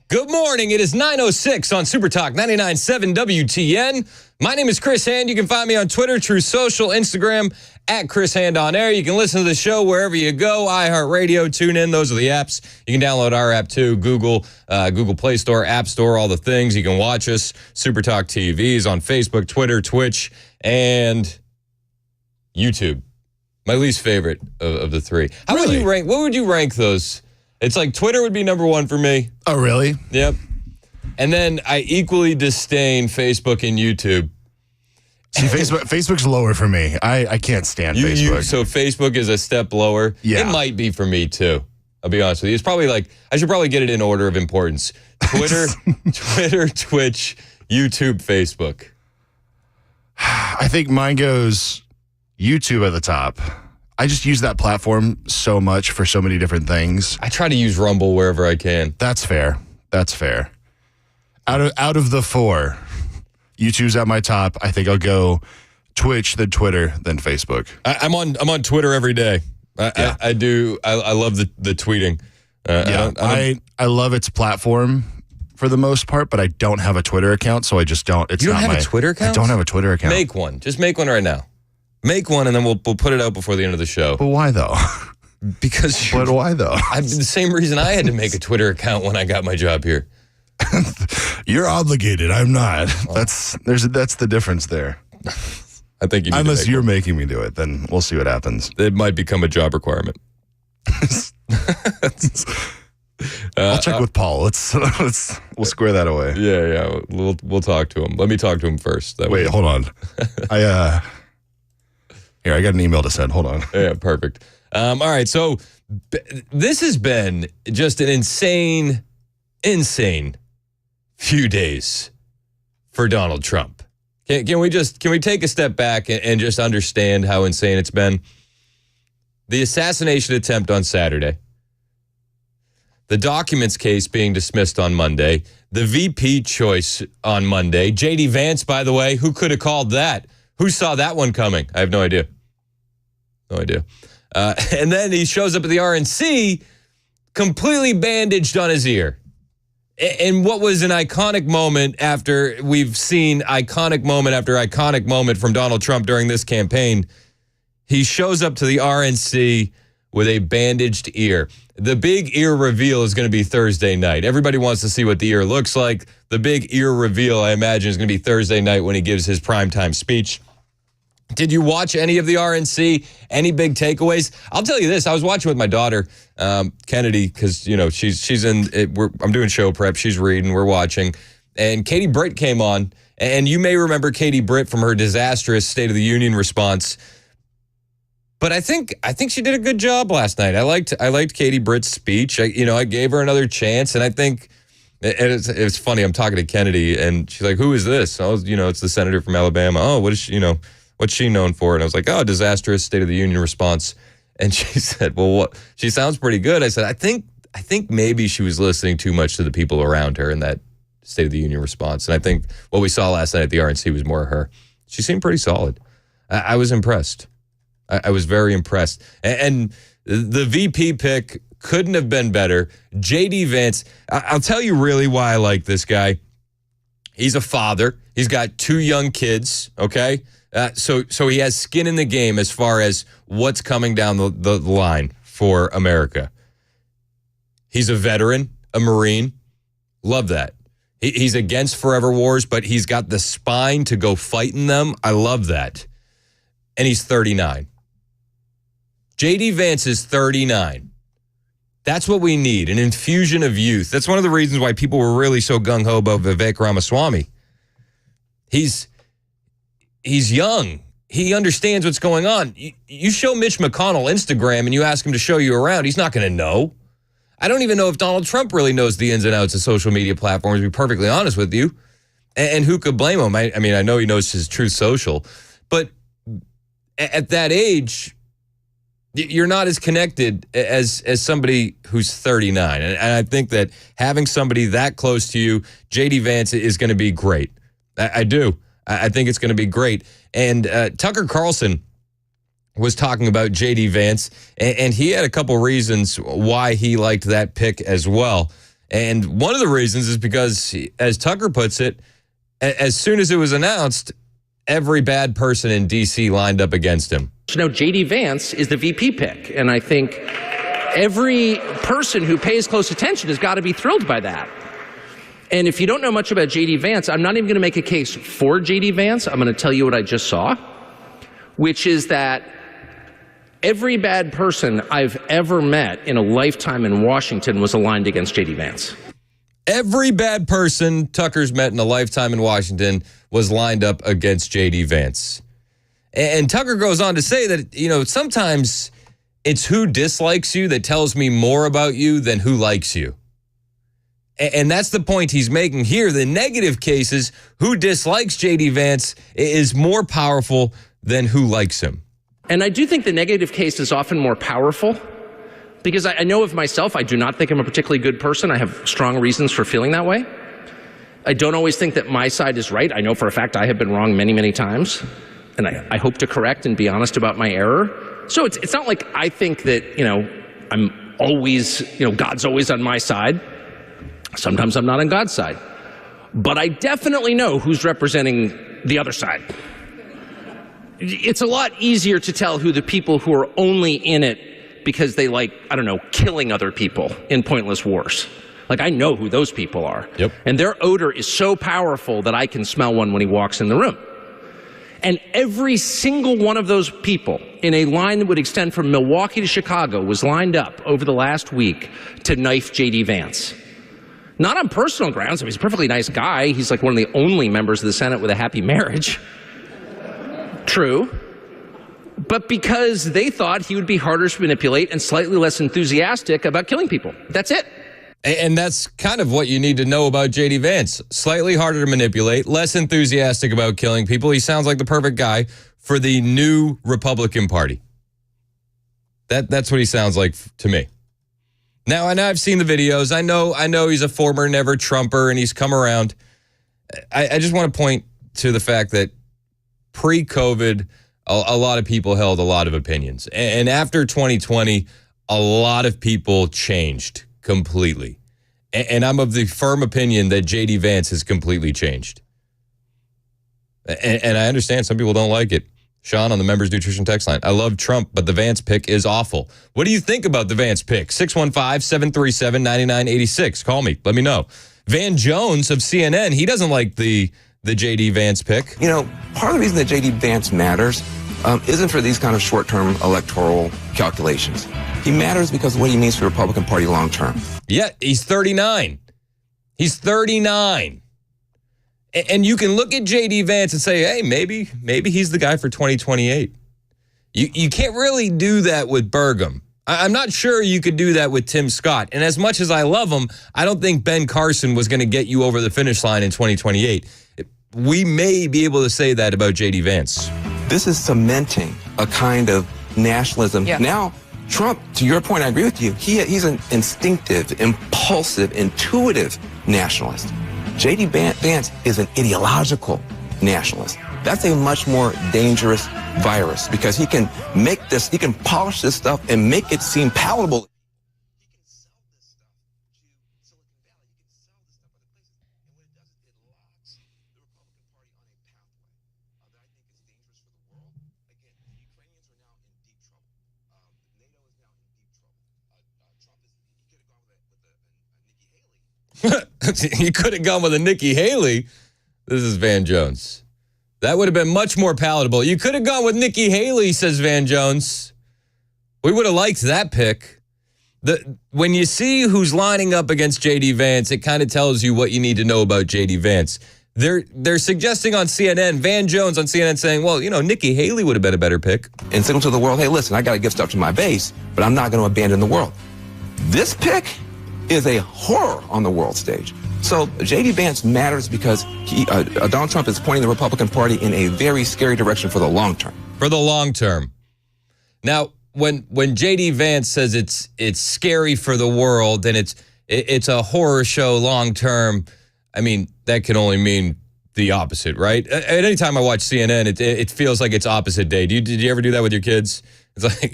Good morning. It is 9:06 on Super Talk 99.7 WTN. My name is Chris Hand. You can find me on Twitter, True Social, Instagram, at Chris Hand on Air. You can listen to the show wherever you go. iHeartRadio, TuneIn. Those are the apps. You can download our app too. Google Play Store, App Store, all the things. You can watch us. Super Talk TVs on Facebook, Twitter, Twitch, and YouTube. My least favorite of the three. How would you rank? What would you rank those? It's like Twitter would be number one for me. Oh, really? Yep. And then I equally disdain Facebook and YouTube. See, Facebook's lower for me. I can't stand Facebook. So Facebook is a step lower? Yeah. It might be for me, too. I'll be honest with you. It's probably like, I should probably get it in order of importance. Twitter, Twitch, YouTube, Facebook. I think mine goes YouTube at the top. I just use that platform so much for so many different things. I try to use Rumble wherever I can. That's fair. Out of the four, YouTube's at my top. I think I'll go Twitch, then Twitter, then Facebook. I'm on Twitter every day. I do. I love the tweeting. I love its platform for the most part, but I don't have a Twitter account, so I just don't. You don't have a Twitter account? I don't have a Twitter account. Make one. Just make one right now. Make one, and then we'll put it out before the end of the show. But why, though? Because but why, though? The same reason I had to make a Twitter account when I got my job here. You're obligated. I'm not. That's the difference there. I think unless you're making me do it, then we'll see what happens. It might become a job requirement. I'll check with Paul. We'll square that away. Yeah. We'll talk to him. Let me talk to him first. Wait, hold on. Here, I got an email to send. Hold on. Yeah, perfect. All right, so this has been just an insane few days for Donald Trump. Can we take a step back and just understand how insane it's been? The assassination attempt on Saturday, the documents case being dismissed on Monday, the VP choice on Monday. JD Vance, by the way, who could have called that? Who saw that one coming? I have no idea. And then he shows up at the RNC completely bandaged on his ear. And what was an iconic moment after we've seen iconic moment after iconic moment from Donald Trump during this campaign, he shows up to the RNC with a bandaged ear. The big ear reveal is going to be Thursday night. Everybody wants to see what the ear looks like. The big ear reveal, I imagine, is going to be Thursday night when he gives his primetime speech. Did you watch any of the RNC? Any big takeaways? I'll tell you this. I was watching with my daughter, Kennedy, because, she's in it. I'm doing show prep. She's reading. We're watching. And Katie Britt came on. And you may remember Katie Britt from her disastrous State of the Union response. But I think she did a good job last night. I liked Katie Britt's speech. I gave her another chance. And I think it's funny. I'm talking to Kennedy, and she's like, "Who is this?" It's the senator from Alabama. Oh, what is she, what's she known for? And I was like, disastrous State of the Union response. And she said, well, what? She sounds pretty good. I said, I think maybe she was listening too much to the people around her in that State of the Union response. And I think what we saw last night at the RNC was more her. She seemed pretty solid. I was impressed. I was very impressed. And the VP pick couldn't have been better. JD Vance, I'll tell you really why I like this guy. He's a father. He's got 2 young kids, okay? So he has skin in the game as far as what's coming down the line for America. He's a veteran, a Marine. Love that. He's against forever wars, but he's got the spine to go fight in them. I love that. And he's 39. JD Vance is 39. That's what we need, an infusion of youth. That's one of the reasons why people were really so gung-ho about Vivek Ramaswamy. He's young. He understands what's going on. You show Mitch McConnell Instagram and you ask him to show you around, he's not going to know. I don't even know if Donald Trump really knows the ins and outs of social media platforms, to be perfectly honest with you. And who could blame him? I know he knows his Truth Social, but at that age, you're not as connected as somebody who's 39. And I think that having somebody that close to you, JD Vance, is going to be great. I do. I think it's going to be great. And Tucker Carlson was talking about JD Vance, and he had a couple reasons why he liked that pick as well. And one of the reasons is because, as Tucker puts it, as soon as it was announced, every bad person in D.C. lined up against him. Now, JD Vance is the VP pick, and I think every person who pays close attention has got to be thrilled by that. And if you don't know much about JD Vance, I'm not even going to make a case for JD Vance. I'm going to tell you what I just saw, which is that every bad person I've ever met in a lifetime in Washington was aligned against JD Vance. Every bad person Tucker's met in a lifetime in Washington was lined up against JD Vance. And Tucker goes on to say that, sometimes it's who dislikes you that tells me more about you than who likes you. And that's the point he's making here. The negative cases, who dislikes JD Vance is more powerful than who likes him. And I do think the negative case is often more powerful because I know of myself, I do not think I'm a particularly good person. I have strong reasons for feeling that way. I don't always think that my side is right. I know for a fact I have been wrong many, many times. And I hope to correct and be honest about my error. So it's not like I think that, I'm always, God's always on my side. Sometimes I'm not on God's side. But I definitely know who's representing the other side. It's a lot easier to tell who the people who are only in it because they like, killing other people in pointless wars. Like, I know who those people are. Yep. And their odor is so powerful that I can smell one when he walks in the room. And every single one of those people in a line that would extend from Milwaukee to Chicago was lined up over the last week to knife JD Vance. Not on personal grounds. He's a perfectly nice guy. He's like one of the only members of the Senate with a happy marriage. True. But because they thought he would be harder to manipulate and slightly less enthusiastic about killing people. That's it. And that's kind of what you need to know about JD Vance. Slightly harder to manipulate, less enthusiastic about killing people. He sounds like the perfect guy for the new Republican Party. That's what he sounds like to me. Now, I know I've seen the videos. I know he's a former never Trumper and he's come around. I just want to point to the fact that pre-COVID, a lot of people held a lot of opinions. And after 2020, a lot of people changed completely. And I'm of the firm opinion that JD Vance has completely changed. And I understand some people don't like it. Sean on the Members Nutrition text line. I love Trump, but the Vance pick is awful. What do you think about the Vance pick? 615-737-9986. Call me. Let me know. Van Jones of CNN, he doesn't like the JD Vance pick. Part of the reason that JD Vance matters isn't for these kind of short-term electoral calculations. He matters because of what he means for the Republican Party long-term. Yeah, he's 39. He's 39. And you can look at JD Vance and say, hey, maybe he's the guy for 2028. You can't really do that with Burgum. I'm not sure you could do that with Tim Scott. And as much as I love him, I don't think Ben Carson was going to get you over the finish line in 2028. We may be able to say that about JD Vance. This is cementing a kind of nationalism. Yeah. Now, Trump, to your point, I agree with you. He's an instinctive, impulsive, intuitive nationalist. JD Vance is an ideological nationalist. That's a much more dangerous virus because he can polish this stuff and make it seem palatable. He can sell this stuff to Silicon Valley. He can sell this stuff other places. And when it does it, it locks the Republican Party on a pathway that I think is dangerous for the world. Again, the Ukrainians are now in deep trouble. NATO is now in deep trouble. Trump he could have gone with Nikki Haley. He could have gone with a Nikki Haley. This is Van Jones. That would have been much more palatable. You could have gone with Nikki Haley, says Van Jones. We would have liked that pick. When you see who's lining up against JD Vance, it kind of tells you what you need to know about JD Vance. They're suggesting on CNN, Van Jones on CNN saying, well, Nikki Haley would have been a better pick. And signal to the world, hey, listen, I got to give stuff to my base, but I'm not going to abandon the world. This pick is a horror on the world stage. So JD Vance matters because Donald Trump is pointing the Republican Party in a very scary direction for the long term. For the long term. Now, when JD Vance says it's scary for the world and it's a horror show long term, I mean, that can only mean the opposite, right? At any time I watch CNN, it feels like it's opposite day. Did you ever do that with your kids? It's like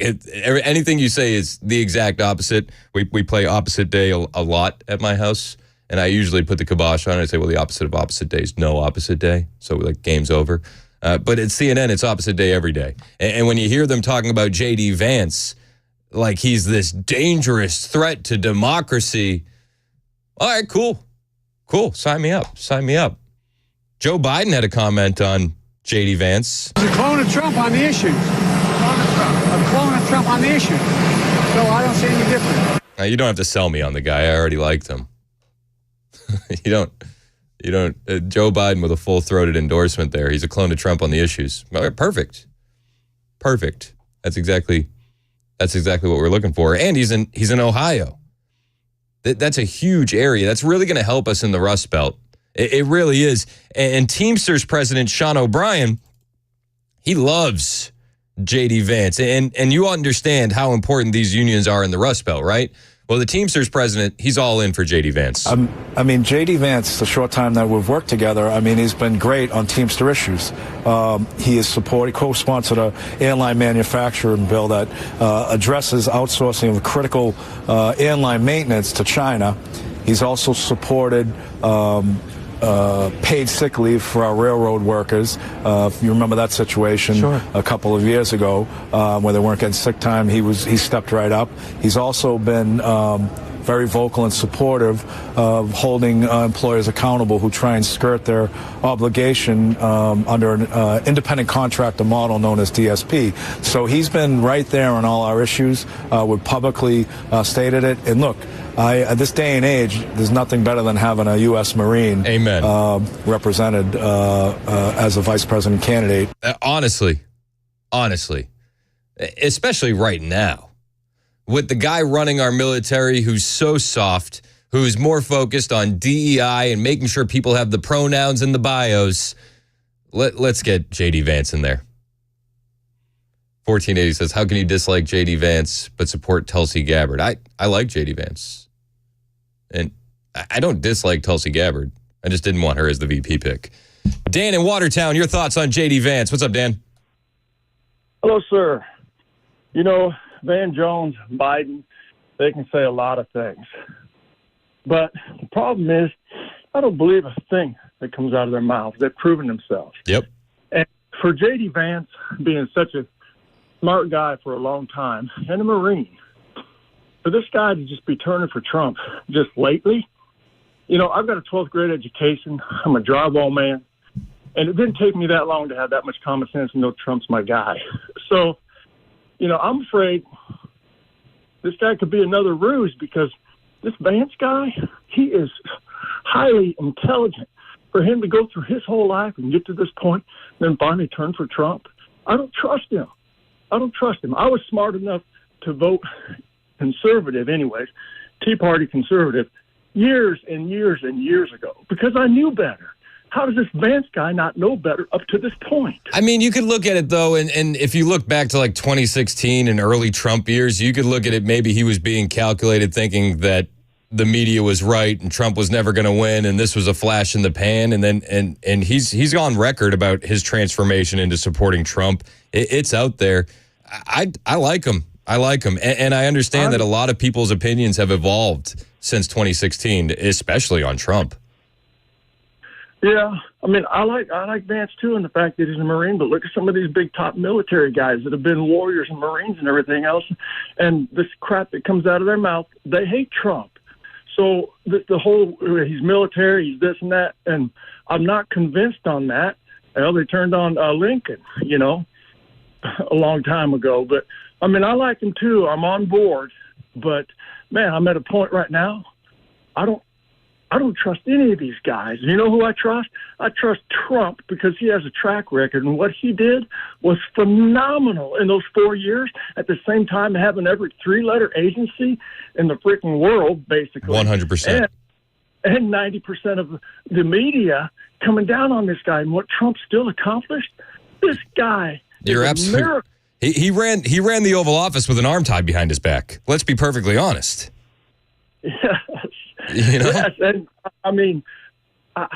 anything you say is the exact opposite. We play opposite day a lot at my house, and I usually put the kibosh on it. I say, well, the opposite of opposite day is no opposite day. So like game's over. But at CNN, it's opposite day every day. And when you hear them talking about JD Vance, like he's this dangerous threat to democracy, all right, cool. Sign me up. Joe Biden had a comment on JD Vance. He's a clone of Trump on the issues. A clone of Trump on the issues. So I don't see any difference. Now, you don't have to sell me on the guy. I already liked him. You don't. Joe Biden with a full-throated endorsement there. He's a clone of Trump on the issues. Perfect. That's exactly what we're looking for. And he's in Ohio. That's a huge area. That's really going to help us in the Rust Belt. It really is. And Teamsters President Sean O'Brien, he loves JD Vance. And you understand how important these unions are in the Rust Belt, right? Well, the Teamsters president, he's all in for JD Vance. I mean, JD Vance, the short time that we've worked together, I mean, he's been great on Teamster issues. He co-sponsored an airline manufacturing bill that addresses outsourcing of critical airline maintenance to China. He's also supported paid sick leave for our railroad workers. If you remember that situation a couple of years ago where they weren't getting sick time, he stepped right up. He's also been very vocal and supportive of holding employers accountable who try and skirt their obligation under an independent contractor model known as DSP. So he's been right there on all our issues. We've publicly stated it. And look, at this day and age, there's nothing better than having a U.S. Marine represented as a vice president candidate. Honestly, especially right now, with the guy running our military who's so soft, who's more focused on DEI and making sure people have the pronouns in the bios, let's get JD Vance in there. 1480 says, how can you dislike JD Vance but support Tulsi Gabbard? I like JD Vance. And I don't dislike Tulsi Gabbard. I just didn't want her as the VP pick. Dan in Watertown, your thoughts on JD Vance. What's up, Dan? Hello, sir. You know, Van Jones, Biden, they can say a lot of things. But the problem is, I don't believe a thing that comes out of their mouths. They've proven themselves. Yep. And for J.D. Vance being such a smart guy for a long time and a Marine, for this guy to just be turning for Trump just lately, you know, I've got a 12th grade education. I'm a drywall man. And it didn't take me that long to have that much common sense and know Trump's my guy. So, you know, I'm afraid this guy could be another ruse because this Vance guy, he is highly intelligent. For him to go through his whole life and get to this point, then finally turn for Trump, I don't trust him. I was smart enough to vote conservative anyways, Tea Party conservative, years and years and years ago because I knew better. How does this Vance guy not know better up to this point? I mean, you could look at it, though, and if you look back to like 2016 and early Trump years, you could look at it, maybe he was being calculated thinking that the media was right and Trump was never going to win and this was a flash in the pan. And then and he's on record about his transformation into supporting Trump. It's out there. I like him. And I understand that a lot of people's opinions have evolved since 2016, especially on Trump. Yeah, I mean, I like Vance too, and the fact that he's a Marine. But look at some of these big top military guys that have been warriors and Marines and everything else, and this crap that comes out of their mouth, they hate Trump. So the whole he's military, he's this and that, and I'm not convinced on that. Well, they turned on Lincoln, you know, a long time ago. But I mean, I like him too. I'm on board, but man, I'm at a point right now. I don't trust any of these guys. You know who I trust? I trust Trump because he has a track record, and what he did was phenomenal in those 4 years, at the same time having every three-letter agency in the freaking world, basically. 100%. And 90% of the media coming down on this guy, and what Trump still accomplished, this guy You're is a miracle. He ran the Oval Office with an arm tied behind his back. Let's be perfectly honest. Yes. You know? Yes, and I mean, I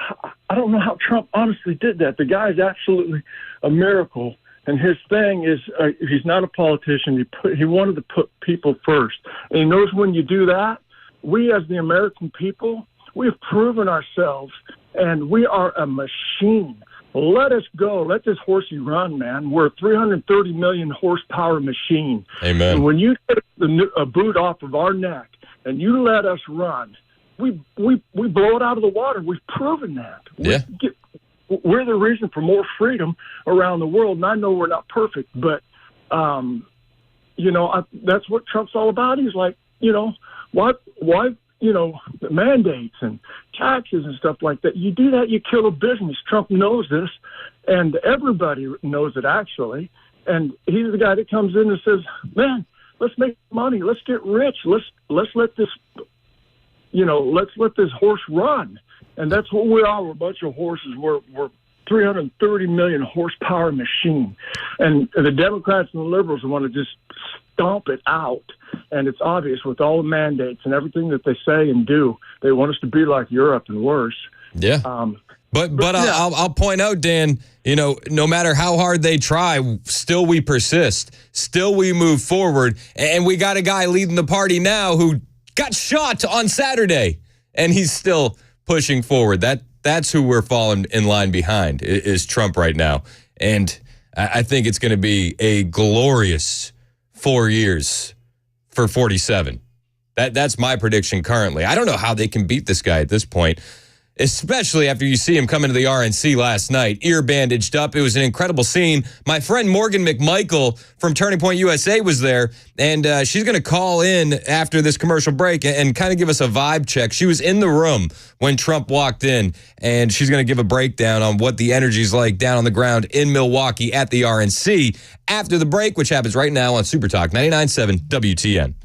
don't know how Trump honestly did that. The guy's absolutely a miracle, And his thing is, he's not a politician. He wanted to put people first. And he knows when you do that, we as the American people, we have proven ourselves, and we are a machine. Let us go. Let this horsey run, man. We're a 330 million horsepower machine. Amen. And when you take a boot off of our neck and you let us run, we blow it out of the water. We've proven that. We're the reason for more freedom around the world. And I know we're not perfect, but, that's what Trump's all about. He's like, why, the mandates and taxes and stuff like that. You do that, you kill a business. Trump knows this, and everybody knows it, actually. And he's the guy that comes in and says, man, let's make money. Let's get rich. Let's let this, let's let this horse run. And that's what we are. We're a bunch of horses. We're 330 million horsepower machine. And the Democrats and the liberals want to just stomp it out. And it's obvious with all the mandates and everything that they say and do, they want us to be like Europe and worse. Yeah. But I'll point out, Dan, no matter how hard they try, still we persist. Still we move forward. And we got a guy leading the party now who got shot on Saturday, and he's still pushing forward. That's who we're falling in line behind, is Trump right now. And I think it's going to be a glorious 4 years for 47. That's my prediction currently. I don't know how they can beat this guy at this point, especially after you see him come into the RNC last night, ear bandaged up. It was an incredible scene. My friend Morgan McMichael from Turning Point USA was there, and she's going to call in after this commercial break and kind of give us a vibe check. She was in the room when Trump walked in, and she's going to give a breakdown on what the energy's like down on the ground in Milwaukee at the RNC after the break, which happens right now on Super Talk 99.7 WTN.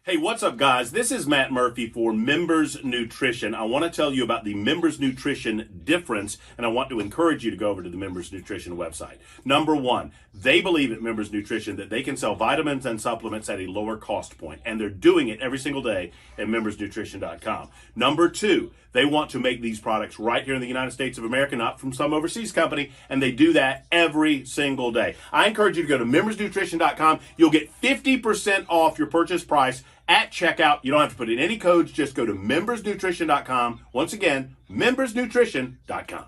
Hey, what's up, guys? This is Matt Murphy for Members Nutrition. I want to tell you about the Members Nutrition difference, and I want to encourage you to go over to the Members Nutrition website. Number one, they believe at Members Nutrition that they can sell vitamins and supplements at a lower cost point, and they're doing it every single day at membersnutrition.com. Number two, they want to make these products right here in the United States of America, not from some overseas company, and they do that every single day. I encourage you to go to membersnutrition.com. You'll get 50% off your purchase price at checkout. You don't have to put in any codes. Just go to membersnutrition.com. Once again, membersnutrition.com.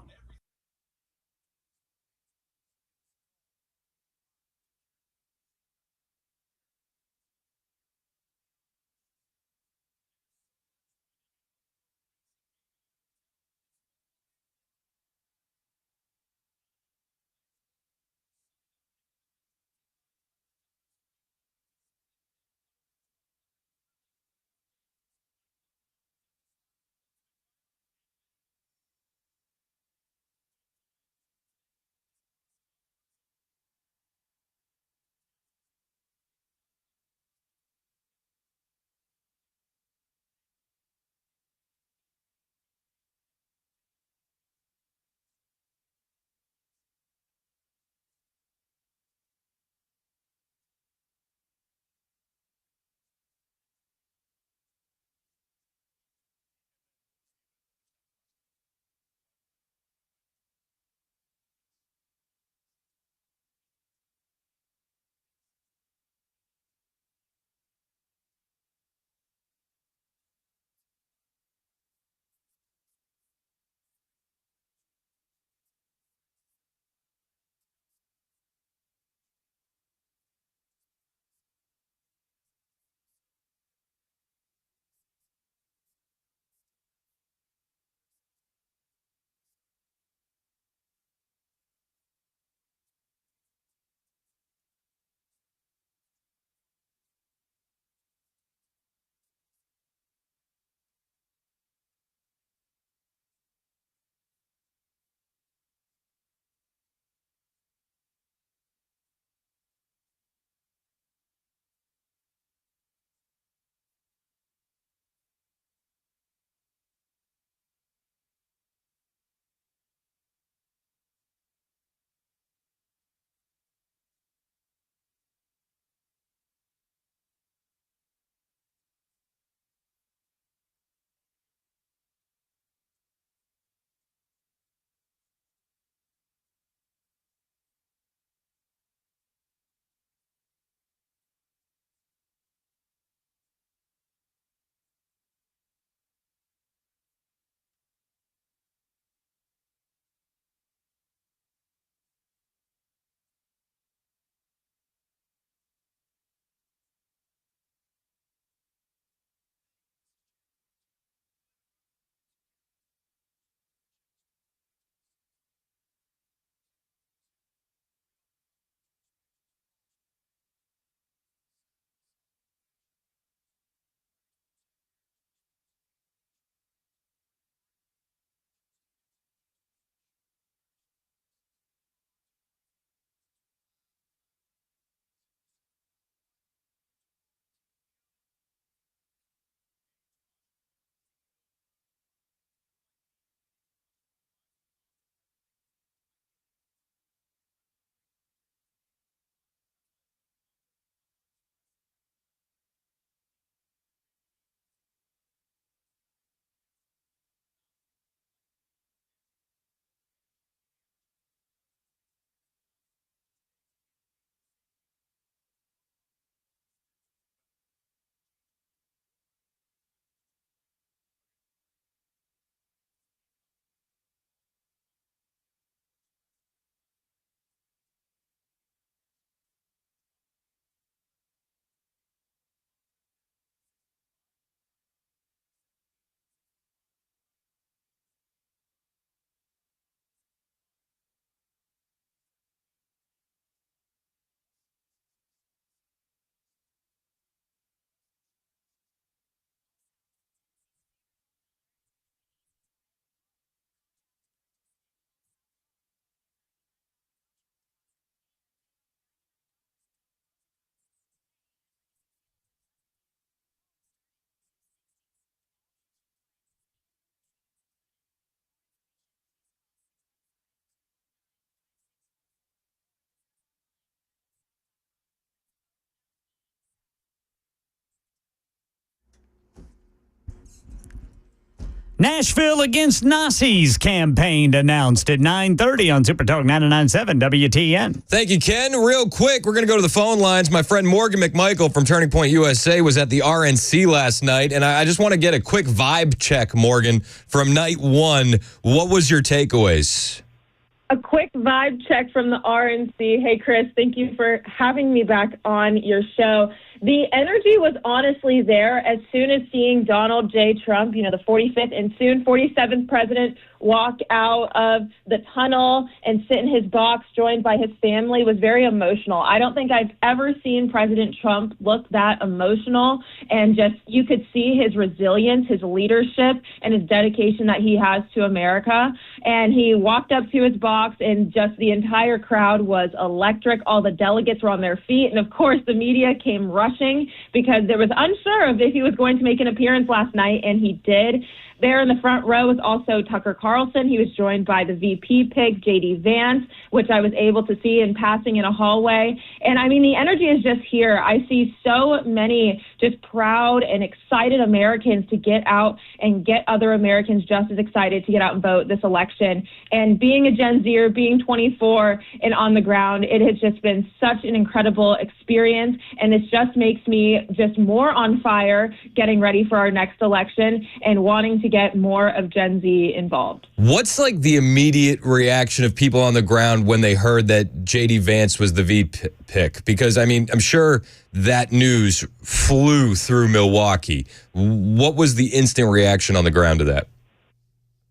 Nashville Against Nazis campaign announced at 9:30 on Super Talk 99.7 WTN. Thank you, Ken. Real quick, we're going to go to the phone lines. My friend Morgan McMichael from Turning Point USA was at the RNC last night, and I just want to get a quick vibe check, Morgan, from night one. What was your takeaways? A quick vibe check from the RNC. Hey, Chris, thank you for having me back on your show. The energy was honestly there as soon as seeing Donald J. Trump, the 45th and soon 47th president, walk out of the tunnel and sit in his box joined by his family was very emotional. I don't think I've ever seen President Trump look that emotional, and just you could see his resilience, his leadership, and his dedication that he has to America. And he walked up to his box, and just the entire crowd was electric. All the delegates were on their feet, and of course the media came rushing because there was unsure of if he was going to make an appearance last night, and he did. There in the front row was also Tucker Carlson. He was joined by the VP pick, JD Vance, which I was able to see in passing in a hallway. And I mean, the energy is just here. I see so many just proud and excited Americans to get out and get other Americans just as excited to get out and vote this election. And being a Gen Zer, being 24 and on the ground, it has just been such an incredible experience. And this just makes me just more on fire getting ready for our next election and wanting to get more of Gen Z involved. What's like the immediate reaction of people on the ground when they heard that JD Vance was the VP pick? Because, I mean, I'm sure that news flew through Milwaukee. What was the instant reaction on the ground to that?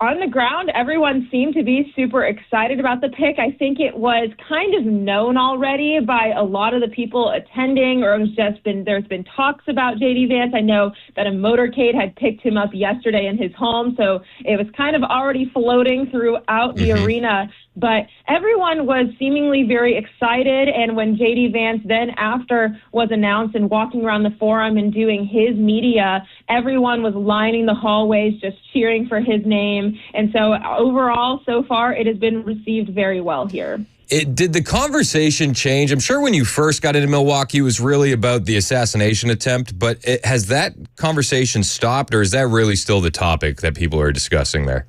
On the ground, everyone seemed to be super excited about the pick. I think it was kind of known already by a lot of the people attending, or there's been talks about JD Vance. I know that a motorcade had picked him up yesterday in his home, so it was kind of already floating throughout the arena. But everyone was seemingly very excited, and when JD Vance then after was announced and walking around the forum and doing his media, everyone was lining the hallways just cheering for his name. And so overall, so far, it has been received very well here. Did the conversation change? I'm sure when you first got into Milwaukee, it was really about the assassination attempt, but has that conversation stopped, or is that really still the topic that people are discussing there?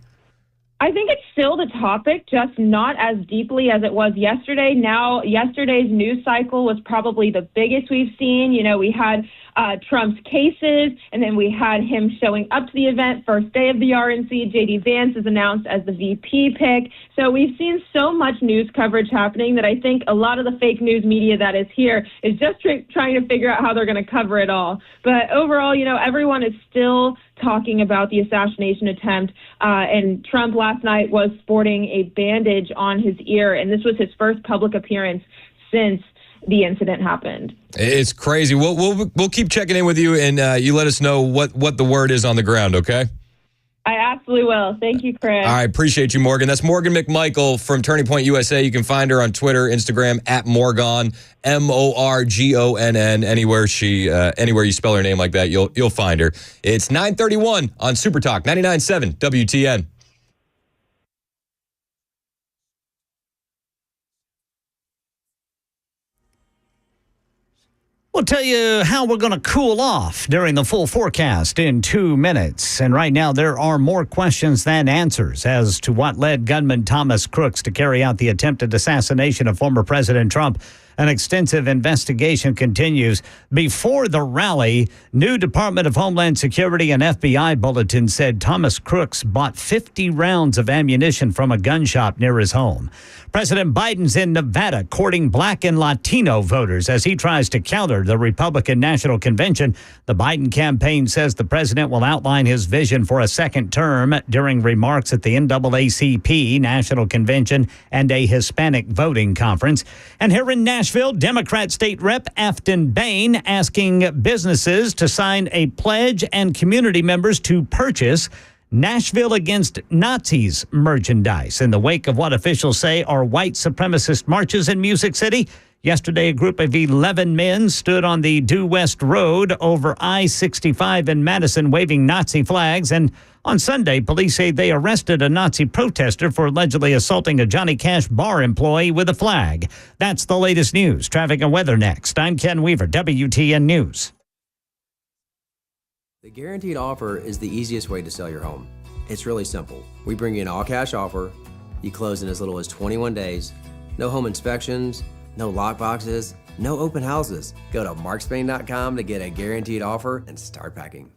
I think it's still the topic, just not as deeply as it was yesterday. Now, yesterday's news cycle was probably the biggest we've seen. We had Trump's cases, and then we had him showing up to the event, first day of the RNC. JD Vance is announced as the VP pick. So we've seen so much news coverage happening that I think a lot of the fake news media that is here is just trying to figure out how they're going to cover it all. But overall, everyone is still talking about the assassination attempt, and Trump last night was sporting a bandage on his ear, and this was his first public appearance since the incident happened. It's crazy. We'll keep checking in with you, and you let us know what the word is on the ground, okay? I absolutely will. Thank you, Chris. All right, appreciate you, Morgan. That's Morgan McMichael from Turning Point USA. You can find her on Twitter, Instagram, @Morgon, MORGONN. Anywhere you spell her name like that, you'll find her. It's 9:31 on Super Talk 99.7 WTN. We'll tell you how we're going to cool off during the full forecast in 2 minutes. And right now, there are more questions than answers as to what led gunman Thomas Crooks to carry out the attempted assassination of former President Trump. An extensive investigation continues. Before the rally, new Department of Homeland Security and FBI bulletin said Thomas Crooks bought 50 rounds of ammunition from a gun shop near his home. President Biden's in Nevada courting black and Latino voters as he tries to counter the Republican National Convention. The Biden campaign says the president will outline his vision for a second term during remarks at the NAACP National Convention and a Hispanic voting conference. And here in Nashville, Democrat State Rep Afton Bain asking businesses to sign a pledge and community members to purchase Nashville Against Nazis merchandise in the wake of what officials say are white supremacist marches in Music City. Yesterday, a group of 11 men stood on the Due West Road over I-65 in Madison waving Nazi flags. And on Sunday, police say they arrested a Nazi protester for allegedly assaulting a Johnny Cash bar employee with a flag. That's the latest news. Traffic and weather next. I'm Ken Weaver, WTN News. The Guaranteed Offer is the easiest way to sell your home. It's really simple. We bring you an all-cash offer. You close in as little as 21 days. No home inspections, no lock boxes, no open houses. Go to markspain.com to get a guaranteed offer and start packing.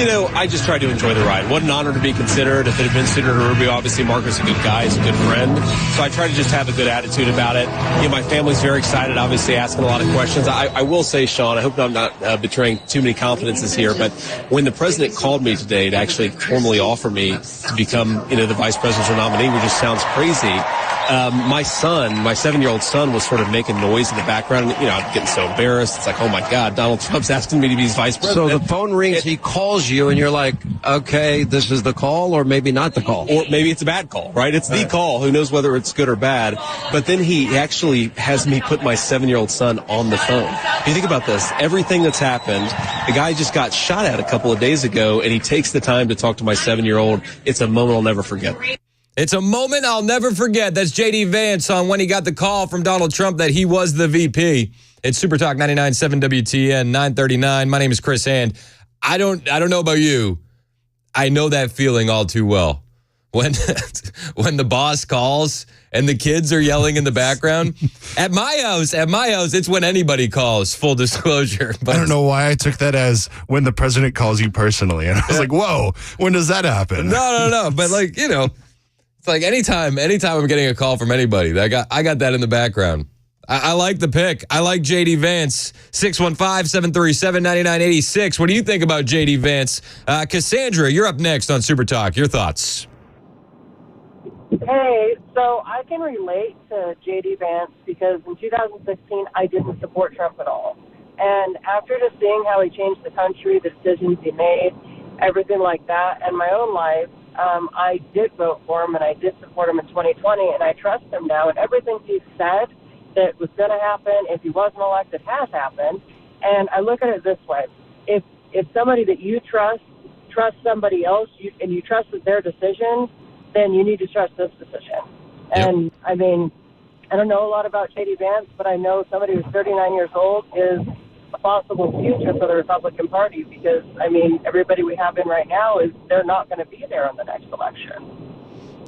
I just tried to enjoy the ride. What an honor to be considered. If it had been Senator Rubio, obviously Marco's a good guy. He's a good friend. So I try to just have a good attitude about it. My family's very excited, obviously asking a lot of questions. I will say, Sean, I hope I'm not betraying too many confidences here, but when the president called me today to actually formally offer me to become, the vice presidential nominee, which just sounds crazy, my 7-year-old son was sort of making noise in the background. I'm getting so embarrassed. It's like, oh my God, Donald Trump's asking me to be his vice president. So the phone rings, he calls you, and you're like, okay, this is the call, or maybe not the call. Or maybe it's a bad call, right? It's the call. Who knows whether it's good or bad. But then he actually has me put my 7-year-old son on the phone. If you think about this, everything that's happened, the guy just got shot at a couple of days ago, and he takes the time to talk to my 7-year-old. It's a moment I'll never forget. It's a moment I'll never forget. That's JD Vance on when he got the call from Donald Trump that he was the VP. It's Super Talk 99.7 WTN 939. My name is Chris Hand. I don't know about you. I know that feeling all too well. When the boss calls and the kids are yelling in the background. At my house, it's when anybody calls, full disclosure. But I don't know why I took that as when the president calls you personally. And I was like, whoa, when does that happen? No. But it's like anytime I'm getting a call from anybody, I got that in the background. I like the pick. I like JD Vance. 615-737-9986. What do you think about JD Vance? Cassandra, you're up next on Super Talk. Your thoughts? Hey, so I can relate to JD Vance because in 2016, I didn't support Trump at all. And after just seeing how he changed the country, the decisions he made, everything like that, and my own life, I did vote for him and I did support him in 2020, and I trust him now. And everything he said that was going to happen if he wasn't elected has happened. And I look at it this way. If somebody that you trust somebody else and you trusted their decision, then you need to trust this decision. And, I mean, I don't know a lot about JD Vance, but I know somebody who's 39 years old is a possible future for the Republican Party because, I mean, everybody we have in right now they're not going to be there in the next election.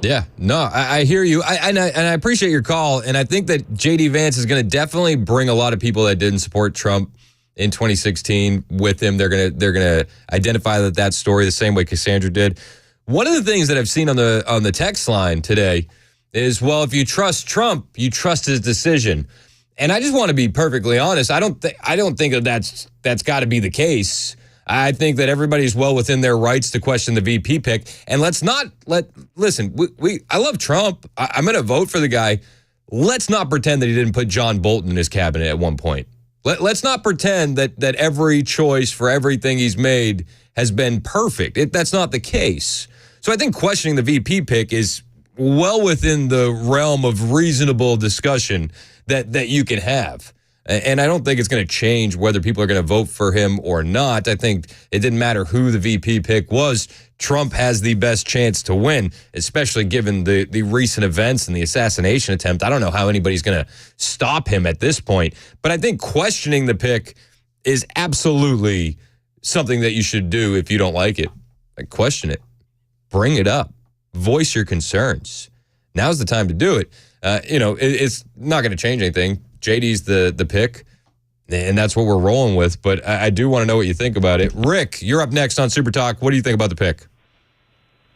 Yeah, no, I hear you. I appreciate your call. And I think that JD Vance is going to definitely bring a lot of people that didn't support Trump in 2016 with him. They're going to identify that story the same way Cassandra did. One of the things that I've seen on the text line today is, well, if you trust Trump, you trust his decision. And I just want to be perfectly honest. I don't think that's got to be the case. I think that everybody's well within their rights to question the VP pick. And listen, I love Trump. I'm going to vote for the guy. Let's not pretend that he didn't put John Bolton in his cabinet at one point. Let's not pretend that every choice for everything he's made has been perfect. That's not the case. So I think questioning the VP pick is well within the realm of reasonable discussion that you can have. And I don't think it's going to change whether people are going to vote for him or not. I think it didn't matter who the VP pick was. Trump has the best chance to win, especially given the recent events and the assassination attempt. I don't know how anybody's going to stop him at this point. But I think questioning the pick is absolutely something that you should do if you don't like it. Question it. Bring it up. Voice your concerns. Now's the time to do it. It's not going to change anything. JD's the pick, and that's what we're rolling with. But I do want to know what you think about it. Rick, you're up next on Super Talk. What do you think about the pick?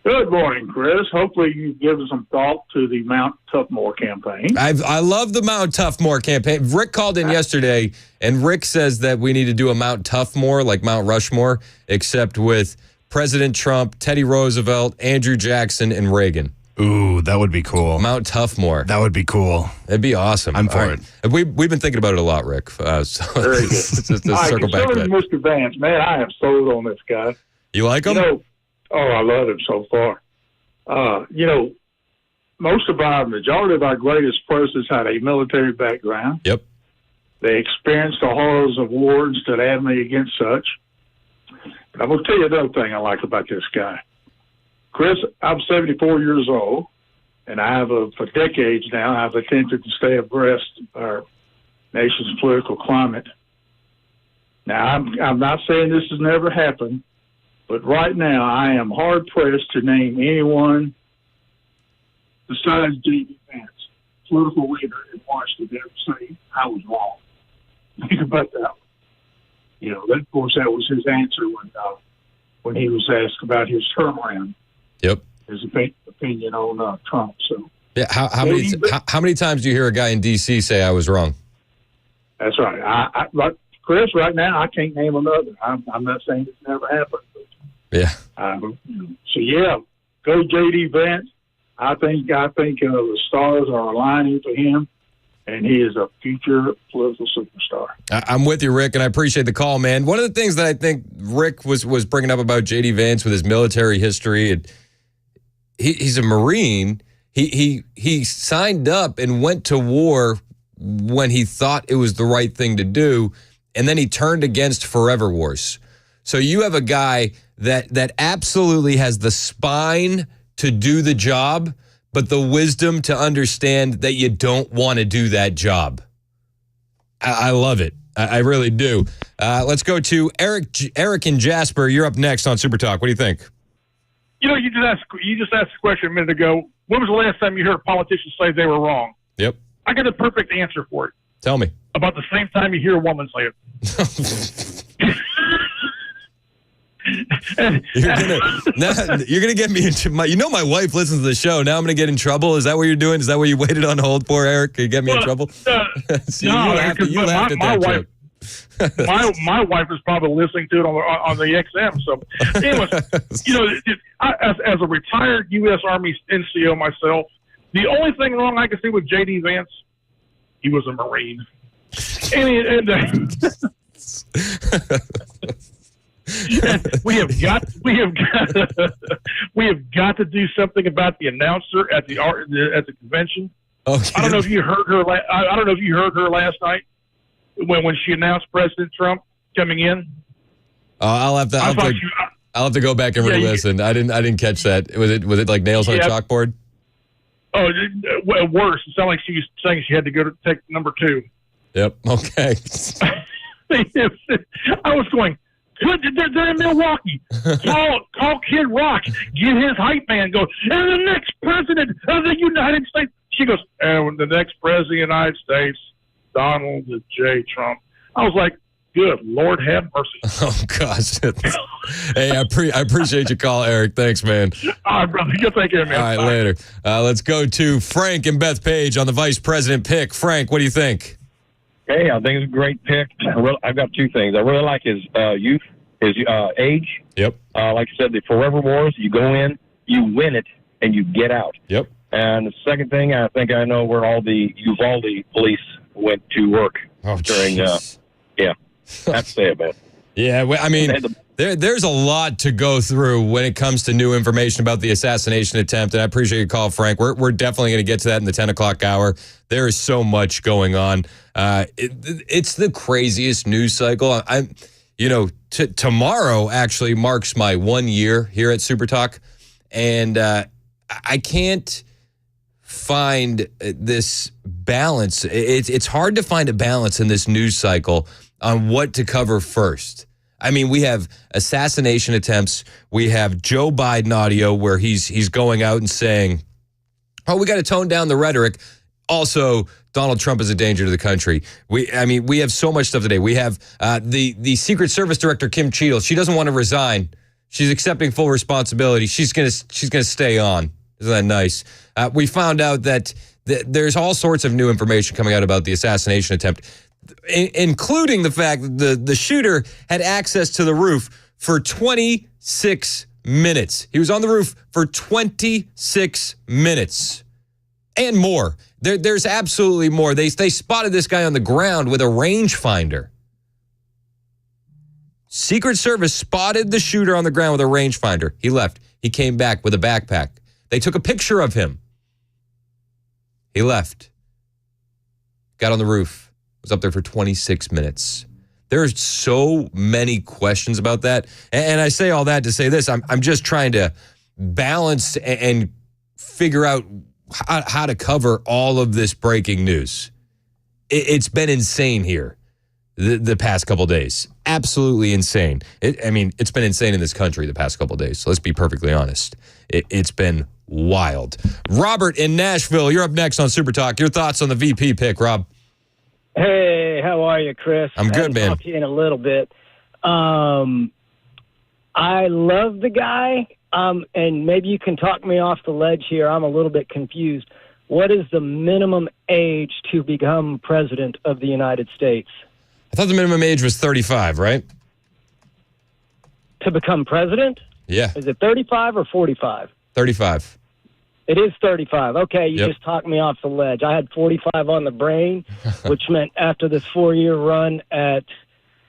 Good morning, Chris. Hopefully you give some thought to the Mount Toughmore campaign. I love the Mount Toughmore campaign. Rick called in yesterday, and Rick says that we need to do a Mount Toughmore, like Mount Rushmore, except with President Trump, Teddy Roosevelt, Andrew Jackson, and Reagan. Ooh, that would be cool. Mount Toughmore. That would be cool. It'd be awesome. I'm for it. We've been thinking about it a lot, Rick. So Very good. just to circle back to that. Mr. Vance, man, I am sold on this guy. You like him? I love him so far. Majority of our greatest presidents had a military background. Yep. They experienced the horrors of war and stood adamantly against such. But I'm going to tell you another thing I like about this guy. Chris, I'm 74 years old, and for decades now, I've attempted to stay abreast of our nation's political climate. Now, I'm not saying this has never happened, but right now I am hard-pressed to name anyone besides JD Vance, political leader in Washington, ever say I was wrong. Think about that. Of course, that was his answer when he was asked about his turnaround. Yep. His opinion on Trump. So yeah, how many times do you hear a guy in D.C. say I was wrong? That's right. Chris, right now I can't name another. I'm not saying it's never happened. But, yeah. So yeah, go JD Vance. I think the stars are aligning for him, and he is a future political superstar. I'm with you, Rick, and I appreciate the call, man. One of the things that I think Rick was bringing up about JD Vance with his military history, and he's a Marine. He signed up and went to war when he thought it was the right thing to do, and then he turned against forever wars. So you have a guy that absolutely has the spine to do the job, but the wisdom to understand that you don't want to do that job. I love it. I really do. Let's go to Eric and Jasper. You're up next on Super Talk. What do you think? You know, you just asked the question a minute ago. When was the last time you heard politicians say they were wrong? Yep. I got the perfect answer for it. Tell me. About the same time you hear a woman say it. You're gonna get me into my. You know, my wife listens to the show. Now I'm gonna get in trouble. Is that what you're doing? Is that what you waited on hold for, Eric? Can you get me in trouble? See, no, because my wife. my wife is probably listening to it on the XM. So, anyway, you know, as a retired U.S. Army NCO myself, the only thing wrong I can see with JD Vance, he was a Marine, and we have got to do something about the announcer at the convention. Okay. I don't know if you heard her. I don't know if you heard her last night when she announced President Trump coming in. I'll have to go back and re-listen. I didn't catch that. Was it like nails on a chalkboard? Oh, worse. It sounded like she was saying she had to go to take number 2. Yep. Okay. I was going. They're in Milwaukee. Call Kid Rock. Get his hype man. Go, and the next president of the United States. She goes, and the next president of the United States, Donald J. Trump. I was like, good Lord have mercy. Oh, gosh. Hey, I appreciate your call, Eric. Thanks, man. All right, brother. You take care, man. All right, later. Let's go to Frank and Beth Page on the vice president pick. Frank, what do you think? Hey, I think it's a great pick. I've got 2 things. I really like his youth, his age. Yep. Like I said, the forever wars, you go in, you win it, and you get out. Yep. And the second thing, I think I know where all the Uvalde police went to work during, yeah. That's it, man. Yeah, I mean, there's a lot to go through when it comes to new information about the assassination attempt, and I appreciate your call, Frank. We're definitely going to get to that in the 10 o'clock hour. There is so much going on. It's the craziest news cycle. Tomorrow actually marks my 1 year here at Super Talk, and I can't find this balance. It's hard to find a balance in this news cycle on what to cover first. I mean, we have assassination attempts. We have Joe Biden audio where he's going out and saying, "Oh, we got to tone down the rhetoric." Also, Donald Trump is a danger to the country. We have so much stuff today. We have the Secret Service Director Kim Cheadle. She doesn't want to resign. She's accepting full responsibility. She's gonna stay on. Isn't that nice? We found out that there's all sorts of new information coming out about the assassination attempt, including the fact that the shooter had access to the roof for 26 minutes. He was on the roof for 26 minutes and more. There's absolutely more. They spotted this guy on the ground with a rangefinder. Secret Service spotted the shooter on the ground with a rangefinder. He left. He came back with a backpack. They took a picture of him. He left. Got on the roof. Was up there for 26 minutes. There's so many questions about that. And I say all that to say this. I'm just trying to balance and figure out how to cover all of this breaking news. It's been insane here the past couple days. Absolutely insane. It's been insane in this country the past couple days. So let's be perfectly honest. It's been wild. Robert in Nashville, you're up next on Super Talk. Your thoughts on the VP pick, Rob? Hey, how are you, Chris? I'm good, man. I'll talk to you in a little bit. I I love the guy, and maybe you can talk me off the ledge here. I'm a little bit confused. What is the minimum age to become president of the United States? I thought the minimum age was 35, right? To become president? Yeah. Is it 35 or 45? 35. It is 35. Okay, you Yep. just talked me off the ledge. I had 45 on the brain, which meant after this 4-year run at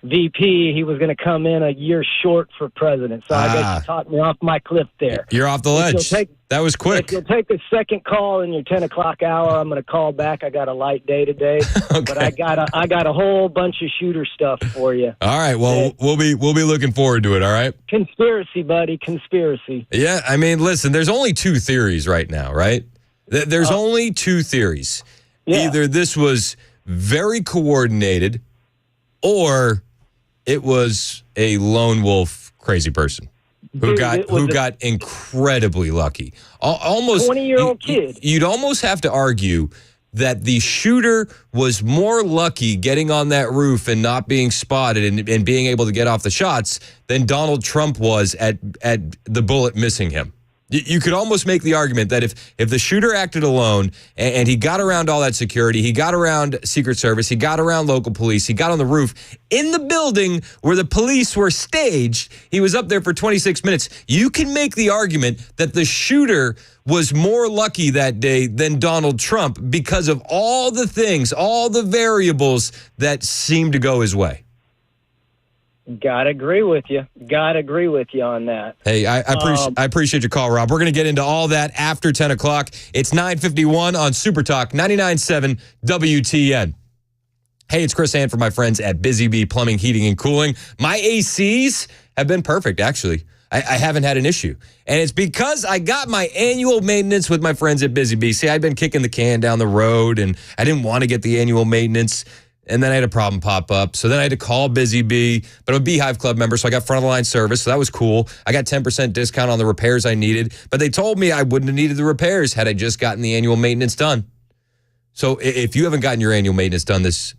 VP, he was going to come in a year short for president. So I guess you talked me off my cliff there. You're off the ledge. That was quick. If you'll take the second call in your 10 o'clock hour, I'm going to call back. I got a light day today, but I got a whole bunch of shooter stuff for you. All right. Well, we'll be looking forward to it. All right. Conspiracy, buddy. Conspiracy. Yeah. I mean, listen. There's only two theories right now, right? There's only two theories. Yeah. Either this was very coordinated, or it was a lone wolf crazy person who got incredibly lucky. Almost 20-year-old kid. You'd almost have to argue that the shooter was more lucky getting on that roof and not being spotted and being able to get off the shots than Donald Trump was at the bullet missing him. You could almost make the argument that if the shooter acted alone and he got around all that security, he got around Secret Service, he got around local police, he got on the roof in the building where the police were staged, he was up there for 26 minutes. You can make the argument that the shooter was more lucky that day than Donald Trump because of all the things, all the variables that seemed to go his way. Gotta agree with you. Gotta agree with you on that. Hey, I appreciate your call, Rob. We're going to get into all that after 10 o'clock. It's 9:51 on Super Talk 99.7 WTN. Hey, it's Chris Ann for my friends at Busy Bee Plumbing, Heating, and Cooling. My ACs have been perfect, actually. I haven't had an issue. And it's because I got my annual maintenance with my friends at Busy Bee. See, I've been kicking the can down the road, and I didn't want to get the annual maintenance. And then I had a problem pop up. So then I had to call Busy Bee, but I'm a Beehive Club member, so I got front of the line service. So that was cool. I got 10% discount on the repairs I needed, but they told me I wouldn't have needed the repairs had I just gotten the annual maintenance done. So if you haven't gotten your annual maintenance done this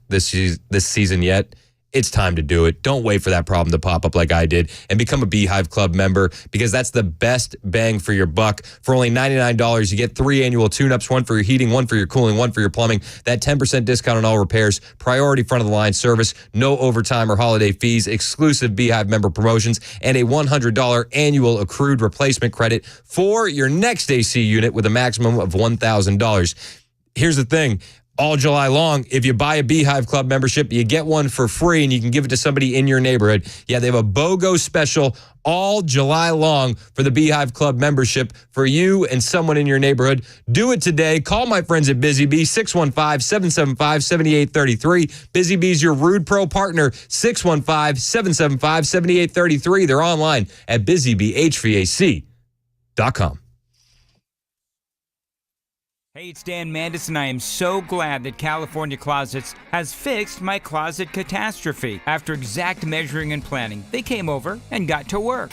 season yet, it's time to do it. Don't wait for that problem to pop up like I did and become a Beehive Club member, because that's the best bang for your buck. For only $99, you get 3 annual tune-ups, 1 for your heating, 1 for your cooling, 1 for your plumbing. That 10% discount on all repairs, priority front-of-the-line service, no overtime or holiday fees, exclusive Beehive member promotions, and a $100 annual accrued replacement credit for your next AC unit with a maximum of $1,000. Here's the thing. All July long, if you buy a Beehive Club membership, you get one for free and you can give it to somebody in your neighborhood. Yeah, they have a BOGO special all July long for the Beehive Club membership for you and someone in your neighborhood. Do it today. Call my friends at Busy Bee, 615-775-7833. Busy Bee's your Rude Pro partner, 615-775-7833. They're online at busybeehvac.com. Hey, it's Dan Mandis, and I am so glad that California Closets has fixed my closet catastrophe. After exact measuring and planning, they came over and got to work.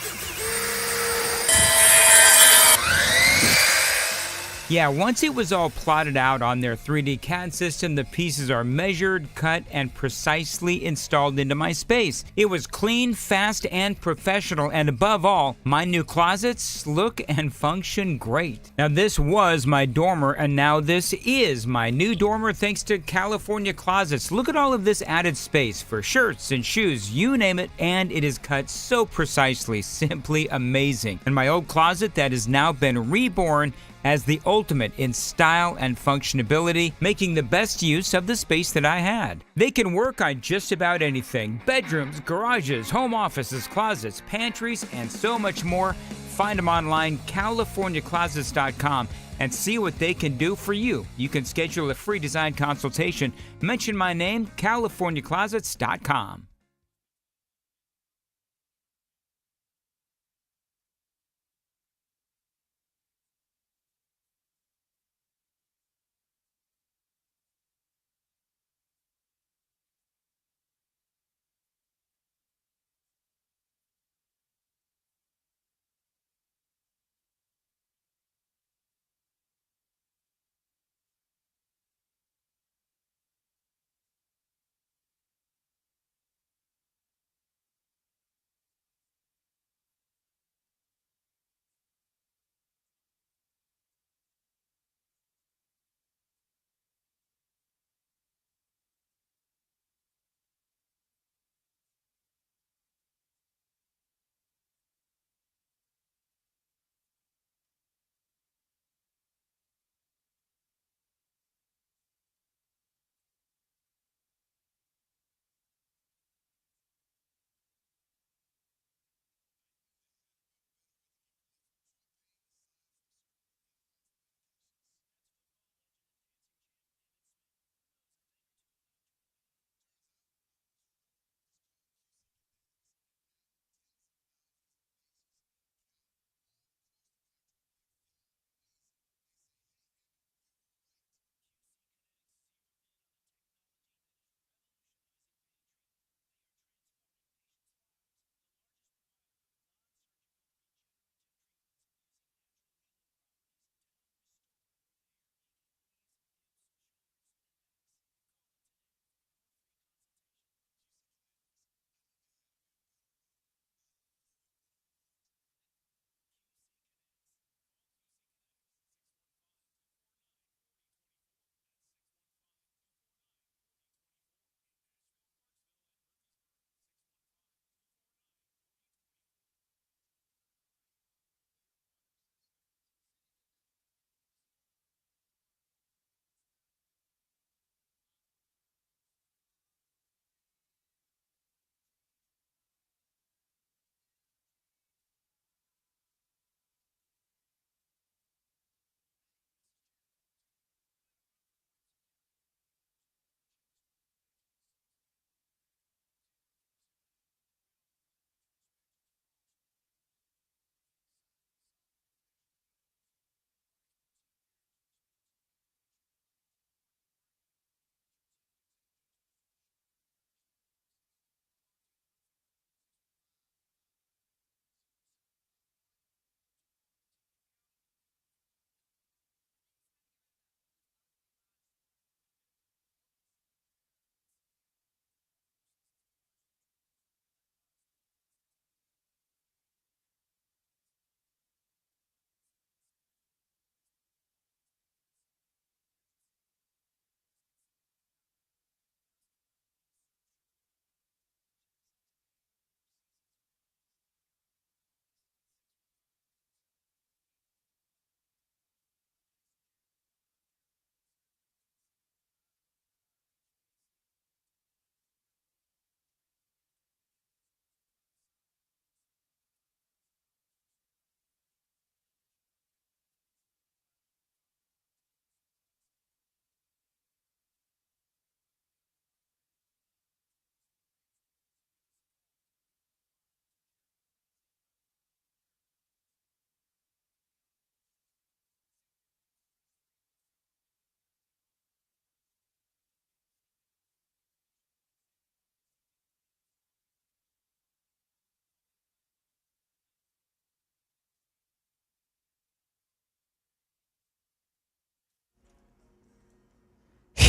Yeah, once it was all plotted out on their 3D CAD system, the pieces are measured, cut, and precisely installed into my space. It was clean, fast, and professional, and above all, my new closets look and function great. Now, this was my dormer, and now this is my new dormer thanks to California Closets. Look at all of this added space for shirts and shoes, you name it, and it is cut so precisely, simply amazing. And my old closet that has now been reborn as the ultimate in style and functionability, making the best use of the space that I had. They can work on just about anything: bedrooms, garages, home offices, closets, pantries, and so much more. Find them online, CaliforniaClosets.com, and see what they can do for you. You can schedule a free design consultation. Mention my name, CaliforniaClosets.com.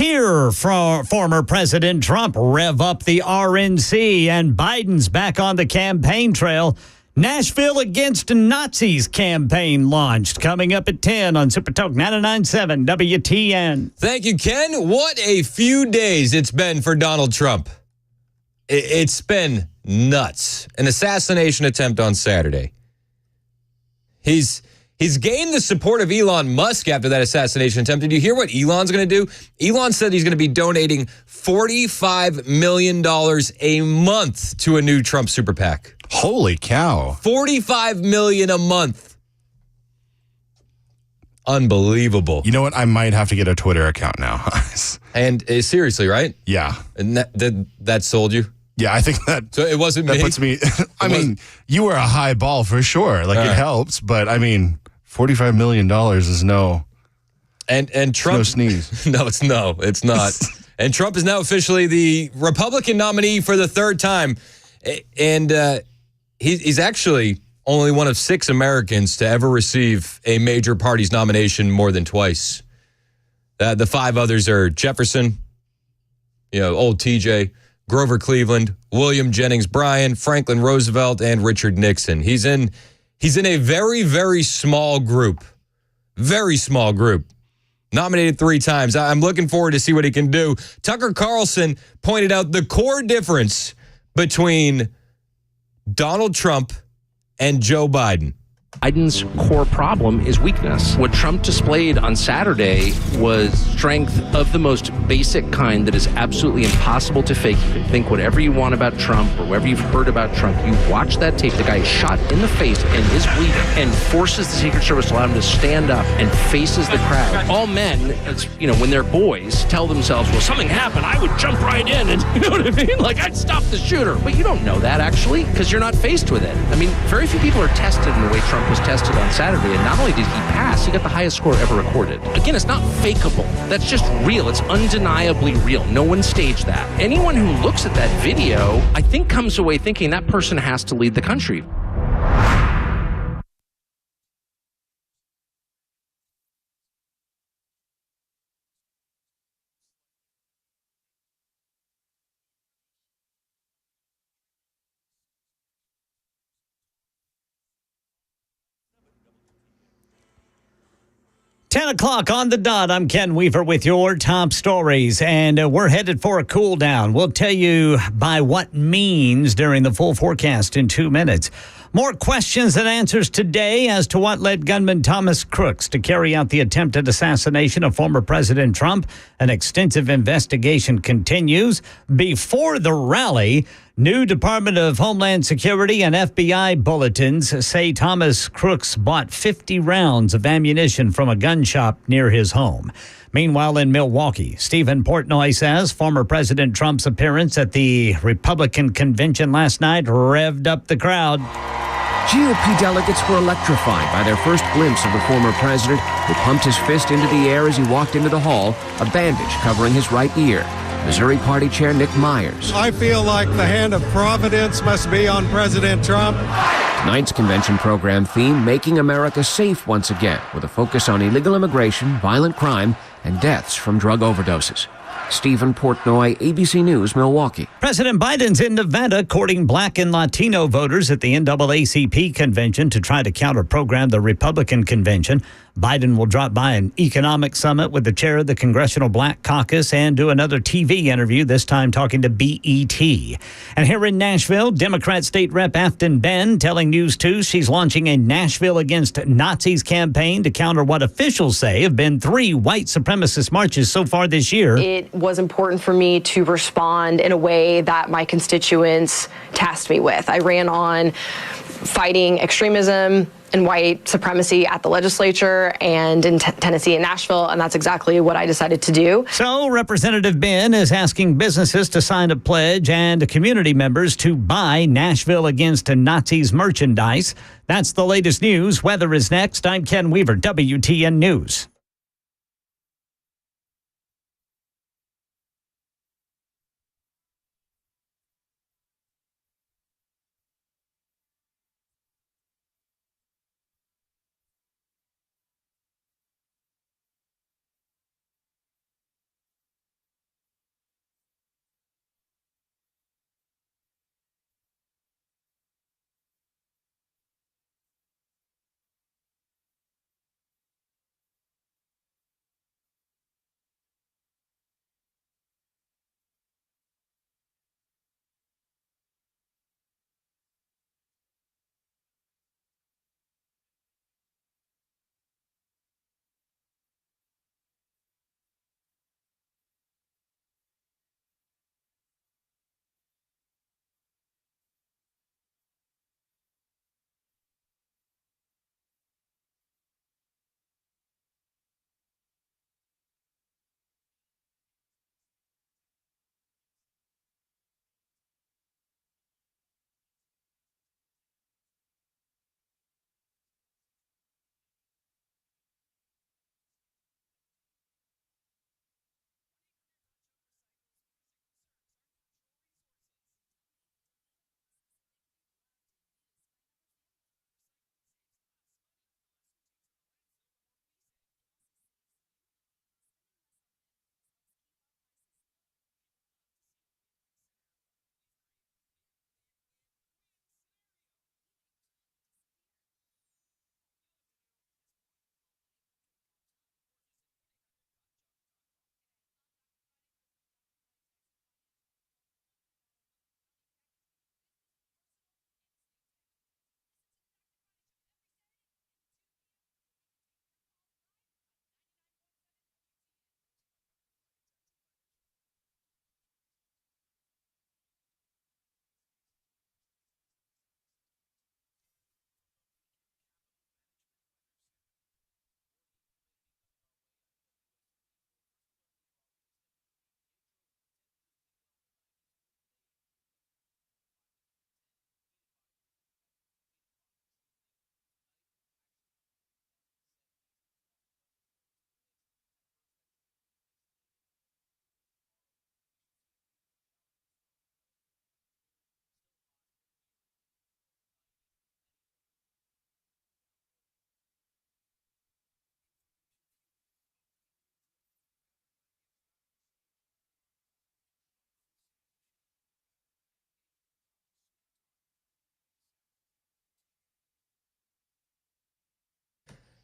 hear from former President Trump rev up the RNC, and Biden's back on the campaign trail. Nashville Against Nazis campaign launched. Coming up at 10 on Super Talk 99.7 WTN. Thank you, Ken. What a few days it's been for Donald Trump. It's been nuts. An assassination attempt on Saturday. He's gained the support of Elon Musk after that assassination attempt. Did you hear what Elon's going to do? Elon said he's going to be donating $45 million a month to a new Trump super PAC. Holy cow. $45 million a month. Unbelievable. You know what? I might have to get a Twitter account now. And seriously, right? Yeah. And that sold you? Yeah, I think that. So it wasn't me? That puts me. I mean, you were a high ball for sure. Like, it helps, but I mean, $45 million is no. And Trump. No sneeze. No, it's not. And Trump is now officially the Republican nominee for the third time. And he's actually only one of 6 Americans to ever receive a major party's nomination more than twice. The 5 others are Jefferson, old TJ, Grover Cleveland, William Jennings Bryan, Franklin Roosevelt, and Richard Nixon. He's in a very, very small group. Very small group. Nominated 3 times. I'm looking forward to see what he can do. Tucker Carlson pointed out the core difference between Donald Trump and Joe Biden. Biden's core problem is weakness. What Trump displayed on Saturday was strength of the most basic kind that is absolutely impossible to fake. You can think whatever you want about Trump or whatever you've heard about Trump. You watch that tape, the guy is shot in the face and is bleeding and forces the Secret Service to allow him to stand up and faces the crowd. All men, when they're boys, tell themselves, well, something happened, I would jump right in and, you know what I mean? Like, I'd stop the shooter. But you don't know that, actually, because you're not faced with it. I mean, very few people are tested in the way Trump was tested on Saturday, and not only did he pass, he got the highest score ever recorded. Again, it's not fakeable. That's just real. It's undeniably real. No one staged that. Anyone who looks at that video, I think, comes away thinking that person has to lead the country. Ten o'clock on the dot. I'm Ken Weaver with your top stories, and we're headed for a cool down. We'll tell you by what means during the full forecast in 2 minutes. More questions and answers today as to what led gunman Thomas Crooks to carry out the attempted assassination of former President Trump. An extensive investigation continues. Before the rally, new Department of Homeland Security and FBI bulletins say Thomas Crooks bought 50 rounds of ammunition from a gun shop near his home. Meanwhile, in Milwaukee, Stephen Portnoy says former President Trump's appearance at the Republican convention last night revved up the crowd. GOP delegates were electrified by their first glimpse of the former president, who pumped his fist into the air as he walked into the hall, a bandage covering his right ear. Missouri Party Chair Nick Myers. I feel like the hand of Providence must be on President Trump. Tonight's convention program theme, Making America Safe Once Again, with a focus on illegal immigration, violent crime, and deaths from drug overdoses. Stephen Portnoy, ABC News, Milwaukee. President Biden's in Nevada courting black and Latino voters at the NAACP convention to try to counter-program the Republican convention. Biden will drop by an economic summit with the chair of the Congressional Black Caucus and do another TV interview, this time talking to BET. And here in Nashville, Democrat State Rep Afton Ben telling News 2 she's launching a Nashville Against Nazis campaign to counter what officials say have been 3 white supremacist marches so far this year. It was important for me to respond in a way that my constituents tasked me with. I ran on fighting extremism and white supremacy at the legislature and in Tennessee and Nashville, and that's exactly what I decided to do. So Representative Ben is asking businesses to sign a pledge and community members to buy Nashville Against Nazis merchandise. That's the latest news. Weather is next. I'm Ken Weaver, WTN News.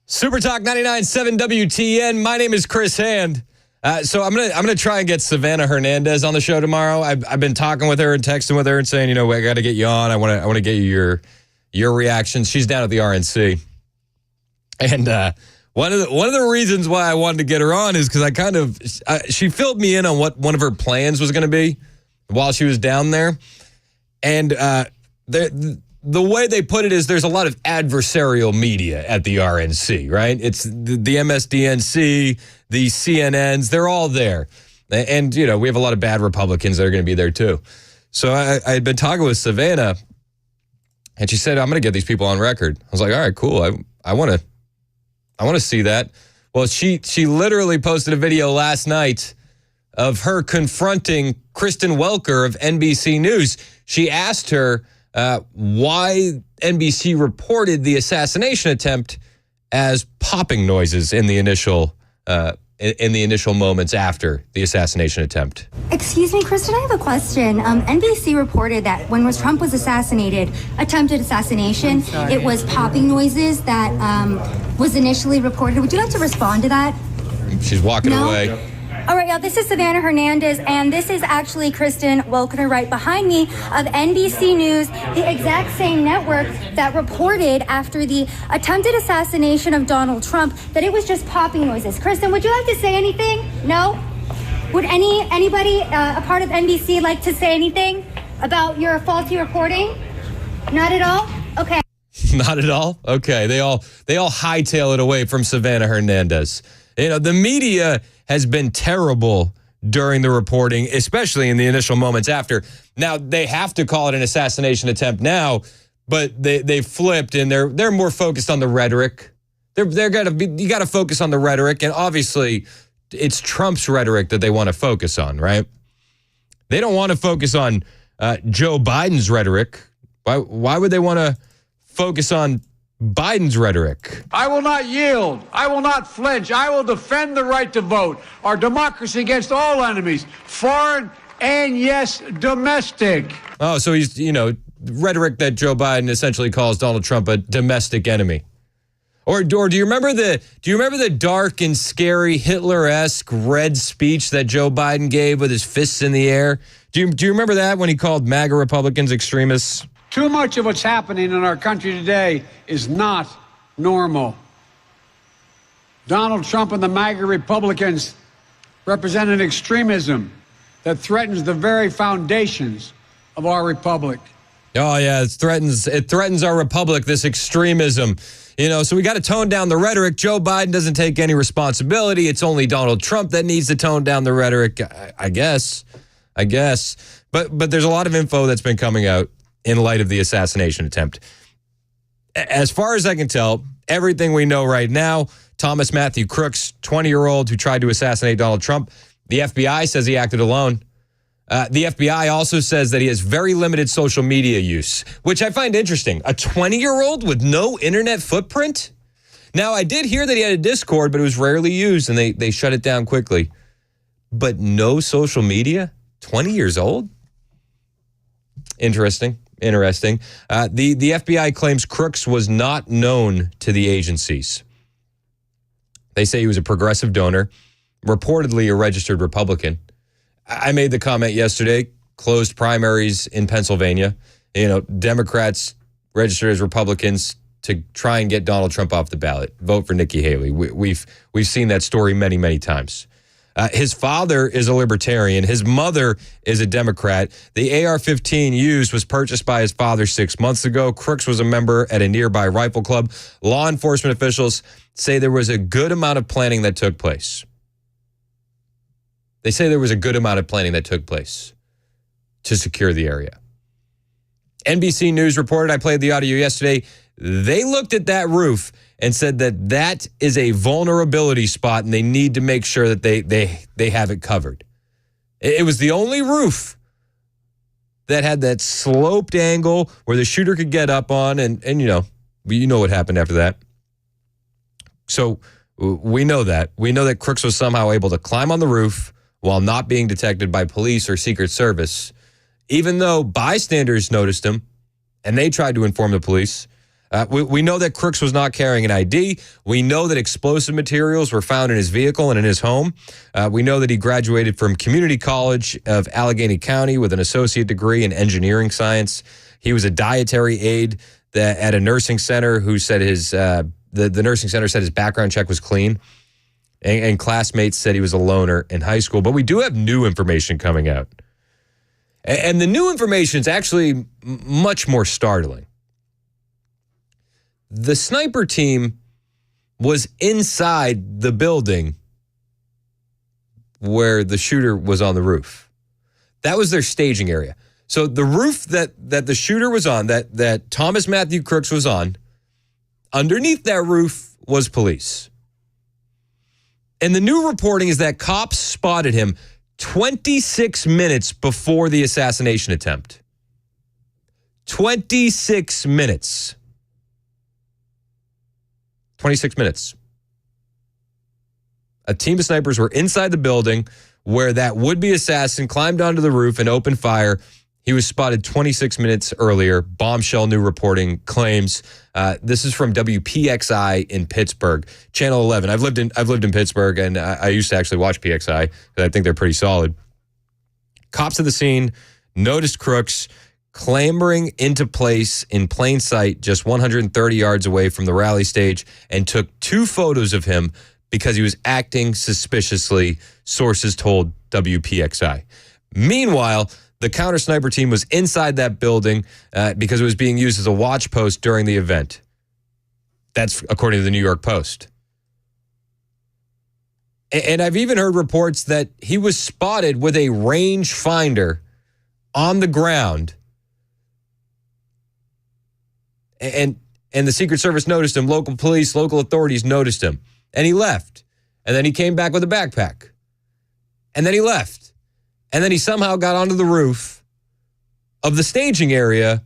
Super Talk 99.7 WTN. My name is Chris Hand. So I'm gonna try and get Savannah Hernandez on the show tomorrow. I've been talking with her and texting with her and saying, I got to get you on. I want to get you your reactions. She's down at the RNC, and one of the reasons why I wanted to get her on is because she filled me in on what one of her plans was going to be while she was down there, and the way they put it is there's a lot of adversarial media at the RNC, right? It's the MSDNC, the CNNs, they're all there. And, we have a lot of bad Republicans that are going to be there too. So I had been talking with Savannah, and she said, I'm going to get these people on record. I was like, all right, cool. I want to see that. Well, she literally posted a video last night of her confronting Kristen Welker of NBC News. She asked her why NBC reported the assassination attempt as popping noises in the initial moments after the assassination attempt. Excuse me, Kristen, I have a question. NBC reported that when Trump was assassinated, attempted assassination, it was popping noises that was initially reported. Would you like to respond to that? She's walking away. All right, y'all, this is Savannah Hernandez, and this is actually Kristen Welker right behind me of NBC News, the exact same network that reported after the attempted assassination of Donald Trump that it was just popping noises. Kristen, would you like to say anything? No? Would anybody, a part of NBC, like to say anything about your faulty reporting? Not at all? Okay. Not at all? Okay, they all hightail it away from Savannah Hernandez. The media has been terrible during the reporting, especially in the initial moments after. Now, they have to call it an assassination attempt now, but they flipped and they're more focused on the rhetoric. You got to focus on the rhetoric, and obviously it's Trump's rhetoric that they want to focus on, right? They don't want to focus on Joe Biden's rhetoric. Why would they want to focus on Biden's rhetoric? I will not yield. I will not flinch. I will defend the right to vote, our democracy against all enemies, foreign and, yes, domestic. Oh, so he's, rhetoric that Joe Biden essentially calls Donald Trump a domestic enemy. Or do you remember the dark and scary Hitler-esque red speech that Joe Biden gave with his fists in the air? Do you remember that when he called MAGA Republicans extremists? Too much of what's happening in our country today is not normal. Donald Trump and the MAGA Republicans represent an extremism that threatens the very foundations of our republic. Oh, yeah, it threatens our republic, this extremism. So we got to tone down the rhetoric. Joe Biden doesn't take any responsibility. It's only Donald Trump that needs to tone down the rhetoric, I guess. But there's a lot of info that's been coming out in light of the assassination attempt. As far as I can tell, everything we know right now, Thomas Matthew Crooks, 20-year-old who tried to assassinate Donald Trump, the FBI says he acted alone. The FBI also says that he has very limited social media use, which I find interesting. A 20-year-old with no internet footprint? Now, I did hear that he had a Discord, but it was rarely used, and they shut it down quickly. But no social media? 20 years old? Interesting. The FBI claims Crooks was not known to the agencies. They say he was a progressive donor, reportedly a registered Republican. I made the comment yesterday, closed primaries in Pennsylvania. Democrats registered as Republicans to try and get Donald Trump off the ballot. Vote for Nikki Haley. We've seen that story many, many times. His father is a libertarian. His mother is a Democrat. The AR-15 used was purchased by his father 6 months ago. Crooks was a member at a nearby rifle club. Law enforcement officials say there was a good amount of planning that took place. They say there was a good amount of planning that took place to secure the area. NBC News reported, I played the audio yesterday, they looked at that roof and said that is a vulnerability spot and they need to make sure that they have it covered. It was the only roof that had that sloped angle where the shooter could get up on and you know what happened after that. So we know that. We know that Crooks was somehow able to climb on the roof while not being detected by police or Secret Service, even though bystanders noticed him and they tried to inform the police. We know that Crooks was not carrying an ID. We know that explosive materials were found in his vehicle and in his home. We know that he graduated from Community College of Allegheny County with an associate degree in engineering science. He was a dietary aide at a nursing center who said the nursing center said his background check was clean. And classmates said he was a loner in high school. But we do have new information coming out. And the new information is actually much more startling. The sniper team was inside the building where the shooter was on the roof. That was their staging area. So the roof that the shooter was on, that Thomas Matthew Crooks was on, underneath that roof was police. And the new reporting is that cops spotted him 26 minutes before the assassination attempt. 26 minutes. 26 minutes. A team of snipers were inside the building where that would-be assassin climbed onto the roof and opened fire. He was spotted 26 minutes earlier. Bombshell new reporting claims. This is from WPXI in Pittsburgh, Channel 11. I've lived in Pittsburgh, and I used to actually watch PXI because I think they're pretty solid. Cops at the scene noticed Crooks clambering into place in plain sight just 130 yards away from the rally stage and took 2 photos of him because he was acting suspiciously, sources told WPXI. Meanwhile, the counter sniper team was inside that building because it was being used as a watch post during the event. That's according to the New York Post. And I've even heard reports that he was spotted with a rangefinder on the ground. And the Secret Service noticed him. Local police, local authorities noticed him. And he left. And then he came back with a backpack. And then he left. And then he somehow got onto the roof of the staging area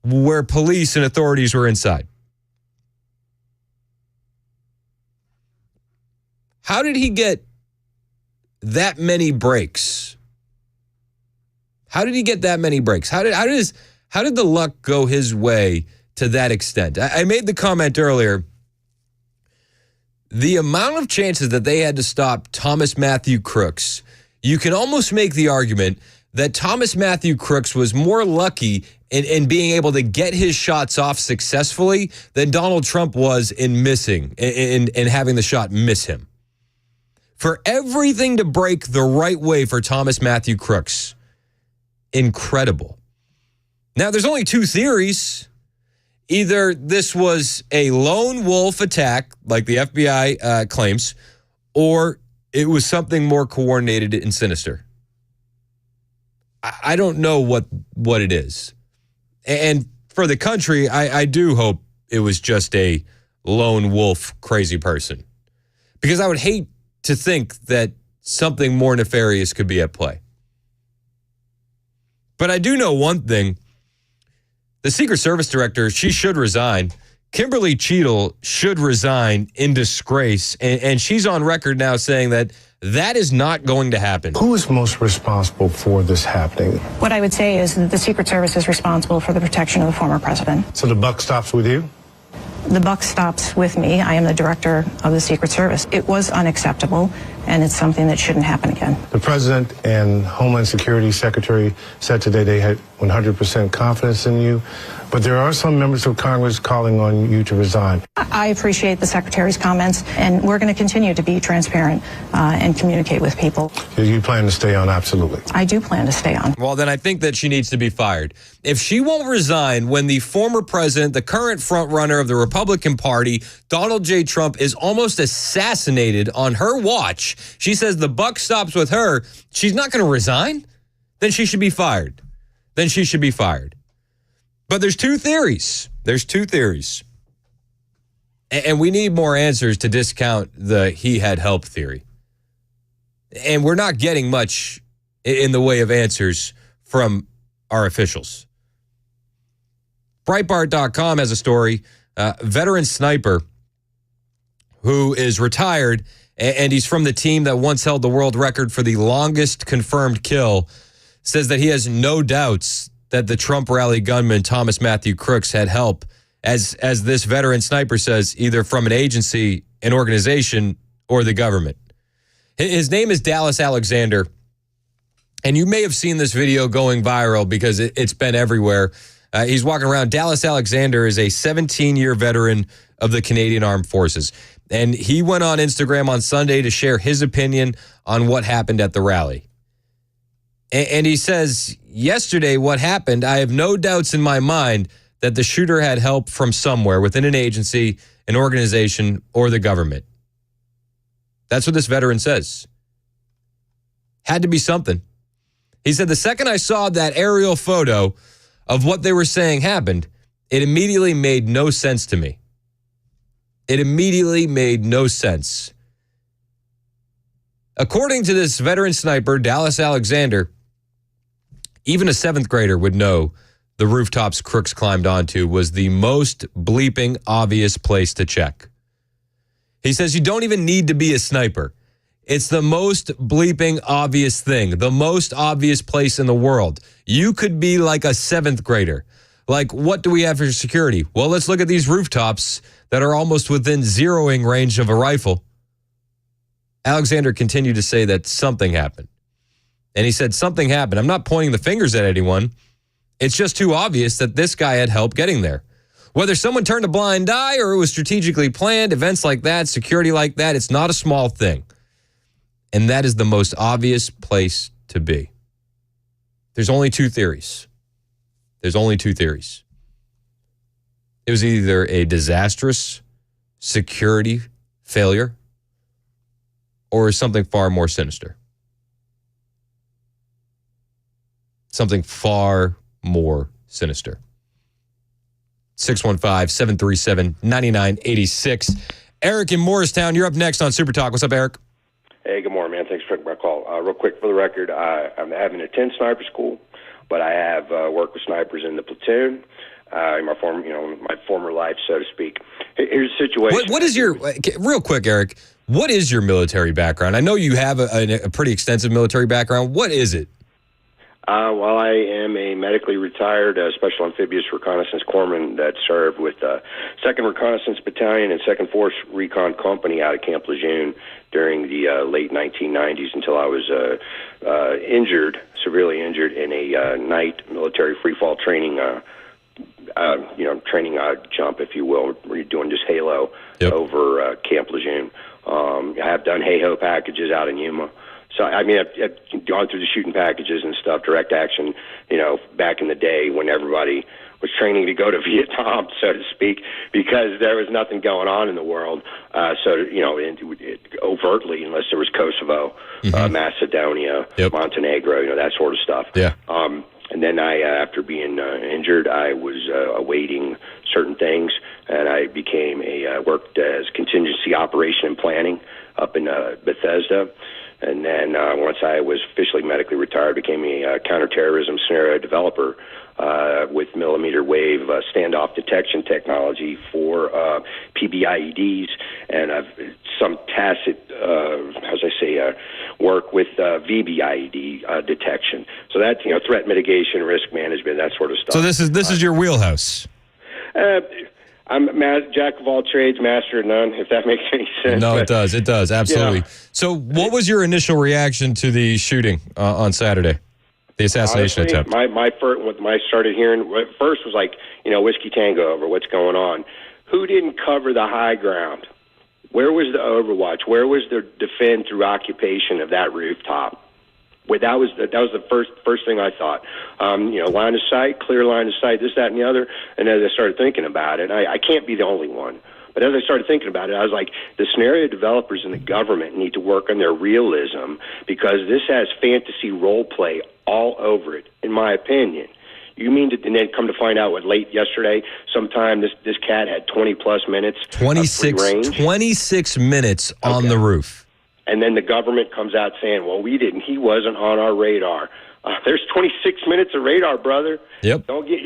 where police and authorities were inside. How did he get that many breaks? How did he get that many breaks? How did the luck go his way to that extent? I made the comment earlier. The amount of chances that they had to stop Thomas Matthew Crooks, you can almost make the argument that Thomas Matthew Crooks was more lucky in being able to get his shots off successfully than Donald Trump was in missing, in having the shot miss him. For everything to break the right way for Thomas Matthew Crooks, incredible. Now, there's only 2 theories. Either this was a lone wolf attack, like the FBI claims, or it was something more coordinated and sinister. I don't know what it is. And for the country, I do hope it was just a lone wolf crazy person. Because I would hate to think that something more nefarious could be at play. But I do know one thing. The Secret Service director, she should resign. Kimberly Cheadle should resign in disgrace. And she's on record now saying that is not going to happen. Who is most responsible for this happening? What I would say is that the Secret Service is responsible for the protection of the former president. So the buck stops with you? The buck stops with me. I am the director of the Secret Service. It was unacceptable, and it's something that shouldn't happen again. The President and Homeland Security Secretary said today they had 100% confidence in you, but there are some members of Congress calling on you to resign. I appreciate the Secretary's comments, and we're going to continue to be transparent and communicate with people. You plan to stay on? Absolutely. I do plan to stay on. Well, then I think that she needs to be fired. If she won't resign when the former president, the current frontrunner of the Republican Party, Donald J. Trump, is almost assassinated on her watch, she says the buck stops with her, she's not going to resign, then she should be fired. Then she should be fired. But there's 2 theories. There's 2 theories. And we need more answers to discount the he had help theory. And we're not getting much in the way of answers from our officials. Breitbart.com has a story. Veteran sniper who is retired, and he's from the team that once held the world record for the longest confirmed kill, says that he has no doubts that the Trump rally gunman Thomas Matthew Crooks had help, as this veteran sniper says, either from an agency, an organization, or the government. His name is Dallas Alexander, and you may have seen this video going viral because it's been everywhere. He's walking around. Dallas Alexander is a 17-year veteran of the Canadian Armed Forces, and he went on Instagram on Sunday to share his opinion on what happened at the rally. And he says, yesterday, what happened, I have no doubts in my mind that the shooter had help from somewhere within an agency, an organization, or the government. That's what this veteran says. Had to be something. He said, the second I saw that aerial photo of what they were saying happened, it immediately made no sense to me. It immediately made no sense. According to this veteran sniper, Dallas Alexander, even a 7th grader would know the rooftops Crooks climbed onto was the most bleeping obvious place to check. He says you don't even need to be a sniper. It's the most bleeping obvious thing, the most obvious place in the world. You could be like a 7th grader. Like, what do we have for security? Well, let's look at these rooftops that are almost within zeroing range of a rifle. Alexander continued to say that something happened. And he said something happened. I'm not pointing the fingers at anyone. It's just too obvious that this guy had help getting there. Whether someone turned a blind eye or it was strategically planned, events like that, security like that, it's not a small thing. And that is the most obvious place to be. There's only two theories. There's only two theories. It was either a disastrous security failure or something far more sinister. Something far more sinister. 615-737-9986. Eric in Morristown, you're up next on Super Talk. What's up, Eric? Hey, good morning, man. Thanks for taking my call. Real quick for the record, I'm having attend sniper school, but I have worked with snipers in the platoon, in my former life, so to speak. Here's the situation. What is your, real quick, Eric, what is your military background? I know you have a pretty extensive military background. What is it? Well, I am a medically retired Special Amphibious Reconnaissance Corpsman that served with 2nd Reconnaissance Battalion and 2nd Force Recon Company out of Camp Lejeune during the late 1990s until I was injured, severely injured in a night military freefall training, training jump, if you will, where you're doing just halo over Camp Lejeune. I have done HAHO packages out in Yuma. So, I mean, I've gone through the shooting packages and stuff, direct action, back in the day when everybody was training to go to Vietnam, so to speak, because there was nothing going on in the world. Overtly, unless there was Kosovo, Macedonia, Montenegro, that sort of stuff. Yeah. And then after being injured, I was awaiting certain things, and I worked as contingency operation and planning up in Bethesda. And then once I was officially medically retired, became a counterterrorism scenario developer with millimeter wave standoff detection technology for PBIEDs, and some tacit, work with VBIED detection. So that's threat mitigation, risk management, that sort of stuff. So this is your wheelhouse. I'm jack of all trades, master of none, if that makes any sense. No, it does. It does. Absolutely. Yeah. So what was your initial reaction to the shooting on Saturday, the assassination attempt? My first, when I started hearing, first was like, Whiskey Tango over, what's going on? Who didn't cover the high ground? Where was the overwatch? Where was the defend through occupation of that rooftop? That was the first thing I thought. Line of sight, clear line of sight, this, that, and the other. And as I started thinking about it, I can't be the only one. But as I started thinking about it, I was like, the scenario developers in the government need to work on their realism, because this has fantasy role play all over it, in my opinion. You mean to, and then come to find out late yesterday, sometime this cat had 20-plus minutes 26 minutes on the roof. And then the government comes out saying, well, he wasn't on our radar. There's 26 minutes of radar, brother. Yep. Don't get,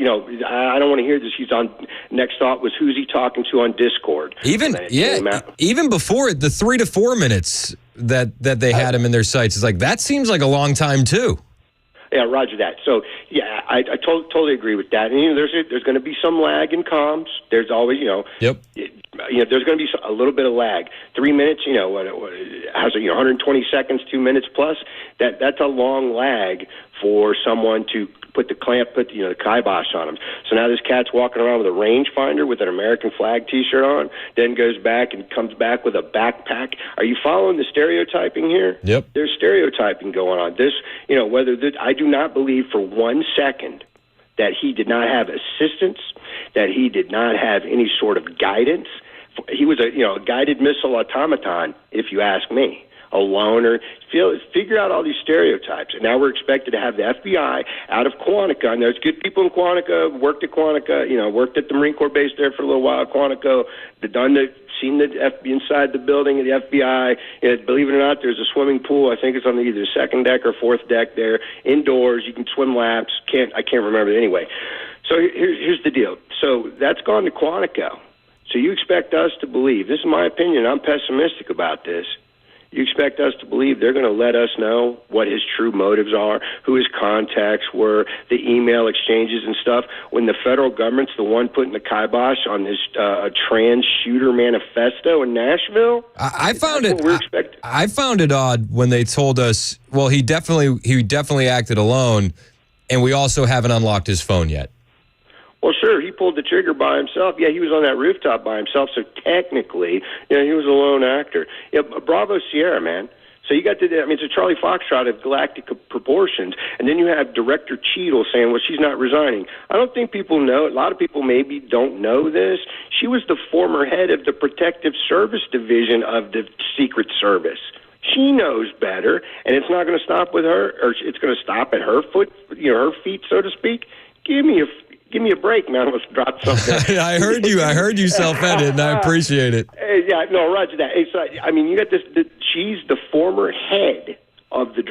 I don't want to hear this. He's on, next thought was, who's he talking to on Discord? Even before it, the 3 to 4 minutes that they had him in their sights, it's like, that seems like a long time too. Yeah, roger that. So Yeah, I totally agree with that. And there's going to be some lag in comms. There's always, Yep. There's going to be a little bit of lag. 3 minutes, has 120 seconds, 2 minutes plus. That's a long lag for someone to put the kibosh on them. So now this cat's walking around with a rangefinder with an American flag T-shirt on, then goes back and comes back with a backpack. Are you following the stereotyping here? Yep. There's stereotyping going on. I do not believe for 1 second that he did not have assistance, that he did not have any sort of guidance. He was a guided missile automaton, if you ask me. A loner. Figure out all these stereotypes. And now we're expected to have the FBI out of Quantico. And there's good people in Quantico, worked at Quantico, worked at the Marine Corps base there for a little while at Quantico, seen the inside the building of the FBI. Believe it or not, there's a swimming pool. I think it's on either the second deck or fourth deck there. Indoors, you can swim laps. I can't remember it anyway. So here's the deal. So that's gone to Quantico. So you expect us to believe, this is my opinion, I'm pessimistic about this, you expect us to believe they're going to let us know what his true motives are, who his contacts were, the email exchanges and stuff, when the federal government's the one putting the kibosh on this trans shooter manifesto in Nashville? I found it odd when they told us, well, he definitely acted alone, and we also haven't unlocked his phone yet. Well, sure, he pulled the trigger by himself. Yeah, he was on that rooftop by himself, so technically, he was a lone actor. Yeah, Bravo Sierra, man. So you got it's a Charlie Foxtrot of galactic proportions, and then you have Director Cheadle saying, well, she's not resigning. I don't think people know. A lot of people maybe don't know this. She was the former head of the Protective Service Division of the Secret Service. She knows better, and it's not going to stop with her, or it's going to stop at her her feet, so to speak. Give me a break, man. I almost dropped something. I heard you self-edit, and I appreciate it. Yeah, no, roger that. You got this. She's the former head of the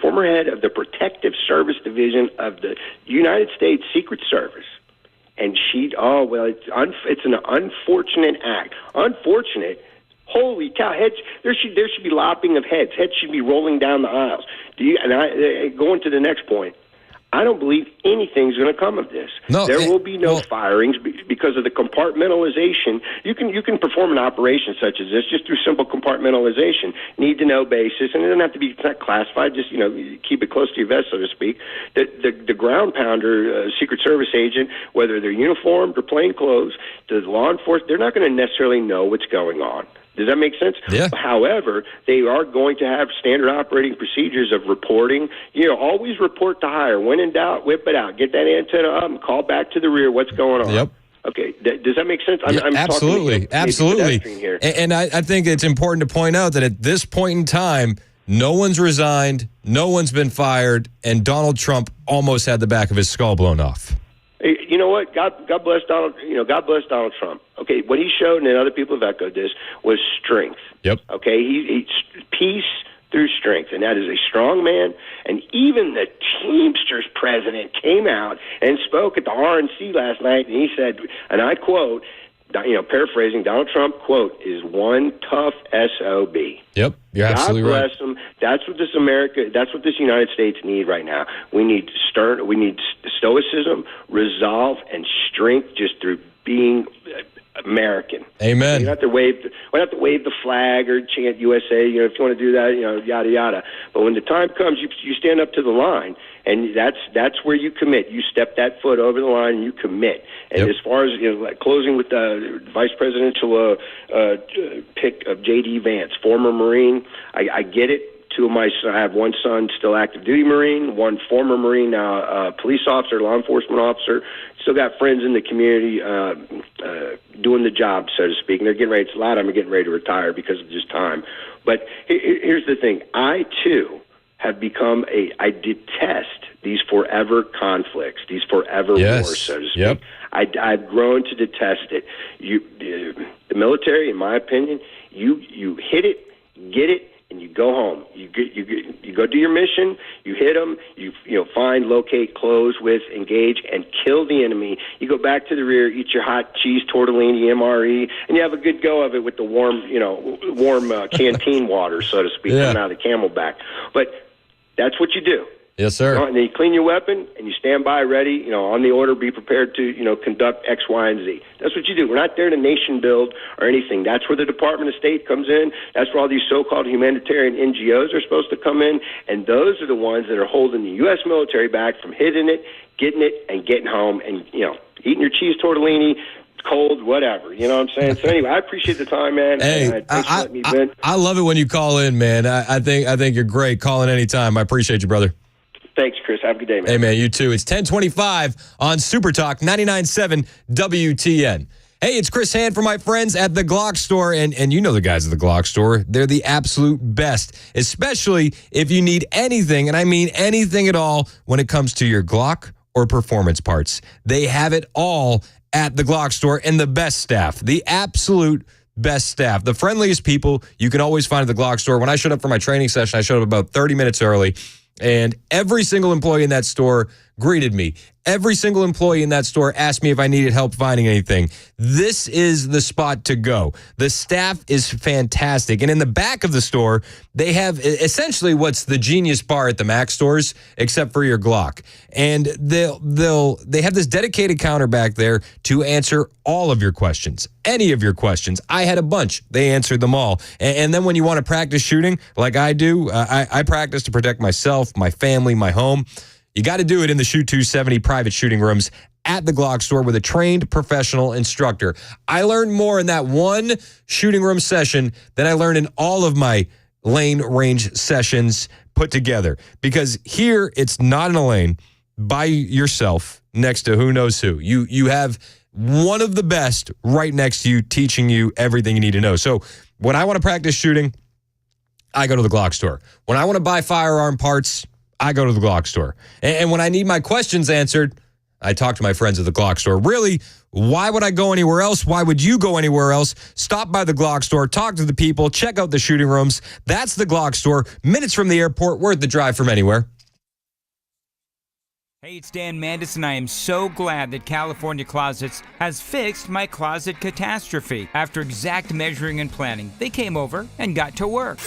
former head of the Protective Service Division of the United States Secret Service. And it's an unfortunate act. Unfortunate. Holy cow! Heads. There should be lopping of heads. Heads should be rolling down the aisles. Going to the next point. I don't believe anything's going to come of this. There will be no firings because of the compartmentalization. You can perform an operation such as this just through simple compartmentalization, need-to-know basis, and it doesn't have to be, it's not classified. Just keep it close to your vest, so to speak. The ground pounder, Secret Service agent, whether they're uniformed or plain clothes, the law enforcement, they're not going to necessarily know what's going on. Does that make sense? Yeah. However, they are going to have standard operating procedures of reporting. Always report to hire. When in doubt, whip it out. Get that antenna up and call back to the rear. What's going on? Yep. Okay. Does that make sense? I'm absolutely. Here. And I think it's important to point out that at this point in time, no one's resigned, no one's been fired, and Donald Trump almost had the back of his skull blown off. Hey, you know what? God bless Donald. God bless Donald Trump. Okay, what he showed, and other people have echoed this, was strength. Yep. Okay, he peace through strength, and that is a strong man. And even the Teamsters president came out and spoke at the RNC last night, and he said, and I quote, paraphrasing Donald Trump, quote, is one tough SOB. Yep, you're absolutely right. God bless him. That's what this United States need right now. We need stoicism, resolve, and strength just through being American. Amen. We don't have to wave the flag or chant USA. If you want to do that, yada yada. But when the time comes, you stand up to the line, and that's where you commit. You step that foot over the line, and you commit. And as far as closing with the vice presidential pick of JD Vance, former Marine, I get it. I have one son, still active duty Marine, one former Marine, now police officer, law enforcement officer. Still got friends in the community doing the job, so to speak. And they're getting ready. A lot of them are getting ready to retire because of just time. But here's the thing: I too have become I detest these forever conflicts, these forever wars, so to speak. Yep. I've grown to detest it. The military, in my opinion, you hit it, get it, and you go home. You go do your mission. You hit them. You find, locate, close with, engage, and kill the enemy. You go back to the rear, eat your hot cheese tortellini, MRE, and you have a good go of it with the warm canteen water, so to speak, coming out of the Camelback. But that's what you do. Yes, sir. And then you clean your weapon and you stand by ready, on the order, be prepared to, conduct X, Y, and Z. That's what you do. We're not there to nation build or anything. That's where the Department of State comes in. That's where all these so-called humanitarian NGOs are supposed to come in. And those are the ones that are holding the U.S. military back from hitting it, and getting home and, eating your cheese tortellini, cold, whatever. You know what I'm saying? So anyway, I appreciate the time, man. Hey, Thanks for letting me vent. I love it when you call in, man. I think you're great. Calling anytime. I appreciate you, brother. Thanks, Chris. Have a good day, man. Hey, man, you too. It's 1025 on Super Talk 99.7 WTN. Hey, it's Chris Hand for my friends at the Glock store, and you know the guys at the Glock store. They're the absolute best, especially if you need anything, and I mean anything at all, when it comes to your Glock or performance parts. They have it all at the Glock store, and the best staff, the absolute best staff, the friendliest people you can always find at the Glock store. When I showed up for my training session, I showed up about 30 minutes early, and every single employee in that store greeted me. Every single employee in that store asked me if I needed help finding anything. This is the spot to go. The staff is fantastic. And in the back of the store, they have essentially what's the Genius Bar at the Mac stores, except for your Glock. And they have this dedicated counter back there to answer all of your questions, any of your questions. I had a bunch. They answered them all. And then when you want to practice shooting, like I do, I practice to protect myself, my family, my home. You got to do it in the Shoot 270 private shooting rooms at the Glock store with a trained professional instructor. I learned more in that one shooting room session than I learned in all of my lane range sessions put together. Because here, it's not in a lane by yourself next to who knows who. You have one of the best right next to you teaching you everything you need to know. So when I want to practice shooting, I go to the Glock store. When I want to buy firearm parts, I go to the Glock store. And when I need my questions answered, I talk to my friends at the Glock store. Really, why would I go anywhere else? Why would you go anywhere else? Stop by the Glock store, talk to the people, check out the shooting rooms. That's the Glock store. Minutes from the airport, worth the drive from anywhere. Hey, it's Dan Mandis, and I am so glad that California Closets has fixed my closet catastrophe. After exact measuring and planning, they came over and got to work.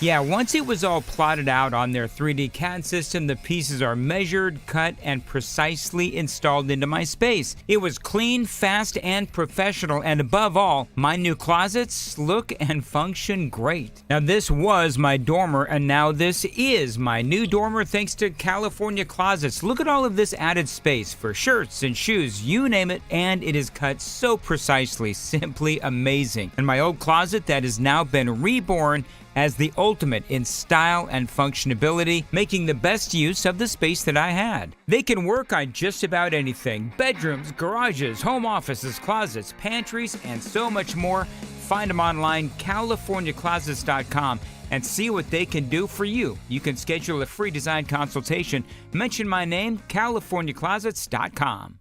Yeah, once it was all plotted out on their 3D CAD system, the pieces are measured, cut, and precisely installed into my space. It was clean, fast, and professional, and above all, my new closets look and function great. Now, this was my dormer, and now this is my new dormer thanks to California Closets. Look at all of this added space for shirts and shoes, you name it, and it is cut so precisely, simply amazing. And my old closet that has now been reborn as the ultimate in style and functionability, making the best use of the space that I had. They can work on just about anything: bedrooms, garages, home offices, closets, pantries, and so much more. Find them online, CaliforniaClosets.com, and see what they can do for you. You can schedule a free design consultation. Mention my name, CaliforniaClosets.com.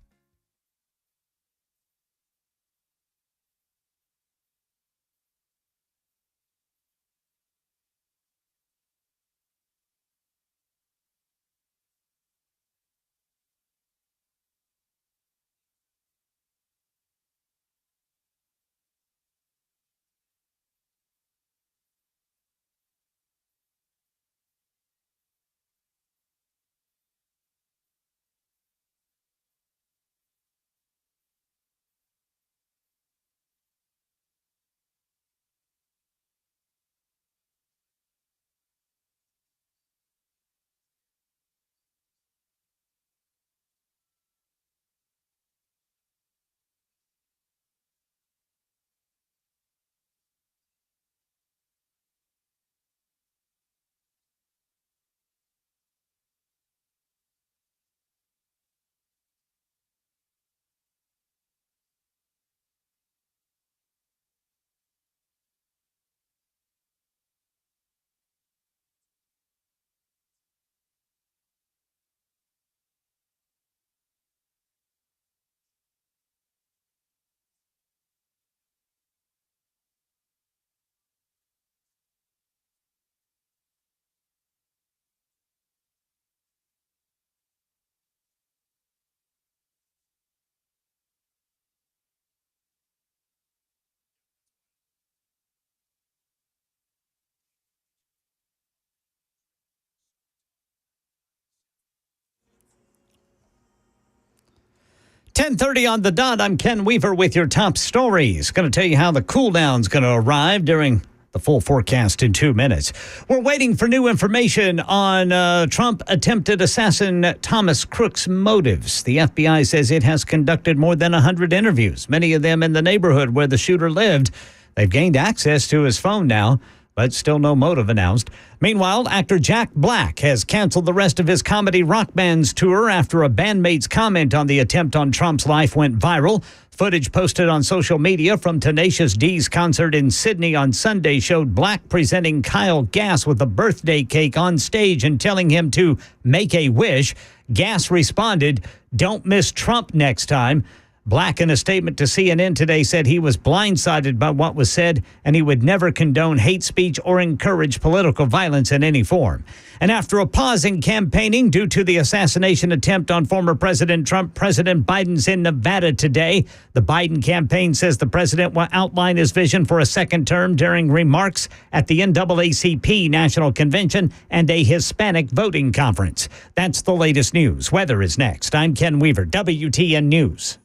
10:30 on the dot. I'm Ken Weaver with your top stories. Going to tell you how the cool down's going to arrive during the full forecast in 2 minutes. We're waiting for new information on Trump attempted assassin Thomas Crook's motives. The FBI says it has conducted more than 100 interviews, many of them in the neighborhood where the shooter lived. They've gained access to his phone now, but still no motive announced. Meanwhile, actor Jack Black has canceled the rest of his comedy rock band's tour after a bandmate's comment on the attempt on Trump's life went viral. Footage posted on social media from Tenacious D's concert in Sydney on Sunday showed Black presenting Kyle Gass with a birthday cake on stage and telling him to make a wish. Gass responded, "Don't miss Trump next time." Black, in a statement to CNN today, said he was blindsided by what was said and he would never condone hate speech or encourage political violence in any form. And after a pause in campaigning due to the assassination attempt on former President Trump, President Biden's in Nevada today. The Biden campaign says the president will outline his vision for a second term during remarks at the NAACP National Convention and a Hispanic voting conference. That's the latest news. Weather is next. I'm Ken Weaver, WTN News.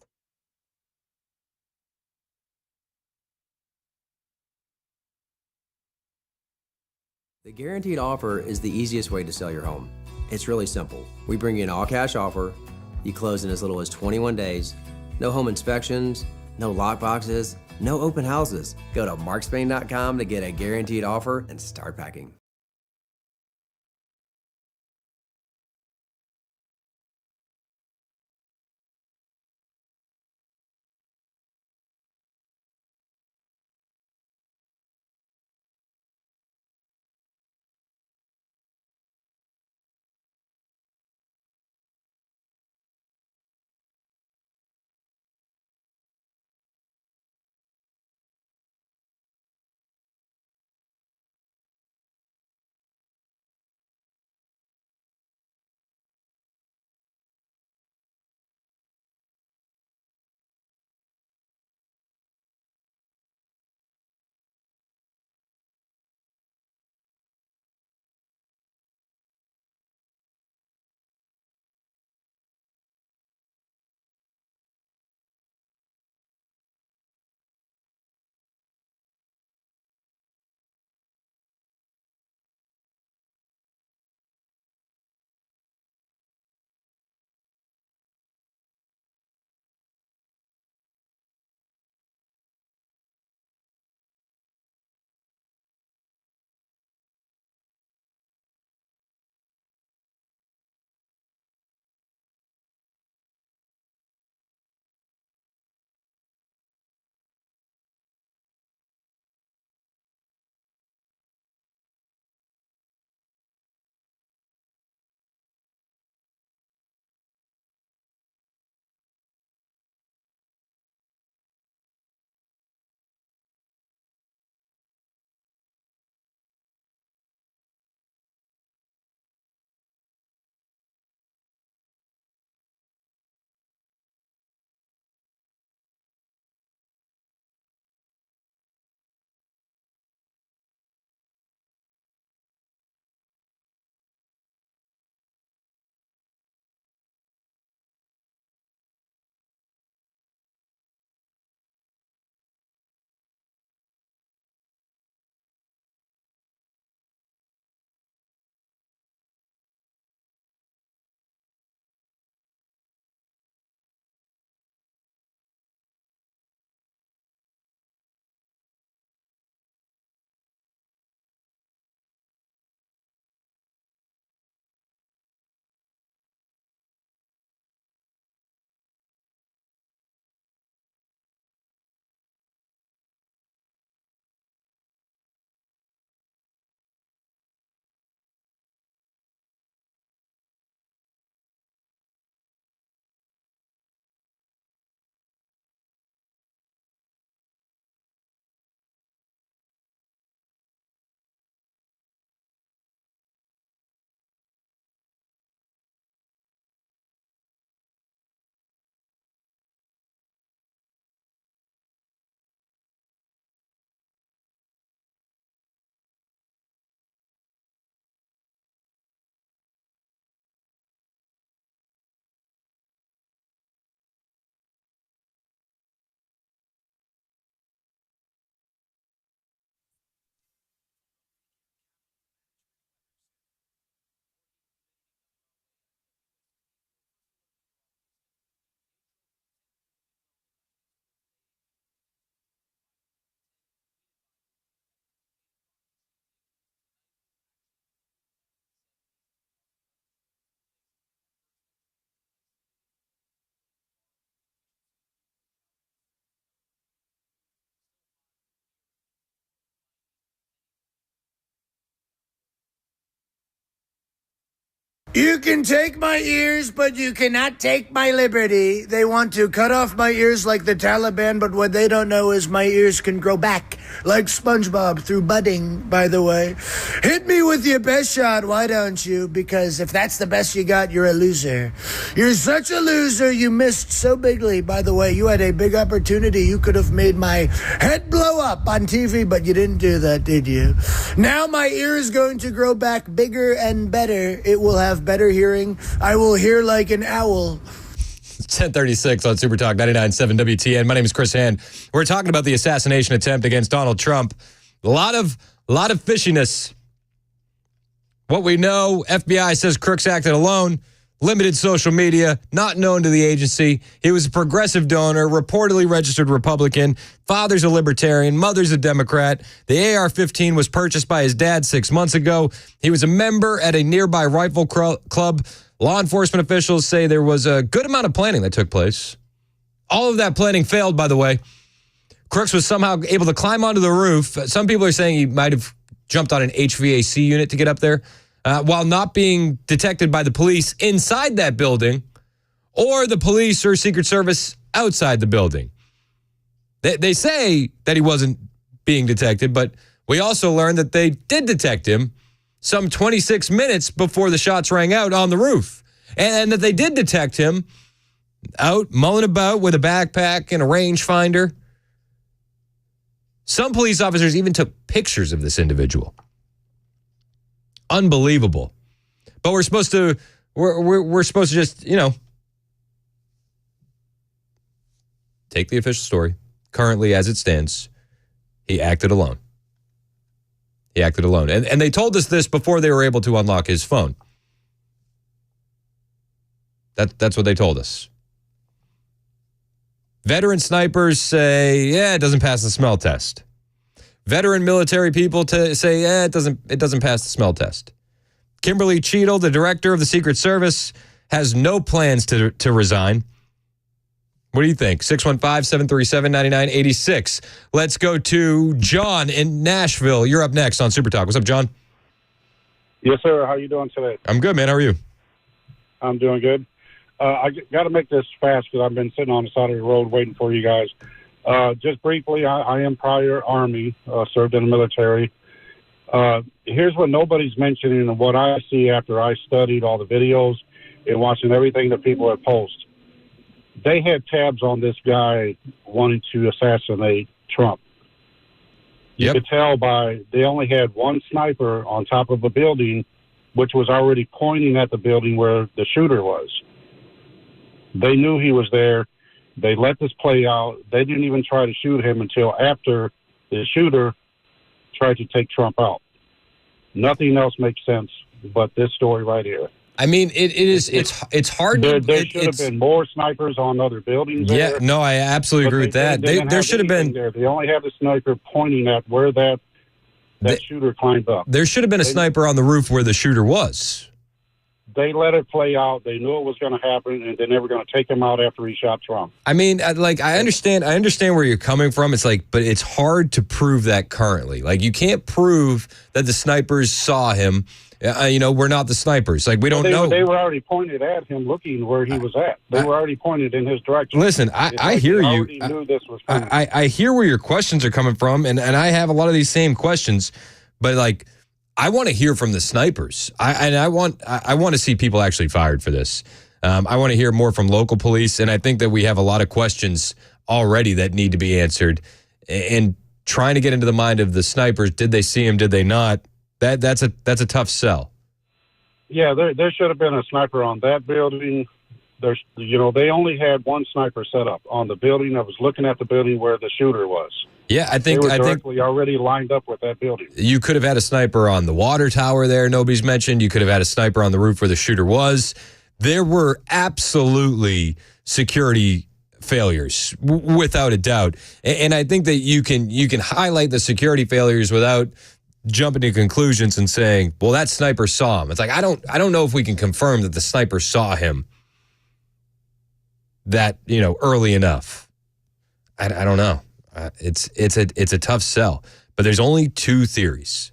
The guaranteed offer is the easiest way to sell your home. It's really simple. We bring you an all-cash offer. You close in as little as 21 days. No home inspections, no lock boxes, no open houses. Go to markspain.com to get a guaranteed offer and start packing. You can take my ears, but you cannot take my liberty. They want to cut off my ears like the Taliban, but what they don't know is my ears can grow back like SpongeBob through budding, by the way. Hit me with your best shot, why don't you? Because if that's the best you got, you're a loser. You're such a loser, you missed so bigly. By the way, you had a big opportunity. You could have made my head blow up on TV, but you didn't do that, did you? Now my ear is going to grow back bigger and better. It will have better hearing. I will hear like an owl. 1036 on Super Talk 99.7 WTN. My name is Chris Hand. We're talking about the assassination attempt against Donald Trump. A lot of fishiness. What we know, FBI says Crooks acted alone. Limited social media, not known to the agency. He was a progressive donor, reportedly registered Republican. Father's a libertarian, mother's a Democrat. The AR-15 was purchased by his dad 6 months ago. He was a member at a nearby rifle club. Law enforcement officials say there was a good amount of planning that took place. All of that planning failed, by the way. Crooks was somehow able to climb onto the roof. Some people are saying he might have jumped on an HVAC unit to get up there. While not being detected by the police inside that building or the police or Secret Service outside the building. They say that he wasn't being detected, but we also learned that they did detect him some 26 minutes before the shots rang out on the roof, and that they did detect him out mulling about with a backpack and a rangefinder. Some police officers even took pictures of this individual. Unbelievable. But we're supposed to just, take the official story. Currently, as it stands, he acted alone. He acted alone. And they told us this before they were able to unlock his phone. That's what they told us. Veteran snipers say, it doesn't pass the smell test. Veteran military people say, it doesn't pass the smell test. Kimberly Cheadle, the director of the Secret Service, has no plans to resign. What do you think? 615-737-9986. Let's go to John in Nashville. You're up next on Super Talk. What's up, John? Yes, sir. How you doing today? I'm good, man. How are you? I'm doing good. I got to make this fast because I've been sitting on the side of the road waiting for you guys. Just briefly, I am prior Army, served in the military. Here's what nobody's mentioning and what I see after I studied all the videos and watching everything that people have posted. They had tabs on this guy wanting to assassinate Trump. You could tell they only had one sniper on top of a building, which was already pointing at the building where the shooter was. They knew he was there. They let this play out. They didn't even try to shoot him until after the shooter tried to take Trump out. Nothing else makes sense but this story right here. I mean, it's hard. There should have been more snipers on other buildings. Yeah, no, I absolutely agree with that. There should have been. They only have the sniper pointing at where that shooter climbed up. There should have been a sniper on the roof where the shooter was. They let it play out. They knew it was going to happen, and they never going to take him out after he shot Trump. I mean, I understand where you're coming from. It's like, but it's hard to prove that currently. Like, you can't prove that the snipers saw him. We're not the snipers. Like, we don't know. They were already pointed at him, looking where he was at. They were already pointed in his direction. Listen, I hear you. Knew this was coming. I hear where your questions are coming from, and I have a lot of these same questions, but like, I want to hear from the snipers. I want to see people actually fired for this. I want to hear more from local police, and I think that we have a lot of questions already that need to be answered. And trying to get into the mind of the snipers, did they see him? Did they not? That's a tough sell. Yeah, there should have been a sniper on that building. They only had one sniper set up on the building that was looking at the building where the shooter was. Yeah, I think already lined up with that building. You could have had a sniper on the water tower there. Nobody's mentioned. You could have had a sniper on the roof where the shooter was. There were absolutely security failures, without a doubt. And I think that you can highlight the security failures without jumping to conclusions and saying, well, that sniper saw him. It's like, I don't know if we can confirm that the sniper saw him that, early enough. I don't know. It's a tough sell, but there's only two theories.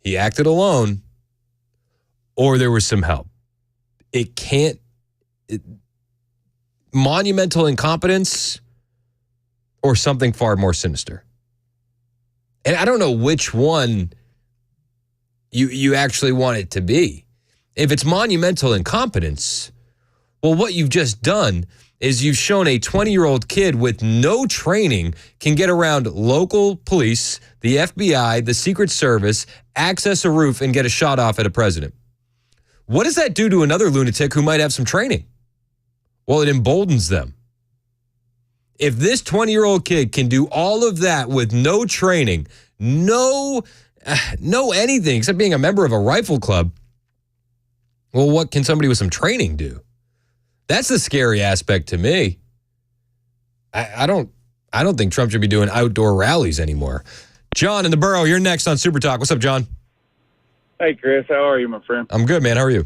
He acted alone, or there was some help. Monumental incompetence or something far more sinister. And I don't know which one you actually want it to be. If it's monumental incompetence, well, what you've just done is you've shown a 20-year-old kid with no training can get around local police, the FBI, the Secret Service, access a roof, and get a shot off at a president. What does that do to another lunatic who might have some training? Well, it emboldens them. If this 20-year-old kid can do all of that with no training, no anything except being a member of a rifle club, well, what can somebody with some training do? That's the scary aspect to me. I don't think Trump should be doing outdoor rallies anymore. John in the borough, you're next on Super Talk. What's up, John? Hey, Chris. How are you, my friend? I'm good, man. How are you?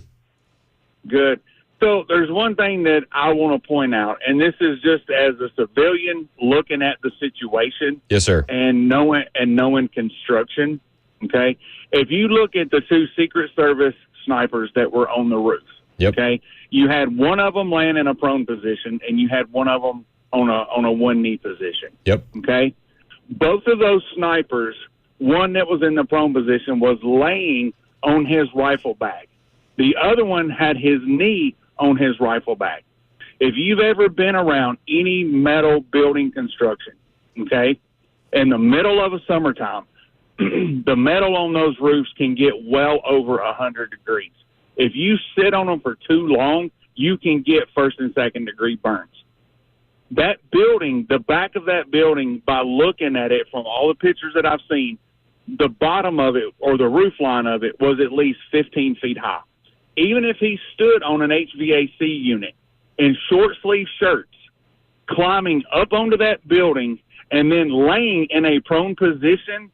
Good. So there's one thing that I want to point out, and this is just as a civilian looking at the situation. Yes, sir. And knowing construction, okay? If you look at the two Secret Service snipers that were on the roof, yep. Okay, you had one of them laying in a prone position, and you had one of them on a one-knee position. Yep. Okay? Both of those snipers, one that was in the prone position was laying on his rifle bag. The other one had his knee on his rifle bag. If you've ever been around any metal building construction, okay, in the middle of a summertime, the metal on those roofs can get well over 100 degrees. If you sit on them for too long, you can get first and second degree burns. That building, the back of that building, by looking at it from all the pictures that I've seen, the bottom of it or the roof line of it was at least 15 feet high. Even if he stood on an HVAC unit in short sleeve shirts, climbing up onto that building and then laying in a prone position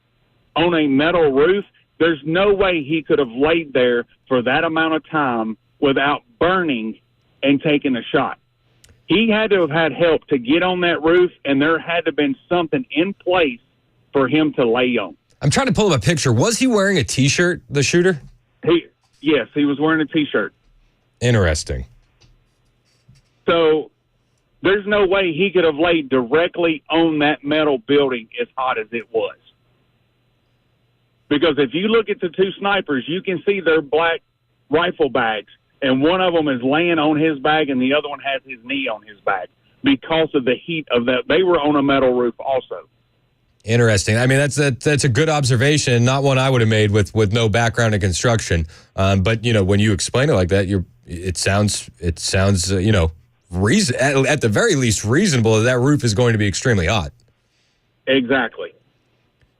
on a metal roof, there's no way he could have laid there for that amount of time without burning and taking a shot. He had to have had help to get on that roof, and there had to have been something in place for him to lay on. I'm trying to pull up a picture. Was he wearing a T-shirt, the shooter? Yes, he was wearing a T-shirt. Interesting. So there's no way he could have laid directly on that metal building as hot as it was. Because if you look at the two snipers, you can see their black rifle bags, and one of them is laying on his bag and the other one has his knee on his bag because of the heat of that. They were on a metal roof also. Interesting. I mean, that's a good observation, not one I would have made with no background in construction. But you know, when you explain it like that, it sounds at the very least reasonable that roof is going to be extremely hot. Exactly.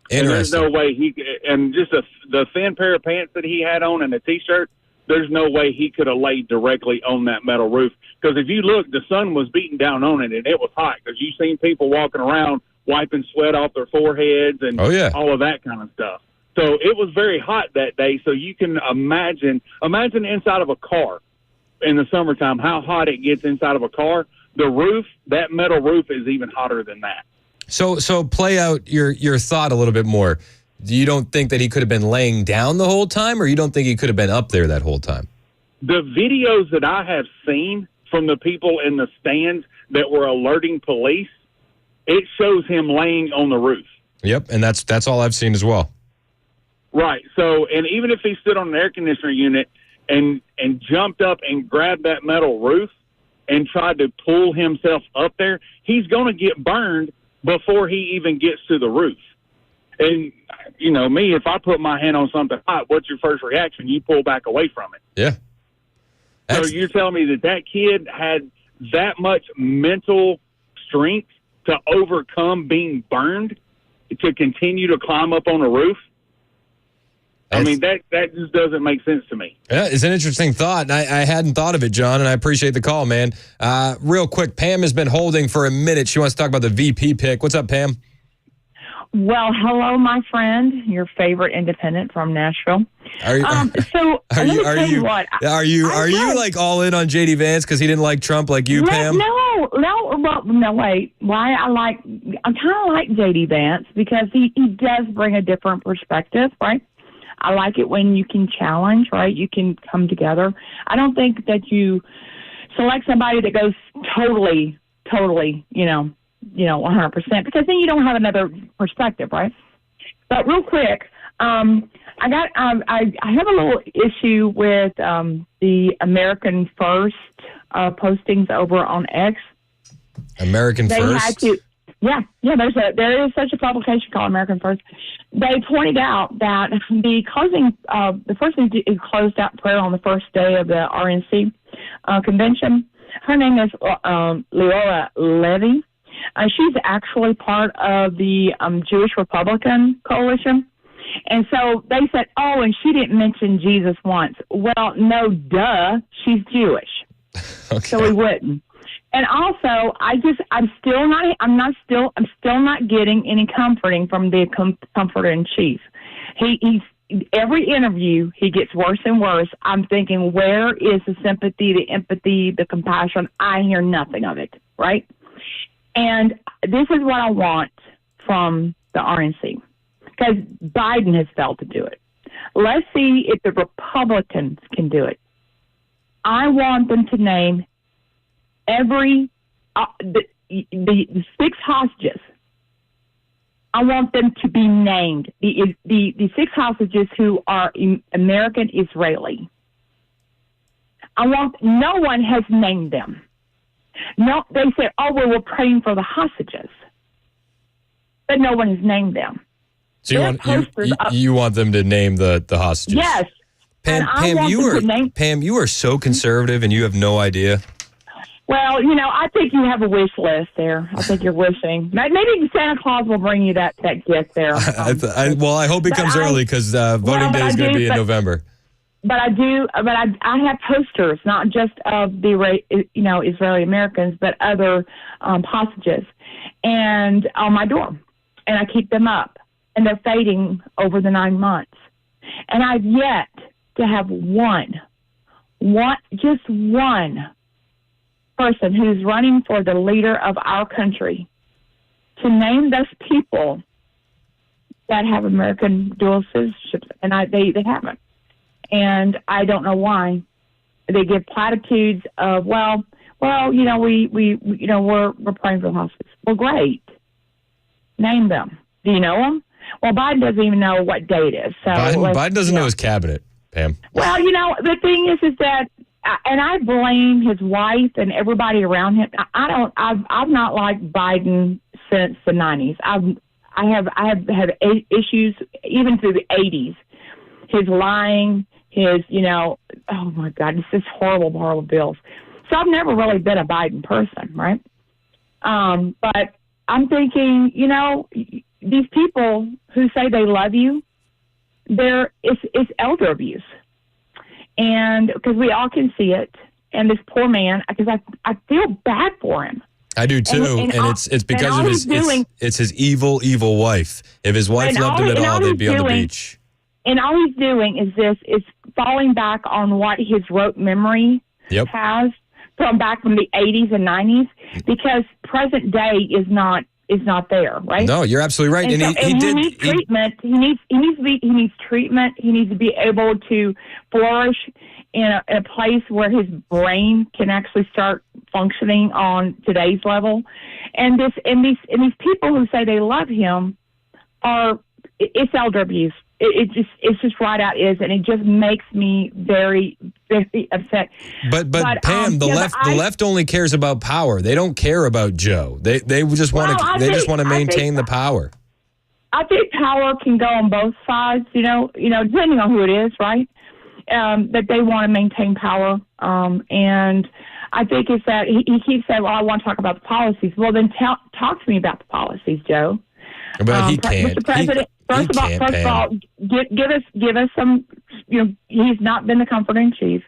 And there's no way and just the thin pair of pants that he had on and a T-shirt, there's no way he could have laid directly on that metal roof. Because if you look, the sun was beating down on it, and it was hot. Because you've seen people walking around wiping sweat off their foreheads and all of that kind of stuff. So it was very hot that day. So you can imagine inside of a car in the summertime, how hot it gets inside of a car. The roof, that metal roof, is even hotter than that. So play out your thought a little bit more. You don't think that he could have been laying down the whole time, or you don't think he could have been up there that whole time? The videos that I have seen from the people in the stands that were alerting police, it shows him laying on the roof. Yep, and that's all I've seen as well. Right. So, and even if he stood on an air conditioner unit and jumped up and grabbed that metal roof and tried to pull himself up there, he's going to get burned before he even gets to the roof. And, you know, me, if I put my hand on something hot, what's your first reaction? You pull back away from it. Yeah. So you're telling me that kid had that much mental strength to overcome being burned to continue to climb up on a roof? I mean, that just doesn't make sense to me. Yeah, it's an interesting thought. I hadn't thought of it, John, and I appreciate the call, man. Real quick, Pam has been holding for a minute. She wants to talk about the VP pick. What's up, Pam? Well, hello, my friend, your favorite independent from Nashville. Are you like all in on JD Vance because he didn't like Trump like you, Pam? No, wait. I kind of like JD Vance because he does bring a different perspective, right? I like it when you can challenge, right? You can come together. I don't think that you select somebody that goes totally, 100%, because then you don't have another perspective, right? But real quick, I have a little issue with the American First postings over on X. American First? There is such a publication called American First. They pointed out that the first thing is closed out prayer on the first day of the RNC convention. Her name is Leora Levy. She's actually part of the Jewish Republican Coalition. And so they said, oh, and she didn't mention Jesus once. Well, no, duh, she's Jewish. Okay. So we wouldn't. And also, I'm still not getting any comforting from the comforter in chief. He's every interview he gets worse and worse. I'm thinking, where is the sympathy, the empathy, the compassion? I hear nothing of it, right? And this is what I want from the RNC, because Biden has failed to do it. Let's see if the Republicans can do it. I want them to name every the 6 hostages. I want them to be named. The 6 hostages who are American Israeli. No one has named them. No, they say, oh, well, we're praying for the hostages, but no one has named them. So you want them to name the hostages? Yes. Pam, you are so conservative, and you have no idea. Well, I think you have a wish list there. I think you're wishing. Maybe Santa Claus will bring you that gift there. I hope it comes early, because voting day is going to be in November. But I have posters, not just of the Israeli Americans, but other hostages, and on my door, and I keep them up, and they're fading over the 9 months, and I've yet to have just one person who's running for the leader of our country to name those people that have American dual citizenships, and they haven't. And I don't know why. They give platitudes of, we're praying for the hostages. Well, great. Name them. Do you know them? Well, Biden doesn't even know what day it is. So Biden doesn't know his cabinet, Pam. Well, the thing is that, and I blame his wife and everybody around him. I've not liked Biden since the 90s. I have had issues even through the 80s. His lying, oh my God, it's just horrible bills. So I've never really been a Biden person, right? But I'm thinking, these people who say they love you, it's elder abuse. And because we all can see it. And this poor man, because I feel bad for him. I do too, and it's because of his evil wife. If his wife loved him at all, they'd be on the beach. And all he's doing is falling back on what his rote memory has from the 80s and 90s, because present day is not there, right? No, you're absolutely right. And he needs treatment. He needs treatment. He needs to be able to flourish in a place where his brain can actually start functioning on today's level. And these people who say they love him it's elder abuse. It's just right out is, and it just makes me very, very upset. But Pam, the left only cares about power. They don't care about Joe. They just want to maintain the power. I think power can go on both sides. Depending on who it is, right? That they want to maintain power, and I think it's that he keeps saying, "Well, I want to talk about the policies." Well, then talk to me about the policies, Joe. But he can't. Mr. President, first of all, give us some. He's not been the comforter in chief.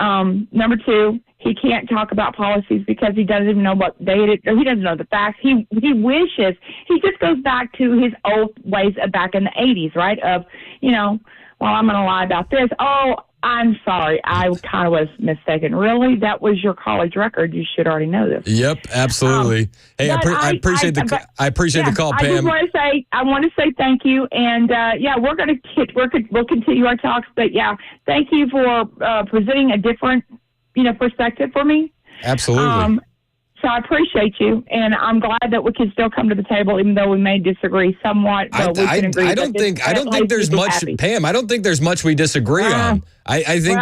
Number 2, he can't talk about policies because he doesn't even know what day it is, or he doesn't know the facts. He wishes he just goes back to his old ways of back in the 80s, right? Of I'm going to lie about this. Oh, I'm sorry. I kind of was mistaken. Really? That was your college record. You should already know this. Yep, absolutely. Hey, I appreciate the call, Pam. I just want to say thank you, and we'll continue our talks. But thank you for presenting a different perspective for me. Absolutely. So I appreciate you, and I'm glad that we can still come to the table, even though we may disagree somewhat. But we can agree. I don't think there's much, happy. Pam. I don't think there's much we disagree on. I think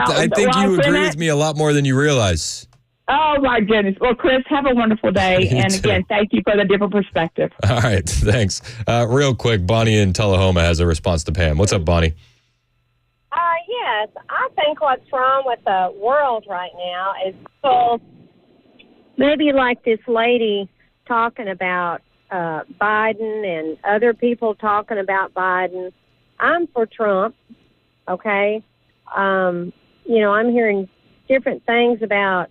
you agree with me a lot more than you realize. Oh my goodness! Well, Chris, have a wonderful day, and again, thank you for the different perspective. All right, thanks. Real quick, Bonnie in Tullahoma has a response to Pam. What's up, Bonnie? Yes, I think what's wrong with the world right now is people. Maybe like this lady talking about Biden and other people talking about Biden. I'm for Trump, okay? I'm hearing different things about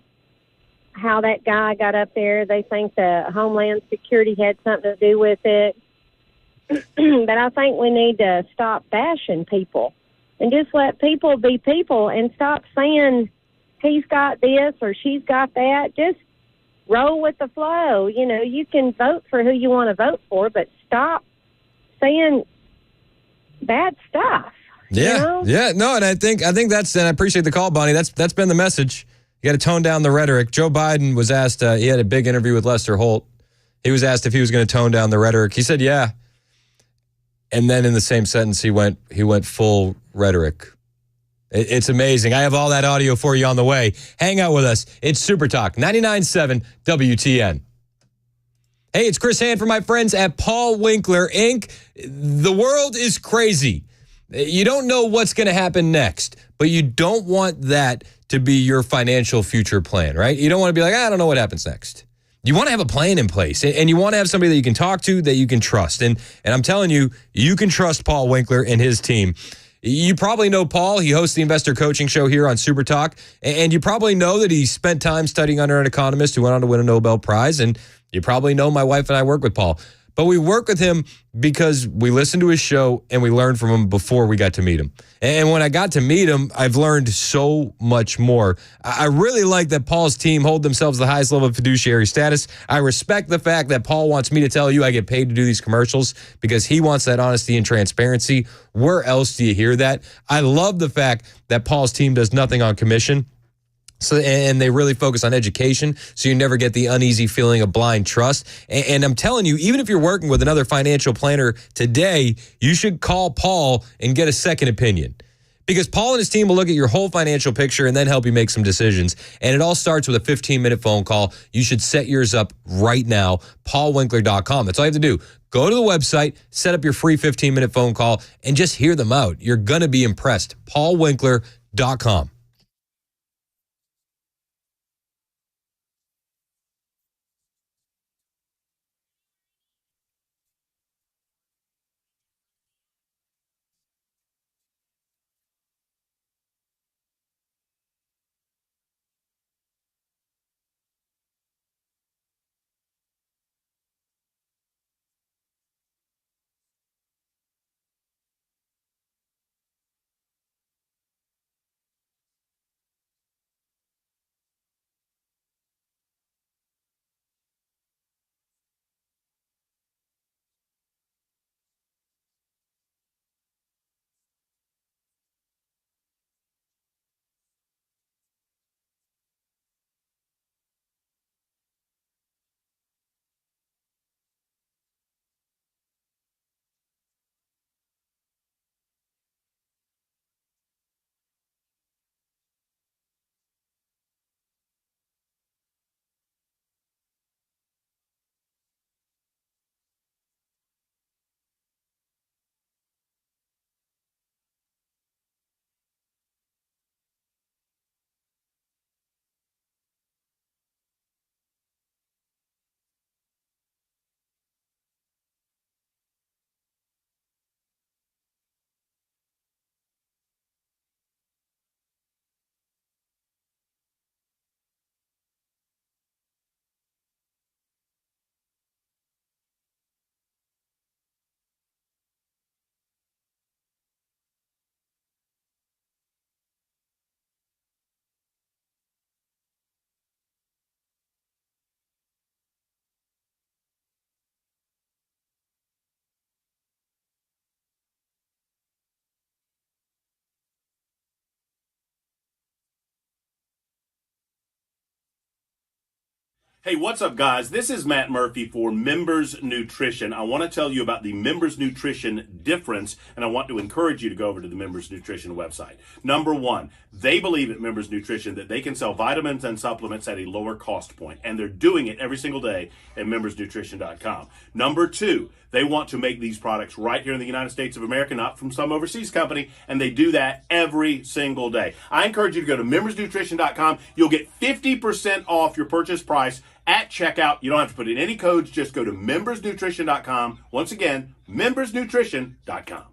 how that guy got up there. They think the Homeland Security had something to do with it. But I think we need to stop bashing people and just let people be people and stop saying he's got this or she's got that. Just roll with the flow. You can vote for who you want to vote for, but stop saying bad stuff. Yeah, no, and I think that's, and I appreciate the call, Bonnie. That's been the message. You got to tone down the rhetoric. Joe Biden was asked. He had a big interview with Lester Holt. He was asked if he was going to tone down the rhetoric. He said, "Yeah," and then in the same sentence, he went full rhetoric. It's amazing. I have all that audio for you on the way. Hang out with us. It's Super Talk 99.7 WTN. Hey, it's Chris Hand from my friends at Paul Winkler, Inc. The world is crazy. You don't know what's going to happen next, but you don't want that to be your financial future plan, right? You don't want to be like, I don't know what happens next. You want to have a plan in place, and you want to have somebody that you can talk to, that you can trust. And I'm telling you, you can trust Paul Winkler and his team. You probably know Paul. He hosts the Investor Coaching Show here on Super Talk. And you probably know that he spent time studying under an economist who went on to win a Nobel Prize. And you probably know my wife and I work with Paul. But we work with him because we listened to his show and we learned from him before we got to meet him. And when I got to meet him, I've learned so much more. I really like that Paul's team hold themselves the highest level of fiduciary status. I respect the fact that Paul wants me to tell you I get paid to do these commercials because he wants that honesty and transparency. Where else do you hear that? I love the fact that Paul's team does nothing on commission. And they really focus on education, so you never get the uneasy feeling of blind trust. And I'm telling you, even if you're working with another financial planner today, you should call Paul and get a second opinion. Because Paul and his team will look at your whole financial picture and then help you make some decisions. And it all starts with a 15-minute phone call. You should set yours up right now, paulwinkler.com. That's all you have to do. Go to the website, set up your free 15-minute phone call, and just hear them out. You're going to be impressed. paulwinkler.com. Hey, what's up, guys? This is Matt Murphy for Members Nutrition. I want to tell you about the Members Nutrition difference, and I want to encourage you to go over to the Members Nutrition website. Number one, they believe at Members Nutrition that they can sell vitamins and supplements at a lower cost point, and they're doing it every single day at membersnutrition.com. Number two, they want to make these products right here in the United States of America, not from some overseas company, and they do that every single day. I encourage you to go to membersnutrition.com. You'll get 50% off your purchase price at checkout. You don't have to put in any codes. Just go to membersnutrition.com. Once again, membersnutrition.com.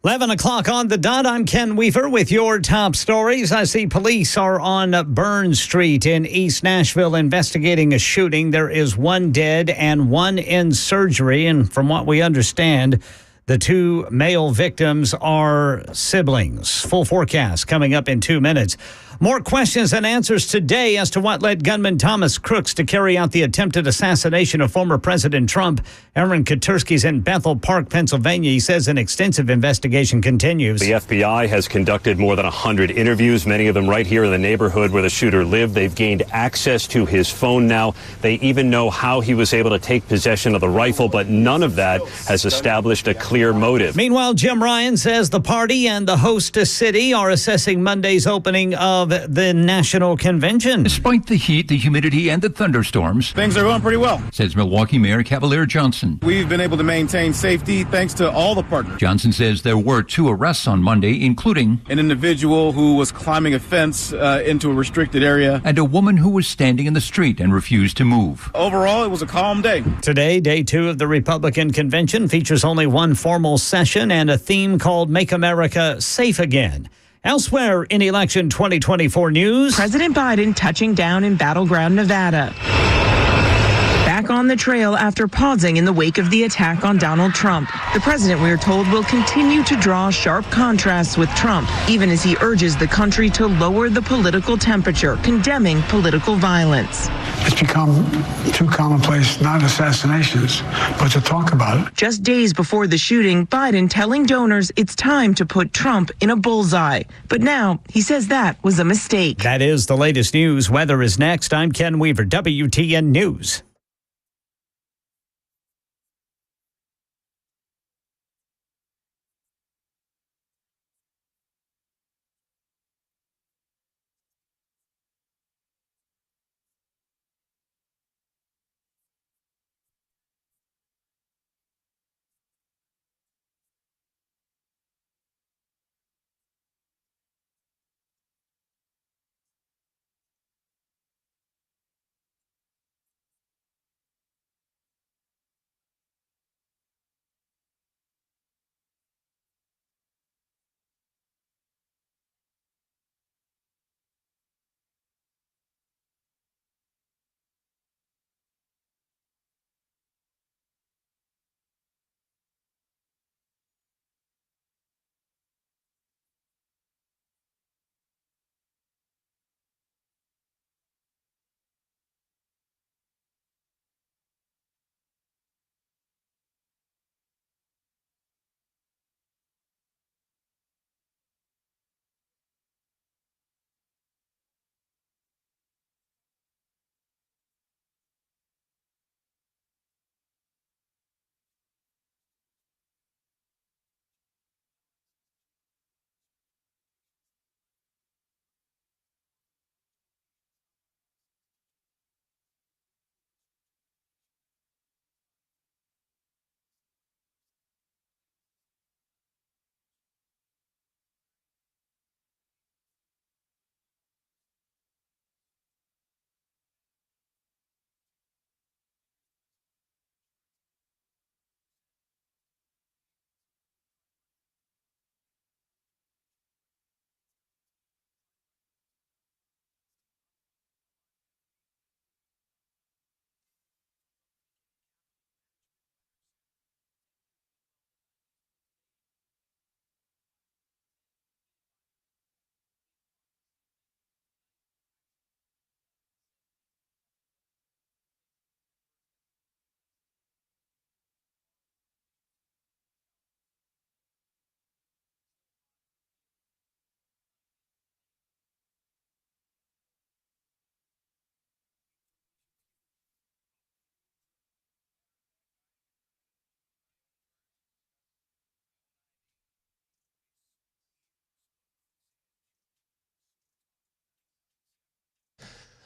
Eleven o'clock on the dot. I'm Ken Weaver with your top stories. I see police are on Burn Street in East Nashville investigating a shooting. There is one dead and one in surgery. And from what we understand, the two male victims are siblings. Full forecast coming up in 2 minutes. More questions and answers today as to what led gunman Thomas Crooks to carry out the attempted assassination of former President Trump. Aaron Katersky's in Bethel Park, Pennsylvania. He says an extensive investigation continues. The FBI has conducted more than 100 interviews, many of them right here in the neighborhood where the shooter lived. They've gained access to his phone now. They even know how he was able to take possession of the rifle, but none of that has established a clear clear motive. Meanwhile, Jim Ryan says the party and the host city are assessing Monday's opening of the national convention. Despite the heat, the humidity, and the thunderstorms, things are going pretty well, says Milwaukee Mayor Cavalier Johnson. We've been able to maintain safety thanks to all the partners. Johnson says there were 2 arrests on Monday, including an individual who was climbing a fence into a restricted area and a woman who was standing in the street and refused to move. Overall, it was a calm day. Today, day 2 of the Republican convention features only one formal session and a theme called Make America Safe Again. Elsewhere in election 2024 news, President Biden touching down in battleground Nevada. Back on the trail after pausing in the wake of the attack on Donald Trump. The president, we're told, will continue to draw sharp contrasts with Trump, even as he urges the country to lower the political temperature, condemning political violence. It's become too commonplace, not assassinations, but to talk about it. Just days before the shooting, Biden telling donors it's time to put Trump in a bullseye. But now he says that was a mistake. That is the latest news. Weather is next. I'm Ken Weaver, WTN News.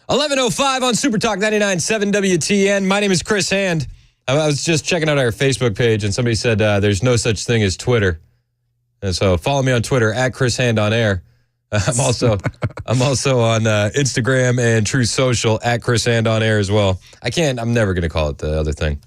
.11:05 on Super Talk 99.7 WTN. My name is Chris Hand. I was just checking out our Facebook page, and somebody said there's no such thing as Twitter. And so follow me on Twitter, at Chris Hand on Air. I'm also on Instagram and True Social, at Chris Hand on Air as well. I'm never going to call it the other thing.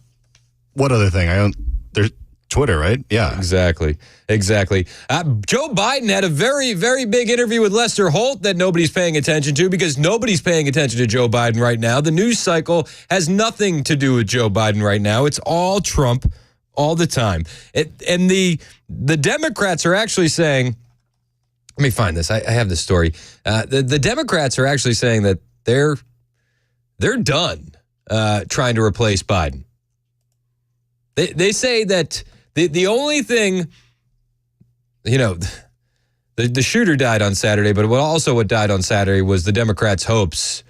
What other thing? There's Twitter, right? Yeah. Exactly. Joe Biden had a very, very big interview with Lester Holt that nobody's paying attention to because nobody's paying attention to Joe Biden right now. The news cycle has nothing to do with Joe Biden right now. It's all Trump all the time. And the Democrats are actually saying, let me find this. I have this story. The Democrats are actually saying that they're done trying to replace Biden. They say that the only thing, the shooter died on Saturday, but what died on Saturday was the Democrats' hopes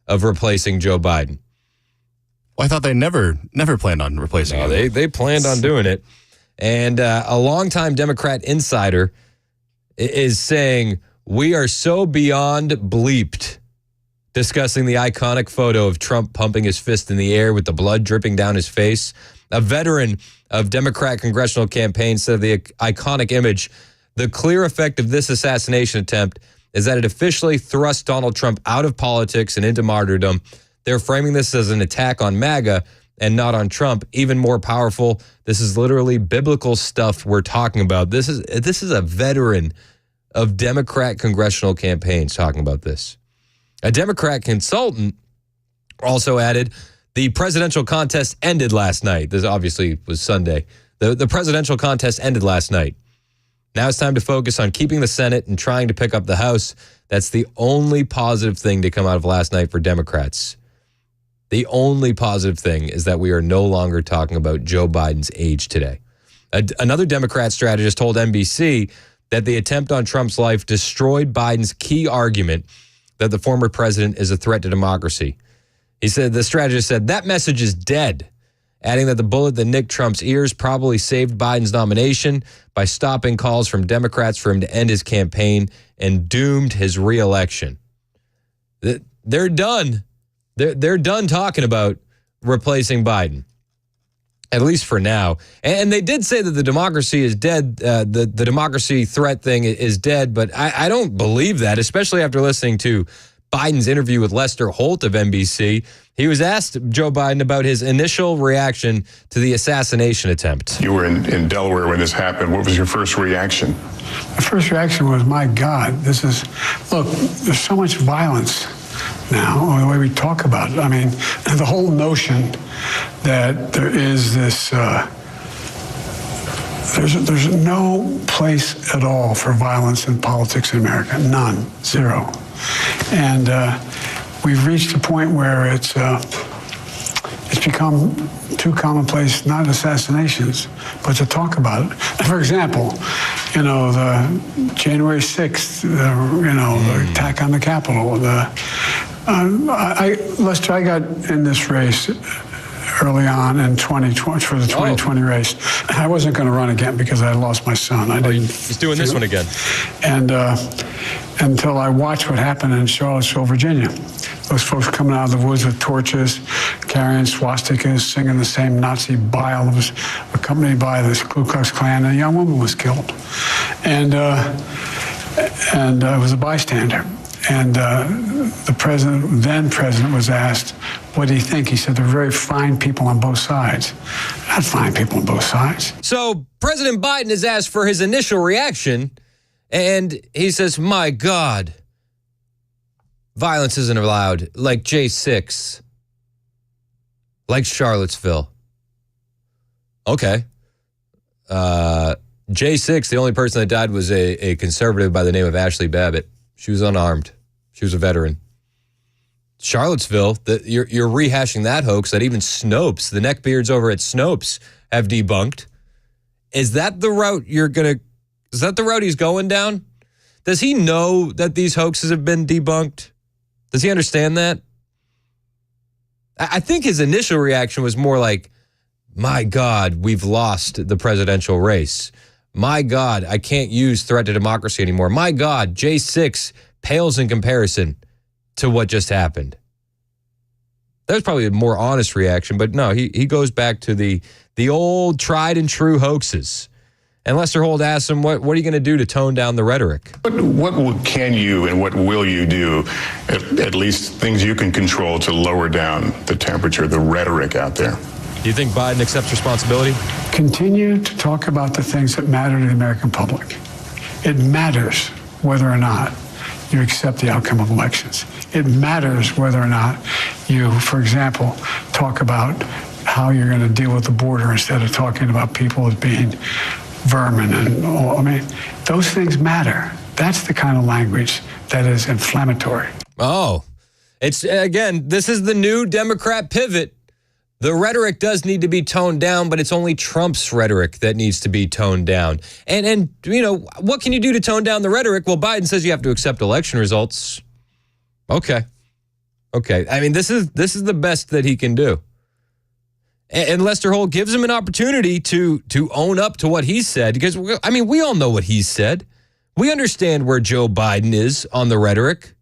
of replacing Joe Biden. Well, I thought they never planned on replacing him. They planned on doing it. And a longtime Democrat insider is saying, we are so beyond bleeped, discussing the iconic photo of Trump pumping his fist in the air with the blood dripping down his face. A veteran of Democrat congressional campaigns said of the iconic image, the clear effect of this assassination attempt is that it officially thrust Donald Trump out of politics and into martyrdom. They're framing this as an attack on MAGA and not on Trump. Even more powerful, this is literally biblical stuff we're talking about. This is a veteran of Democrat congressional campaigns talking about this. A Democrat consultant also added, the presidential contest ended last night. This obviously was Sunday. The presidential contest ended last night. Now it's time to focus on keeping the Senate and trying to pick up the House. That's the only positive thing to come out of last night for Democrats. The only positive thing is that we are no longer talking about Joe Biden's age today. Another Democrat strategist told NBC that the attempt on Trump's life destroyed Biden's key argument that the former president is a threat to democracy. He said, the strategist said, that message is dead, adding that the bullet that nicked Trump's ears probably saved Biden's nomination by stopping calls from Democrats for him to end his campaign and doomed his reelection. They're done. They're done talking about replacing Biden, at least for now. And they did say that the democracy is dead. The democracy threat thing is dead, but I don't believe that, especially after listening to Biden's interview with Lester Holt of NBC. He was asked, Joe Biden, about his initial reaction to the assassination attempt. You were in Delaware when this happened. What was your first reaction? The first reaction was, my God, look, there's so much violence now, the way we talk about it. I mean, the whole notion that there is this, there's no place at all for violence in politics in America. None. Zero. And we've reached a point where it's become too commonplace, not assassinations, but to talk about it. For example, the January 6th, the attack on the Capitol. Lester, I got in this race early on in 2020 for the 2020 race. I wasn't going to run again because I lost my son. He's doing this one again. And until I watched what happened in Charlottesville, Virginia. Those folks coming out of the woods with torches, carrying swastikas, singing the same Nazi bile, was accompanied by this Ku Klux Klan, and a young woman was killed. And I was a bystander. And the then president was asked, what do you think? He said, they're very fine people on both sides. Not fine people on both sides. So President Biden is asked for his initial reaction, and he says, my God, violence isn't allowed, like J6, like Charlottesville. Okay. J6, the only person that died was a conservative by the name of Ashley Babbitt. She was unarmed. She was a veteran. Charlottesville, you're rehashing that hoax that even Snopes, the neckbeards over at Snopes, have debunked. Is that the route is that the route he's going down? Does he know that these hoaxes have been debunked? Does he understand that? I think his initial reaction was more like, my God, we've lost the presidential race. My God, I can't use threat to democracy anymore. My God, J6 pales in comparison to what just happened. That was probably a more honest reaction, but no, he goes back to the old tried and true hoaxes. And Lester Holt asked him, what are you going to do to tone down the rhetoric? What can you and what will you do, at least things you can control, to lower down the temperature, the rhetoric out there? Do you think Biden accepts responsibility? Continue to talk about the things that matter to the American public. It matters whether or not you accept the outcome of elections. It matters whether or not you, for example, talk about how you're going to deal with the border instead of talking about people as being vermin and all. I mean, those things matter. That's the kind of language that is inflammatory. Oh, it's, again, this is the new Democrat pivot. The rhetoric does need to be toned down, but it's only Trump's rhetoric that needs to be toned down. And what can you do to tone down the rhetoric? Well, Biden says you have to accept election results. Okay. I mean, this is the best that he can do. And Lester Holt gives him an opportunity to own up to what he said, because, I mean, we all know what he said. We understand where Joe Biden is on the rhetoric.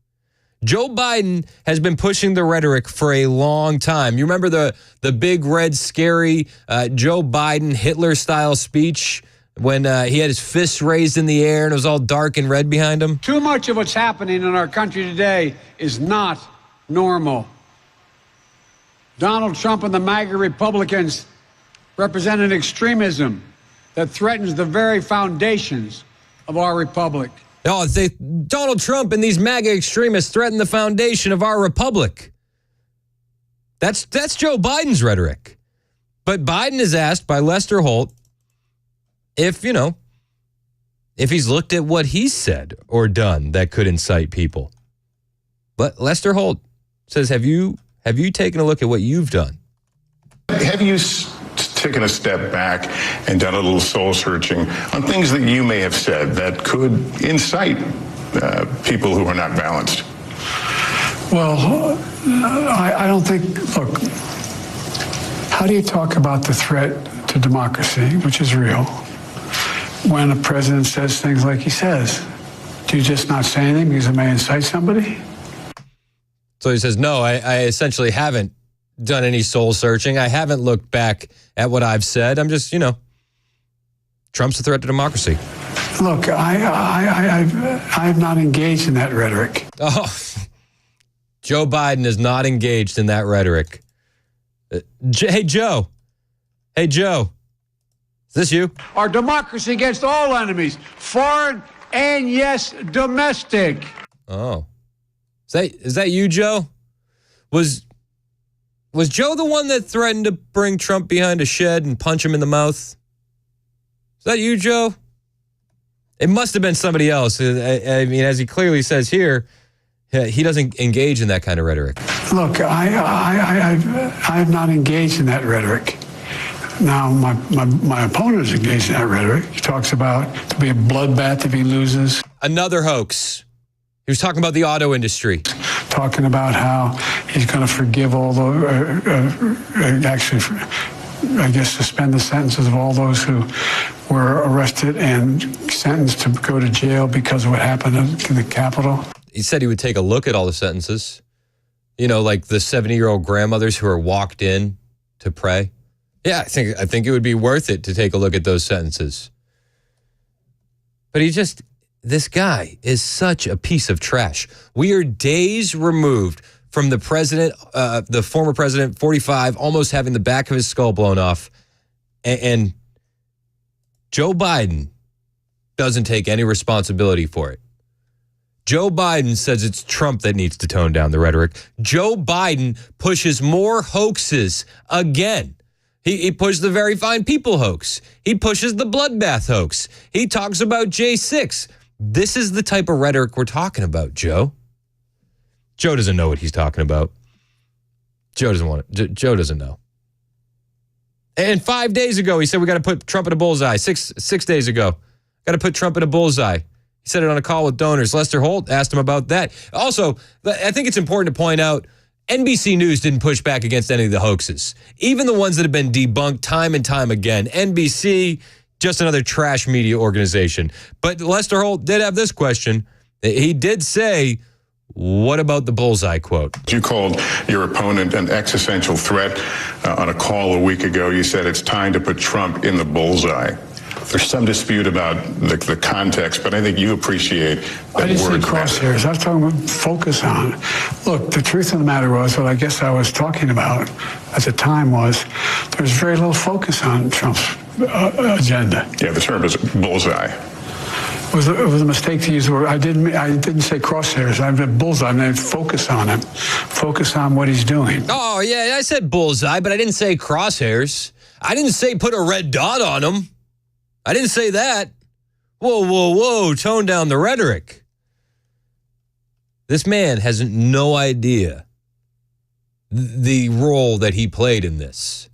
Joe Biden has been pushing the rhetoric for a long time. You remember the big, red, scary Joe Biden Hitler-style speech when he had his fists raised in the air and it was all dark and red behind him? Too much of what's happening in our country today is not normal. Donald Trump and the MAGA Republicans represent an extremism that threatens the very foundations of our republic. Oh, Donald Trump and these MAGA extremists threaten the foundation of our republic. That's Joe Biden's rhetoric. But Biden is asked by Lester Holt if he's looked at what he's said or done that could incite people. But Lester Holt says, have you taken a look at what you've done? Have you taken a step back and done a little soul searching on things that you may have said that could incite people who are not balanced? Well, I don't think, look, how do you talk about the threat to democracy, which is real, when a president says things like he says? Do you just not say anything because it may incite somebody? So he says, no, I essentially haven't done any soul searching. I haven't looked back at what I've said. I'm just, Trump's a threat to democracy. Look, I'm not engaged in that rhetoric. Oh, Joe Biden is not engaged in that rhetoric. Hey, Joe. Is this you? Our democracy against all enemies, foreign and, yes, domestic. Oh. Is that you, Joe? Was Joe the one that threatened to bring Trump behind a shed and punch him in the mouth? Is that you, Joe? It must have been somebody else. I mean, as he clearly says here, he doesn't engage in that kind of rhetoric. Look, I'm not engaged in that rhetoric. Now, my opponent is engaged in that rhetoric. He talks about to be a bloodbath if he loses. Another hoax. He was talking about the auto industry. Talking about how he's going to forgive all the, suspend the sentences of all those who were arrested and sentenced to go to jail because of what happened to the Capitol. He said he would take a look at all the sentences. Like the 70-year-old grandmothers who are walked in to pray. Yeah, I think it would be worth it to take a look at those sentences. But this guy is such a piece of trash. We are days removed from the president, the former president, 45, almost having the back of his skull blown off. And Joe Biden doesn't take any responsibility for it. Joe Biden says it's Trump that needs to tone down the rhetoric. Joe Biden pushes more hoaxes again. He pushed the Very Fine People hoax. He pushes the bloodbath hoax. He talks about J6. This is the type of rhetoric we're talking about, Joe. Joe doesn't know what he's talking about. Joe doesn't know. And 5 days ago, he said we got to put Trump in a bullseye. Six days ago, got to put Trump in a bullseye. He said it on a call with donors. Lester Holt asked him about that. Also, I think it's important to point out, NBC News didn't push back against any of the hoaxes, even the ones that have been debunked time and time again. NBC, just another trash media organization. But Lester Holt did have this question. He did say, what about the bullseye quote? You called your opponent an existential threat on a call a week ago. You said it's time to put Trump in the bullseye. There's some dispute about the context, but I think you appreciate that. I didn't say crosshairs. I was talking about focus on. Look, the truth of the matter was, what I guess I was talking about at the time was, there's very little focus on Trump's agenda. Yeah, the term is bullseye. It was a mistake to use the word. I didn't say crosshairs. I meant bullseye. I meant focus on him. Focus on what he's doing. Oh, yeah, I said bullseye, but I didn't say crosshairs. I didn't say put a red dot on him. I didn't say that. Whoa, tone down the rhetoric. This man has no idea the role that he played in this.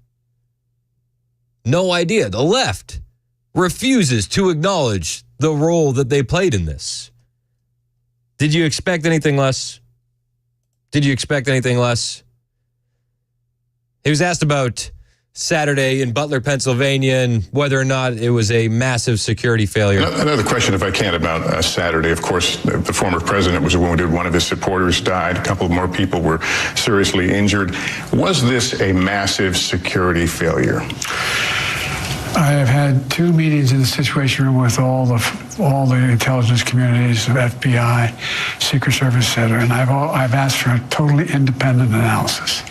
No idea. The left refuses to acknowledge the role that they played in this. Did you expect anything less? He was asked about Saturday in Butler, Pennsylvania, and whether or not it was a massive security failure. Another question, if I can, about Saturday. Of course, the former president was wounded. One of his supporters died. A couple of more people were seriously injured. Was this a massive security failure? I have had 2 meetings in the Situation Room with all the intelligence communities, the FBI, Secret Service, et cetera, and I've asked for a totally independent analysis,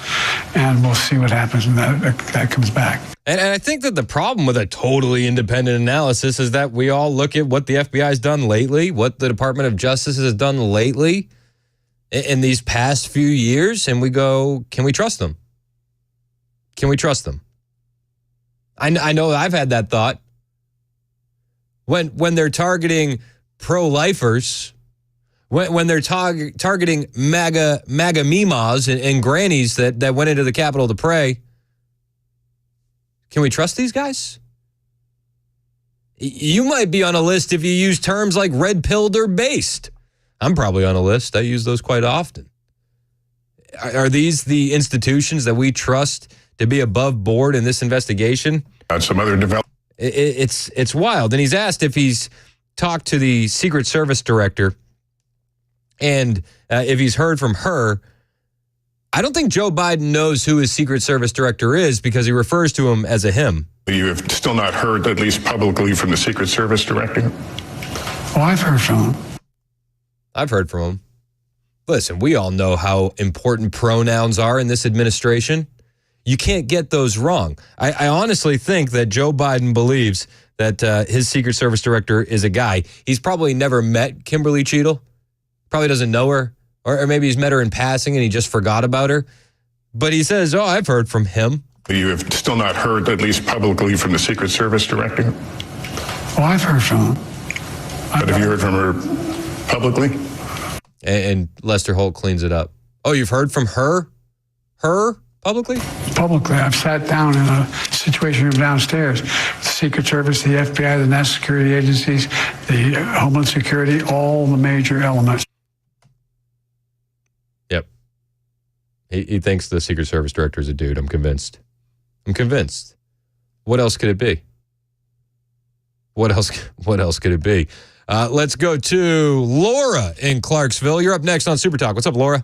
and we'll see what happens when that comes back. And I think that the problem with a totally independent analysis is that we all look at what the FBI has done lately, what the Department of Justice has done lately in these past few years, and we go, can we trust them? Can we trust them? I know I've had that thought. When they're targeting pro-lifers, when they're targeting MAGA memas and grannies that went into the Capitol to pray, can we trust these guys? You might be on a list if you use terms like red-pilled or based. I'm probably on a list. I use those quite often. Are these the institutions that we trust to be above board in this investigation? Some other development. It's wild. And he's asked if he's talked to the Secret Service director and if he's heard from her. I don't think Joe Biden knows who his Secret Service director is because he refers to him as a him. You have still not heard, at least publicly, from the Secret Service director? Oh, I've heard from him. I've heard from him. Listen, we all know how important pronouns are in this administration. You can't get those wrong. I honestly think that Joe Biden believes that his Secret Service director is a guy. He's probably never met Kimberly Cheadle, probably doesn't know her, or maybe he's met her in passing and he just forgot about her. But he says, oh, I've heard from him. You have still not heard, at least publicly, from the Secret Service director? Oh, I've heard from him. But have you heard from her publicly? And Lester Holt cleans it up. Oh, you've heard from her? Her? Publicly? Publicly. I've sat down in a situation room downstairs. The Secret Service, the FBI, the national security agencies, the Homeland Security, all the major elements. Yep. He thinks the Secret Service director is a dude. I'm convinced. What else could it be? What else could it be? Let's go to Laura in Clarksville. You're up next on Super Talk. What's up, Laura?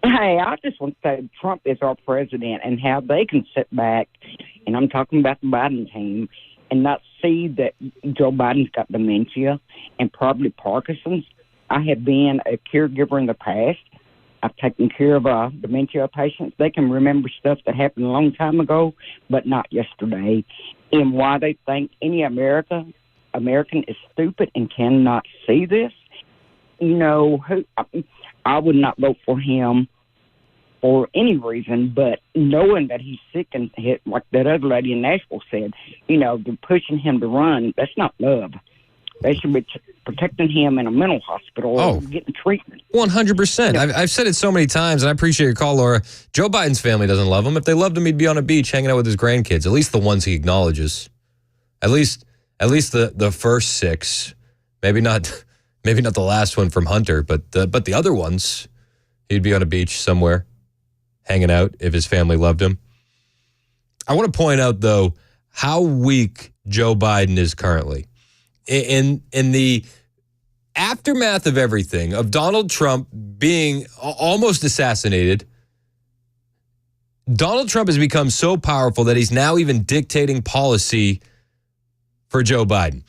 Hey, I just want to say Trump is our president and how they can sit back, and I'm talking about the Biden team, and not see that Joe Biden's got dementia and probably Parkinson's. I have been a caregiver in the past. I've taken care of dementia patients. They can remember stuff that happened a long time ago, but not yesterday. And why they think any American is stupid and cannot see this, I would not vote for him for any reason, but knowing that he's sick and hit, like that other lady in Nashville said, they're pushing him to run. That's not love. They should be protecting him in a mental hospital or getting treatment. 100%. I've said it so many times, and I appreciate your call, Laura. Joe Biden's family doesn't love him. If they loved him, he'd be on a beach hanging out with his grandkids, at least the ones he acknowledges. At least the first 6. Maybe not the last one from Hunter, but the other ones, he'd be on a beach somewhere, hanging out if his family loved him. I want to point out, though, how weak Joe Biden is currently. In the aftermath of everything, of Donald Trump being almost assassinated, Donald Trump has become so powerful that he's now even dictating policy for Joe Biden.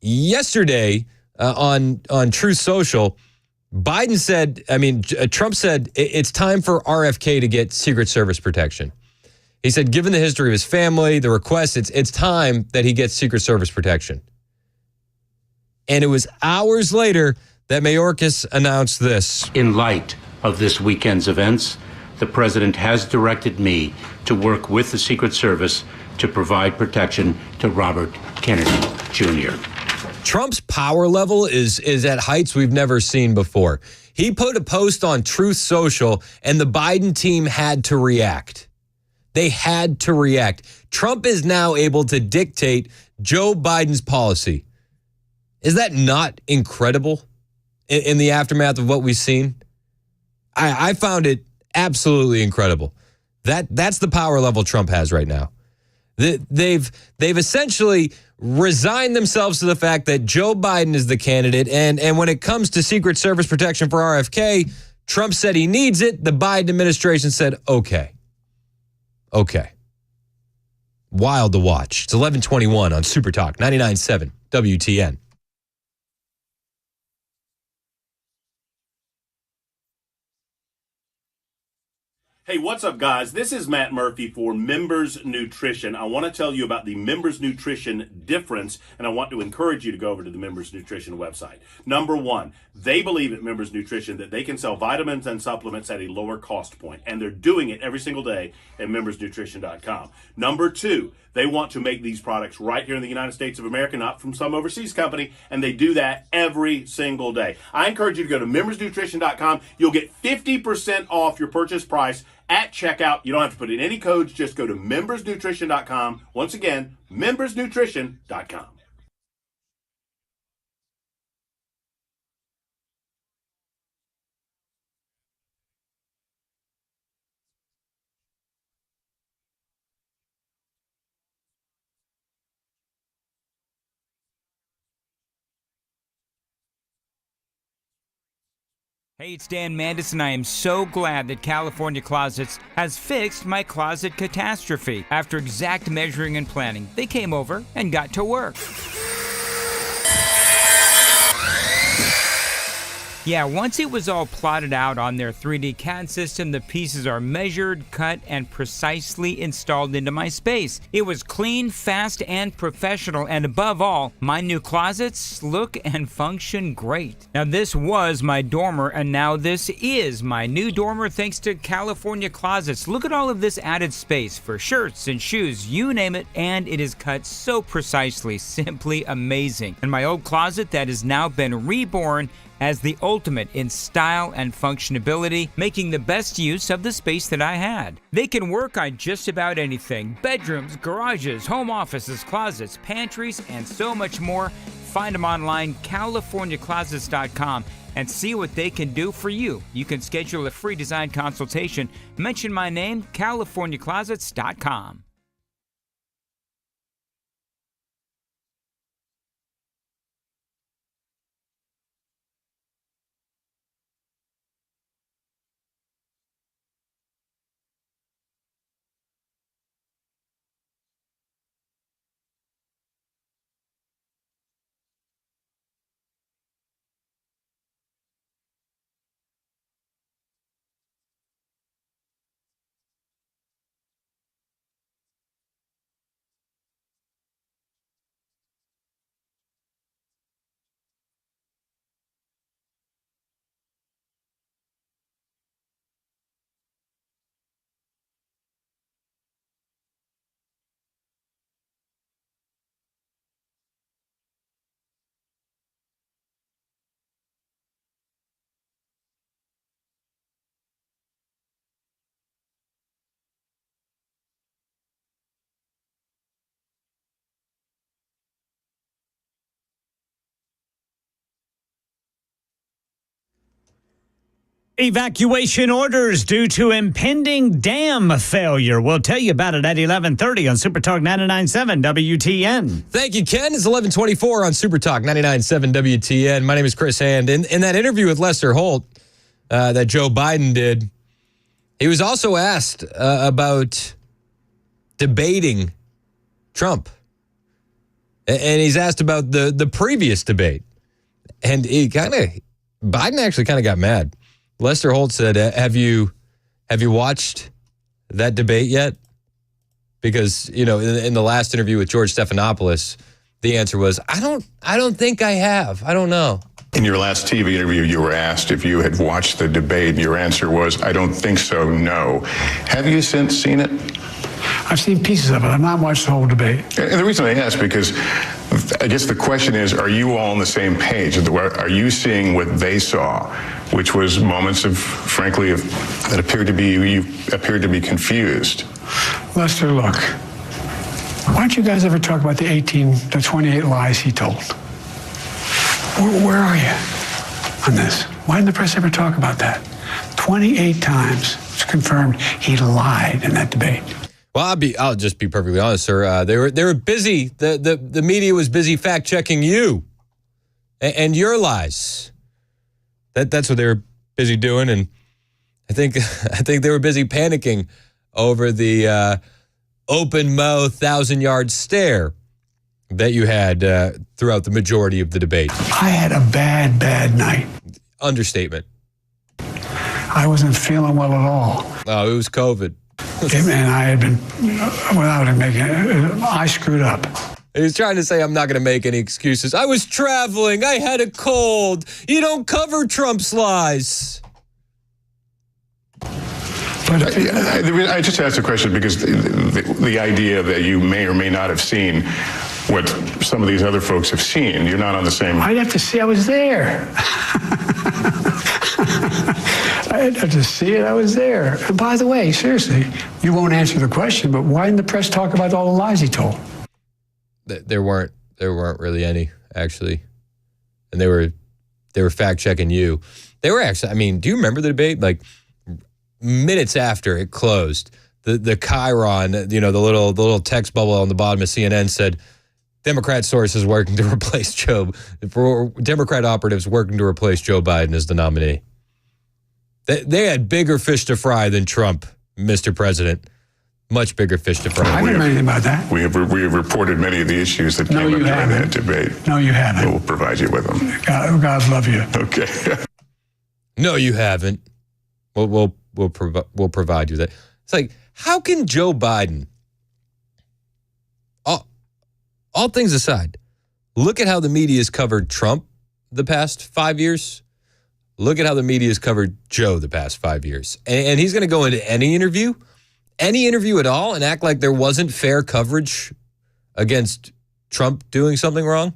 Yesterday, on Truth Social, Trump said it's time for RFK to get Secret Service protection. He said, given the history of his family, the request, it's time that he gets Secret Service protection. And it was hours later that Mayorkas announced this. In light of this weekend's events, the president has directed me to work with the Secret Service to provide protection to Robert Kennedy Jr. Trump's power level is at heights we've never seen before. He put a post on Truth Social, and the Biden team had to react. They had to react. Trump is now able to dictate Joe Biden's policy. Is that not incredible in the aftermath of what we've seen? I found it absolutely incredible That's the power level Trump has right now. They've essentially resigned themselves to the fact that Joe Biden is the candidate, and when it comes to Secret Service protection for RFK, Trump said he needs it. The Biden administration said, okay. Wild to watch. It's 11:21 on Super Talk 99.7 WTN. Hey, what's up, guys? This is Matt Murphy for Members Nutrition. I want to tell you about the Members Nutrition difference, and I want to encourage you to go over to the Members Nutrition website. Number one, they believe at Members Nutrition that they can sell vitamins and supplements at a lower cost point, and they're doing it every single day at membersnutrition.com. Number two, they want to make these products right here in the United States of America, not from some overseas company, and they do that every single day. I encourage you to go to membersnutrition.com. You'll get 50% off your purchase price at checkout. You don't have to put in any codes. Just go to membersnutrition.com. Once again, membersnutrition.com. Hey, it's Dan Mandis, and I am so glad that California Closets has fixed my closet catastrophe. After exact measuring and planning, they came over and got to work. Yeah, once it was all plotted out on their 3D CAD system, the pieces are measured, cut, and precisely installed into my space. It was clean, fast, and professional, and above all, my new closets look and function great. Now, this was my dormer, and now this is my new dormer thanks to California Closets. Look at all of this added space for shirts and shoes, you name it, and it is cut so precisely, simply amazing. And my old closet that has now been reborn as the ultimate in style and functionability, making the best use of the space that I had. They can work on just about anything: bedrooms, garages, home offices, closets, pantries, and so much more. Find them online, CaliforniaClosets.com, and see what they can do for you. You can schedule a free design consultation. Mention my name, CaliforniaClosets.com. Evacuation orders due to impending dam failure. We'll tell you about it at 11:30 on Super Talk 99.7 WTN. Thank you, Ken. It's 11:24 on Super Talk 99.7 WTN. My name is Chris Hand. In that interview with Lester Holt that Joe Biden did, he was also asked about debating Trump. And he's asked about the previous debate. And Biden actually kind of got mad. Lester Holt said, have you watched that debate yet? Because, in the last interview with George Stephanopoulos, the answer was, I don't think I have. I don't know. In your last TV interview, you were asked if you had watched the debate. Your answer was, I don't think so, no. Have you since seen it? I've seen pieces of it. I've not watched the whole debate. And the reason I ask, because I guess the question is, are you all on the same page? Are you seeing what they saw, which was moments of, frankly, that appeared to be, you appeared to be confused? Lester, look, why don't you guys ever talk about the 28 lies he told? Where are you on this? Why didn't the press ever talk about that? 28 times It's confirmed he lied in that debate. Well, I'll just be perfectly honest, sir. They were busy. The media was busy fact checking you and your lies. That's what they were busy doing, and I think they were busy panicking over the open mouth 1,000-yard stare that you had throughout the majority of the debate. I had a bad night. Understatement. I wasn't feeling well at all. Oh, it was COVID. And I had been, without it making it, I screwed up. He was trying to say, I'm not going to make any excuses. I was traveling. I had a cold. You don't cover Trump's lies. But I just asked a question because the idea that you may or may not have seen what some of these other folks have seen, you're not on the same... I'd have to see I was there. I'd have to see it. I was there. And by the way, seriously, you won't answer the question, but why didn't the press talk about all the lies he told? There weren't really any, actually, and they were fact checking you. They were actually. I mean, do you remember the debate? Like minutes after it closed, the Chiron, the little text bubble on the bottom of CNN said, Democrat sources working to replace Democrat operatives working to replace Joe Biden as the nominee. They had bigger fish to fry than Trump, Mr. President. Much bigger fish to fry. I didn't know anything about that. We have reported many of the issues that came up during that debate. No, you haven't. We'll provide you with them. God love you. Okay. No, you haven't. We'll provide you that. It's like, how can Joe Biden, all things aside, look at how the media has covered Trump the past 5 years. Look at how the media has covered Joe the past 5 years. And he's going to go into any interview at all, and act like there wasn't fair coverage against Trump doing something wrong.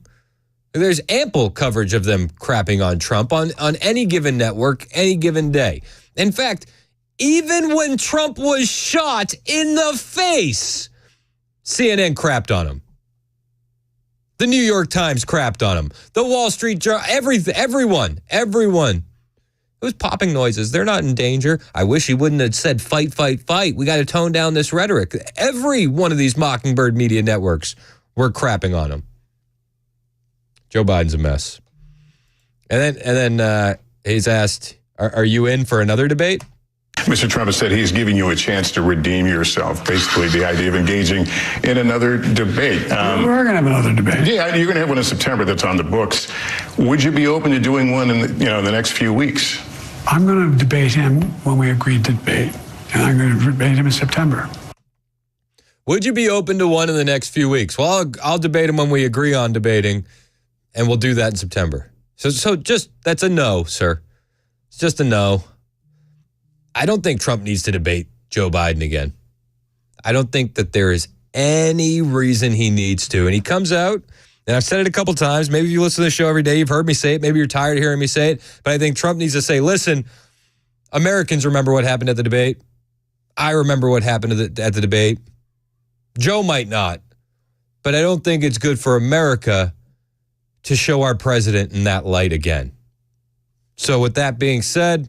There's ample coverage of them crapping on Trump on any given network, any given day. In fact, even when Trump was shot in the face, CNN crapped on him. The New York Times crapped on him. The Wall Street Journal, everyone. It was popping noises. They're not in danger. I wish he wouldn't have said fight, fight, fight. We got to tone down this rhetoric. Every one of these Mockingbird media networks were crapping on him. Joe Biden's a mess. And then he's asked, are you in for another debate? Mr. Trump has said he's giving you a chance to redeem yourself. Basically, the idea of engaging in another debate. We're going to have another debate. Yeah, you're going to have one in September that's on the books. Would you be open to doing one in the next few weeks? I'm going to debate him when we agree to debate, and I'm going to debate him in September. Would you be open to one in the next few weeks? Well, I'll debate him when we agree on debating, and we'll do that in September. So just, that's a no, sir. It's just a no. I don't think Trump needs to debate Joe Biden again. I don't think that there is any reason he needs to. And he comes out, and I've said it a couple times. Maybe you listen to the show every day. You've heard me say it. Maybe you're tired of hearing me say it. But I think Trump needs to say, listen, Americans remember what happened at the debate. I remember what happened at the debate. Joe might not. But I don't think it's good for America to show our president in that light again. So with that being said,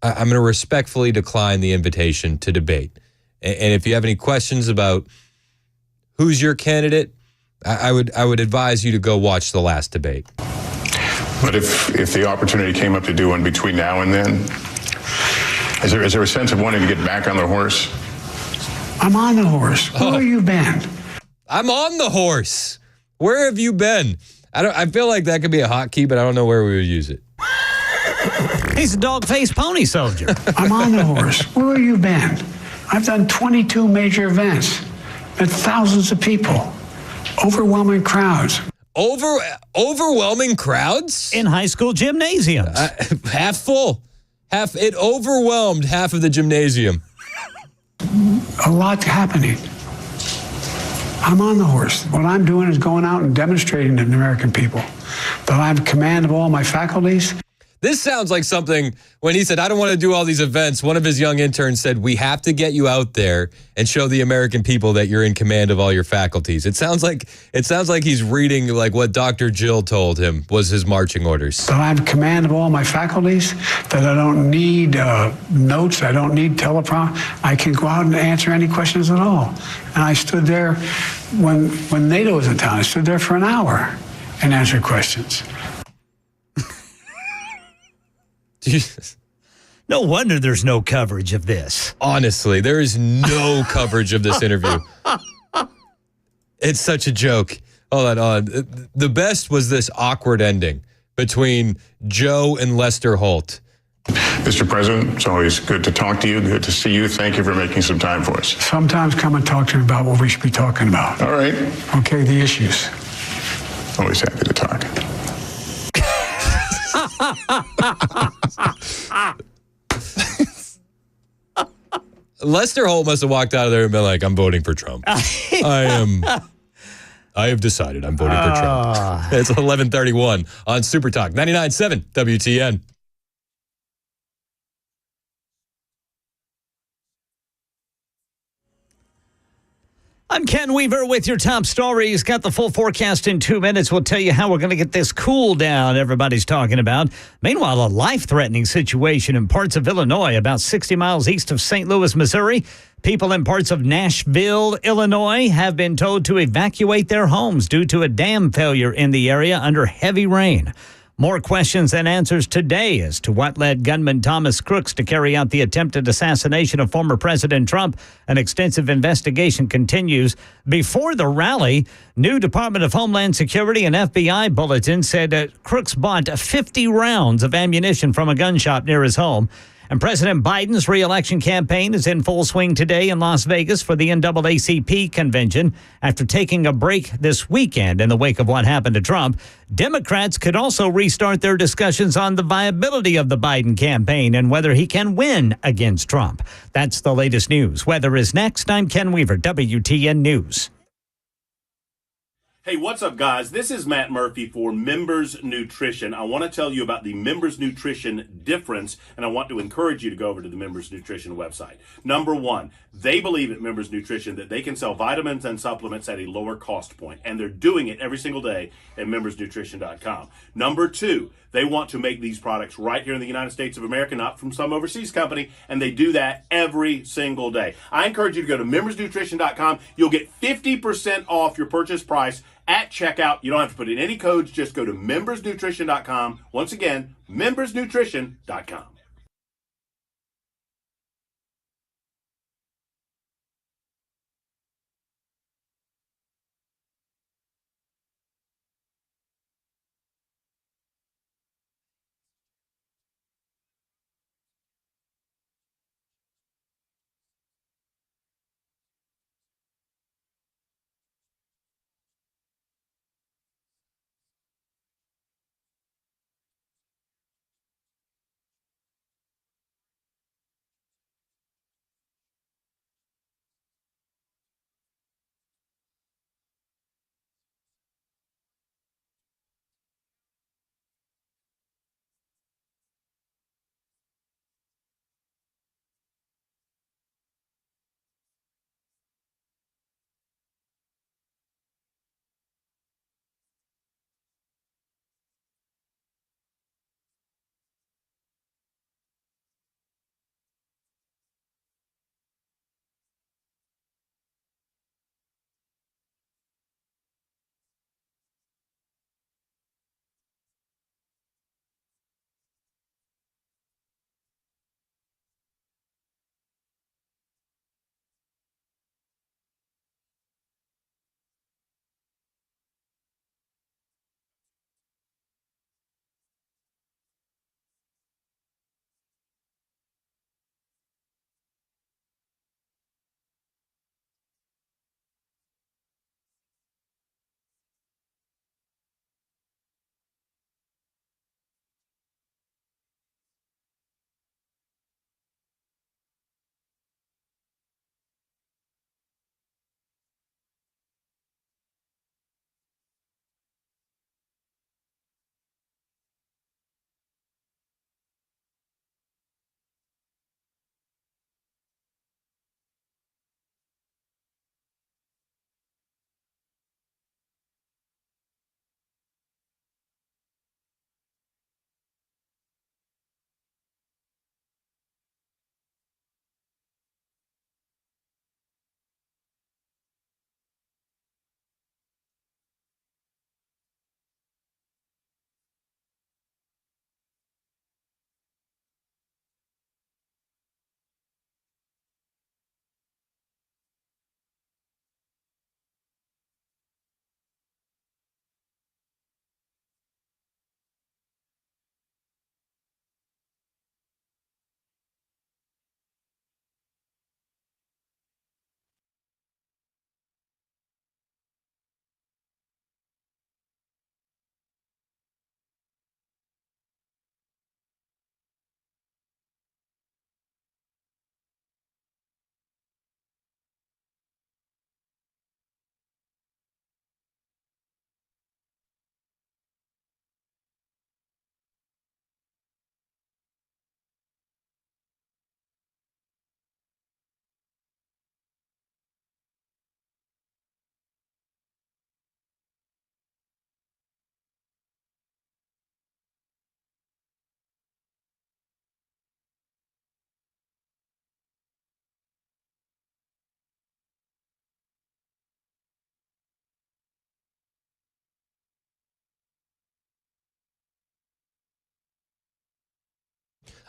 I'm going to respectfully decline the invitation to debate. And if you have any questions about who's your candidate, I would advise you to go watch the last debate. But if the opportunity came up to do one between now and then, is there a sense of wanting to get back on the horse? I'm on the horse. Where have you been? I'm on the horse. Where have you been? I feel like that could be a hotkey, but I don't know where we would use it. He's a dog-faced pony soldier. I'm on the horse. Where have you been? I've done 22 major events, met thousands of people, overwhelming crowds. Overwhelming crowds? In high school gymnasiums. Half full. It overwhelmed half of the gymnasium. A lot happening. I'm on the horse. What I'm doing is going out and demonstrating to the American people that I have command of all my faculties. This sounds like something when he said, I don't want to do all these events. One of his young interns said, we have to get you out there and show the American people that you're in command of all your faculties. It sounds like he's reading like what Dr. Jill told him was his marching orders. That I have command of all my faculties, that I don't need notes, I don't need teleprompter. I can go out and answer any questions at all. And I stood there when NATO was in town. I stood there for an hour and answered questions. Jesus. No wonder there's no coverage of this. Honestly, there is no coverage of this interview. It's such a joke. Hold on. The best was this awkward ending between Joe and Lester Holt. Mr. President, it's always good to talk to you. Good to see you. Thank you for making some time for us. Sometimes come and talk to me about what we should be talking about. All right. Okay, the issues. Always happy to talk. Lester Holt must have walked out of there and been like, I'm voting for Trump. I have decided I'm voting for Trump. It's 11:31 on Super Talk 99.7 WTN. I'm Ken Weaver with your top stories. Got the full forecast in 2 minutes. We'll tell you how we're going to get this cool down everybody's talking about. Meanwhile, a life-threatening situation in parts of Illinois, about 60 miles east of St. Louis, Missouri. People in parts of Nashville, Illinois, have been told to evacuate their homes due to a dam failure in the area under heavy rain. More questions than answers today as to what led gunman Thomas Crooks to carry out the attempted assassination of former President Trump. An extensive investigation continues. Before the rally, new Department of Homeland Security and FBI bulletin said Crooks bought 50 rounds of ammunition from a gun shop near his home. And President Biden's re-election campaign is in full swing today in Las Vegas for the NAACP convention. After taking a break this weekend in the wake of what happened to Trump, Democrats could also restart their discussions on the viability of the Biden campaign and whether he can win against Trump. That's the latest news. Weather is next. I'm Ken Weaver, WTN News. Hey, what's up, guys? This is Matt Murphy for Members Nutrition. I want to tell you about the Members Nutrition difference, and I want to encourage you to go over to the Members Nutrition website. Number one, they believe at Members Nutrition that they can sell vitamins and supplements at a lower cost point, and they're doing it every single day at membersnutrition.com. Number two, they want to make these products right here in the United States of America, not from some overseas company, and they do that every single day. I encourage you to go to membersnutrition.com. You'll get 50% off your purchase price at checkout. You don't have to put in any codes. Just go to membersnutrition.com. Once again, membersnutrition.com.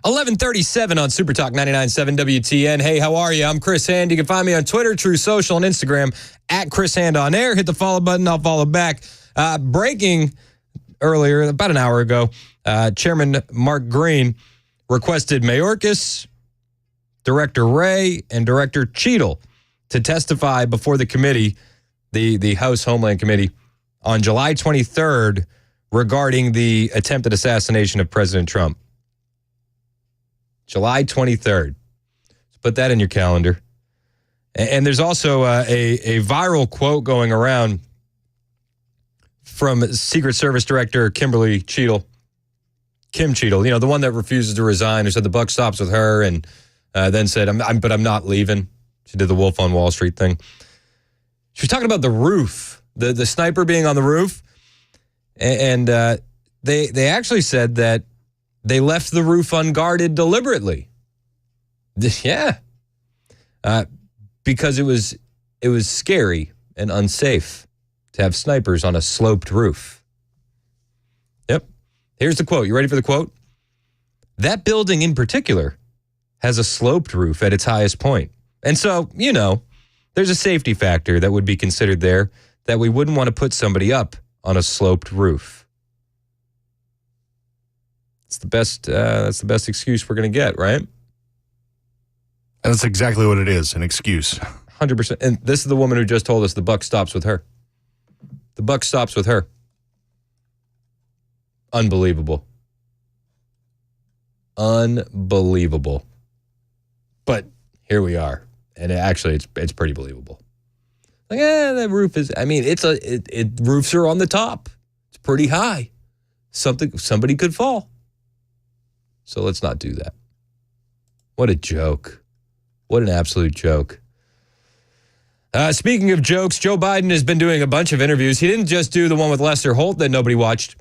11:37 on Super Talk 99.7 WTN. Hey, how are you? I'm Chris Hand. You can find me on Twitter, True Social, and Instagram at Chris Hand on Air. Hit the follow button. I'll follow back. Breaking earlier, about an hour ago, Chairman Mark Green requested Mayorkas, Director Wray, and Director Cheadle to testify before the committee, the House Homeland Committee, on July 23rd regarding the attempted assassination of President Trump. July 23rd. So put that in your calendar. And there's also a viral quote going around from Secret Service Director Kim Cheadle, the one that refuses to resign, who said the buck stops with her, and then said, I'm not leaving. She did the Wolf on Wall Street thing. She was talking about the roof, the sniper being on the roof. And they actually said that they left the roof unguarded deliberately. Yeah. Because it was scary and unsafe to have snipers on a sloped roof. Yep. Here's the quote. You ready for the quote? That building in particular has a sloped roof at its highest point. And so, there's a safety factor that would be considered there, that we wouldn't want to put somebody up on a sloped roof. That's the best excuse we're going to get, right? And that's exactly what it is, an excuse. 100%. And this is the woman who just told us the buck stops with her. The buck stops with her. Unbelievable. Unbelievable. But here we are. And actually, it's pretty believable. Like, that roof is, roofs are on the top. It's pretty high. Somebody could fall. So let's not do that. What a joke. What an absolute joke. Speaking of jokes, Joe Biden has been doing a bunch of interviews. He didn't just do the one with Lester Holt that nobody watched.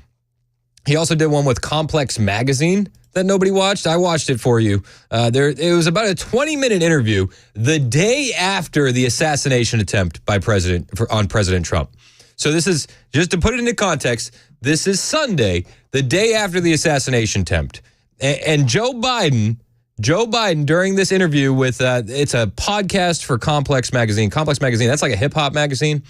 He also did one with Complex Magazine that nobody watched. I watched it for you. It was about a 20-minute interview the day after the assassination attempt on President Trump. So this is, just to put it into context, this is Sunday, the day after the assassination attempt. And Joe Biden, during this interview with, it's a podcast for Complex Magazine. Complex Magazine, that's like a hip-hop magazine.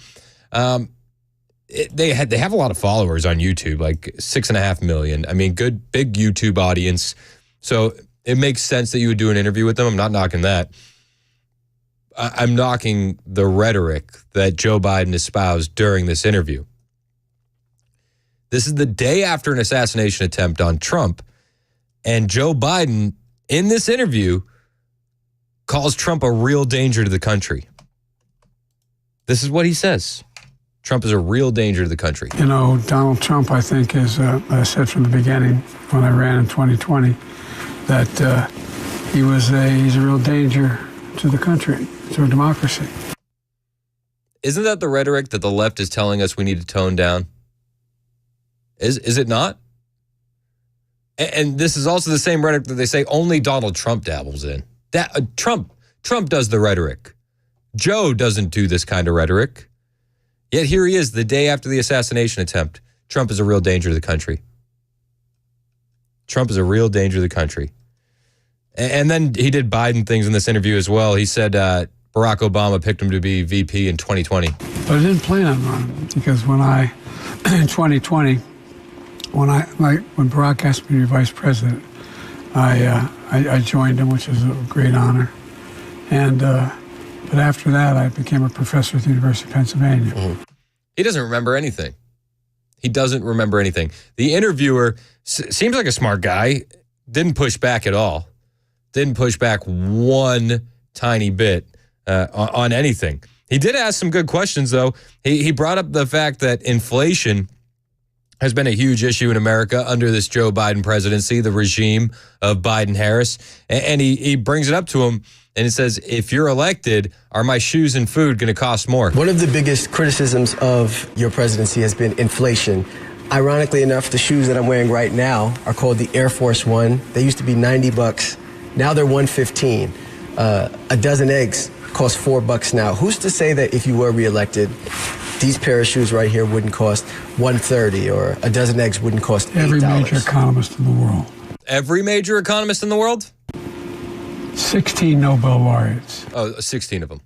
They have a lot of followers on YouTube, like 6.5 million. Good, big YouTube audience. So it makes sense that you would do an interview with them. I'm not knocking that. I'm knocking the rhetoric that Joe Biden espoused during this interview. This is the day after an assassination attempt on Trump. And Joe Biden, in this interview, calls Trump a real danger to the country. This is what he says. Trump is a real danger to the country. Donald Trump, I think, is, I said from the beginning when I ran in 2020, that he's a real danger to the country, to our democracy. Isn't that the rhetoric that the left is telling us we need to tone down? Is it not? And this is also the same rhetoric that they say only Donald Trump dabbles in. That Trump does the rhetoric. Joe doesn't do this kind of rhetoric. Yet here he is the day after the assassination attempt. Trump is a real danger to the country. Trump is a real danger to the country. And then he did Biden things in this interview as well. He said Barack Obama picked him to be VP in 2020. But I didn't plan on running because in 2020, when Barack asked me to be vice president, I joined him, which was a great honor. But after that, I became a professor at the University of Pennsylvania. Mm-hmm. He doesn't remember anything. He doesn't remember anything. The interviewer seems like a smart guy. Didn't push back at all. Didn't push back one tiny bit on anything. He did ask some good questions, though. He brought up the fact that inflation has been a huge issue in America under this Joe Biden presidency, the regime of Biden-Harris. And he brings it up to him, and it says, if you're elected, are my shoes and food going to cost more? One of the biggest criticisms of your presidency has been inflation. Ironically enough, the shoes that I'm wearing right now are called the Air Force One. They used to be $90. Now they're $115. A dozen eggs cost $4 now. Who's to say that if you were reelected, these pair of shoes right here wouldn't cost $130 or a dozen eggs wouldn't cost $8? Every major economist in the world. every major economist in the world? 16 Nobel laureates. Oh, 16 of them.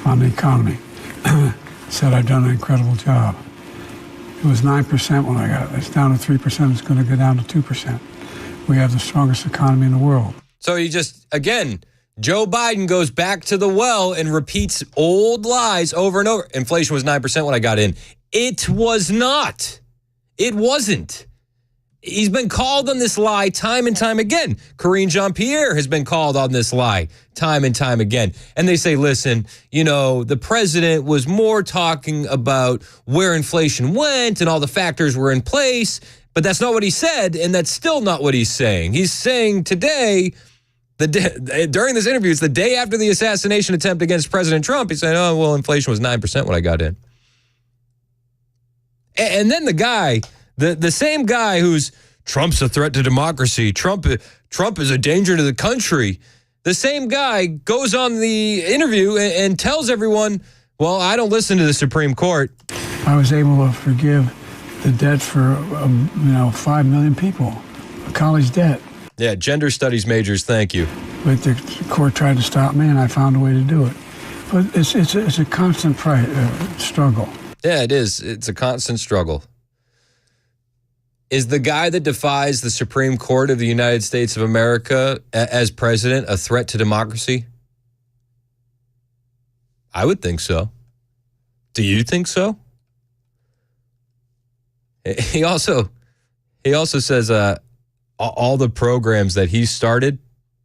On the economy. Said I've done an incredible job. It was 9% when I got it. It's down to 3%. It's going to go down to 2%. We have the strongest economy in the world. So he just, again, Joe Biden goes back to the well and repeats old lies over and over. Inflation was 9% when I got in. It was not. It wasn't. He's been called on this lie time and time again. Karine Jean-Pierre has been called on this lie time and time again. And they say, listen, the president was more talking about where inflation went and all the factors were in place, but that's not what he said, and that's still not what he's saying. He's saying today, during this interview, it's the day after the assassination attempt against President Trump, he said, oh, well, inflation was 9% when I got in. And then the guy... The same guy who's Trump's a threat to democracy, Trump is a danger to the country, the same guy goes on the interview and tells everyone, well, I don't listen to the Supreme Court. I was able to forgive the debt for, 5 million people, college debt. Yeah, gender studies majors, thank you. But the court tried to stop me, and I found a way to do it. But it's a constant struggle. Yeah, it is. It's a constant struggle. Is the guy that defies the Supreme Court of the United States of America as president a threat to democracy? I would think so. Do you think so? He also says all the programs that he's started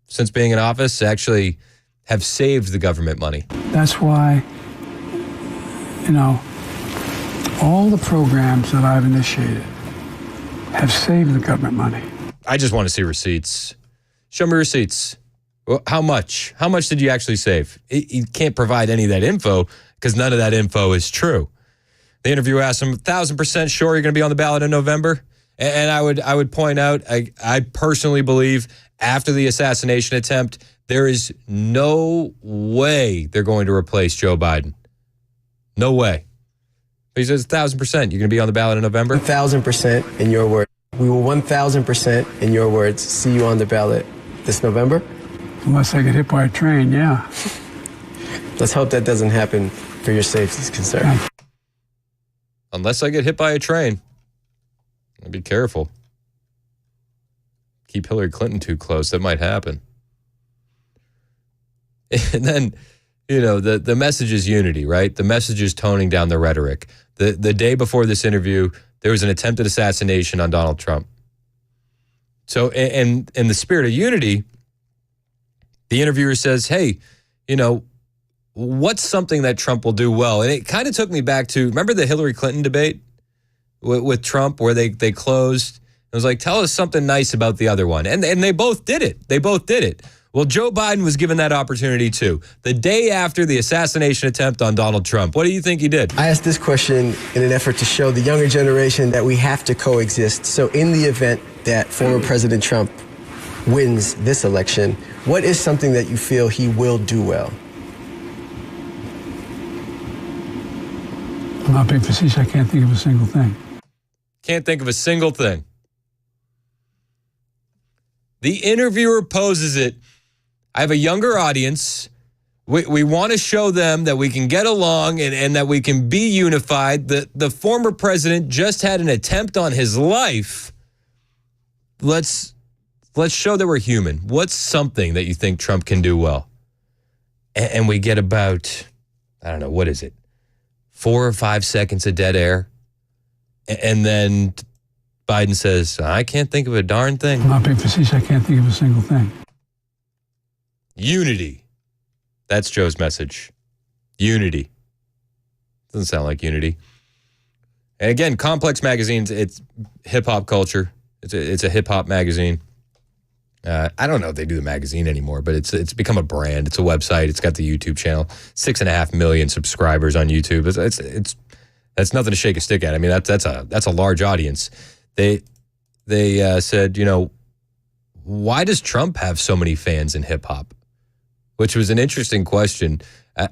since being in office actually have saved the government money. That's why, all the programs that I've initiated have saved the government money. I just want to see receipts. Show me receipts. Well, how much? How much did you actually save? You can't provide any of that info because none of that info is true. The interviewer asked him, 1,000% sure you're going to be on the ballot in November? And I would point out, I personally believe after the assassination attempt, there is no way they're going to replace Joe Biden. No way. He says 1,000%. You're going to be on the ballot in November? 1,000% in your words. We will 1,000% in your words see you on the ballot this November. Unless I get hit by a train, yeah. Let's hope that doesn't happen for your safety's concern. Unless I get hit by a train. Be careful. Keep Hillary Clinton too close. That might happen. And then, the message is unity, right? The message is toning down the rhetoric. The day before this interview, there was an attempted assassination on Donald Trump. So, in the spirit of unity, the interviewer says, hey, what's something that Trump will do well? And it kind of took me back to, remember the Hillary Clinton debate with Trump where they closed? It was like, tell us something nice about the other one. And they both did it. They both did it. Well, Joe Biden was given that opportunity too. The day after the assassination attempt on Donald Trump. What do you think he did? I asked this question in an effort to show the younger generation that we have to coexist. So in the event that former President Trump wins this election, what is something that you feel he will do well? I'm not being facetious. I can't think of a single thing. Can't think of a single thing. The interviewer poses it. I have a younger audience. We want to show them that we can get along and that we can be unified. The former president just had an attempt on his life. Let's show that we're human. What's something that you think Trump can do well? And we get about, I don't know, what is it? 4 or 5 seconds of dead air. And then Biden says, I can't think of a darn thing. I'm not being facetious. I can't think of a single thing. Unity. That's Joe's message. Unity. Doesn't sound like unity. And again, Complex Magazine's, it's hip-hop culture. It's a hip-hop magazine. I don't know if they do the magazine anymore, but it's become a brand. It's a website. It's got the YouTube channel. 6.5 million subscribers on YouTube. That's nothing to shake a stick at. I mean, that's a large audience. They said, why does Trump have so many fans in hip-hop? Which was an interesting question.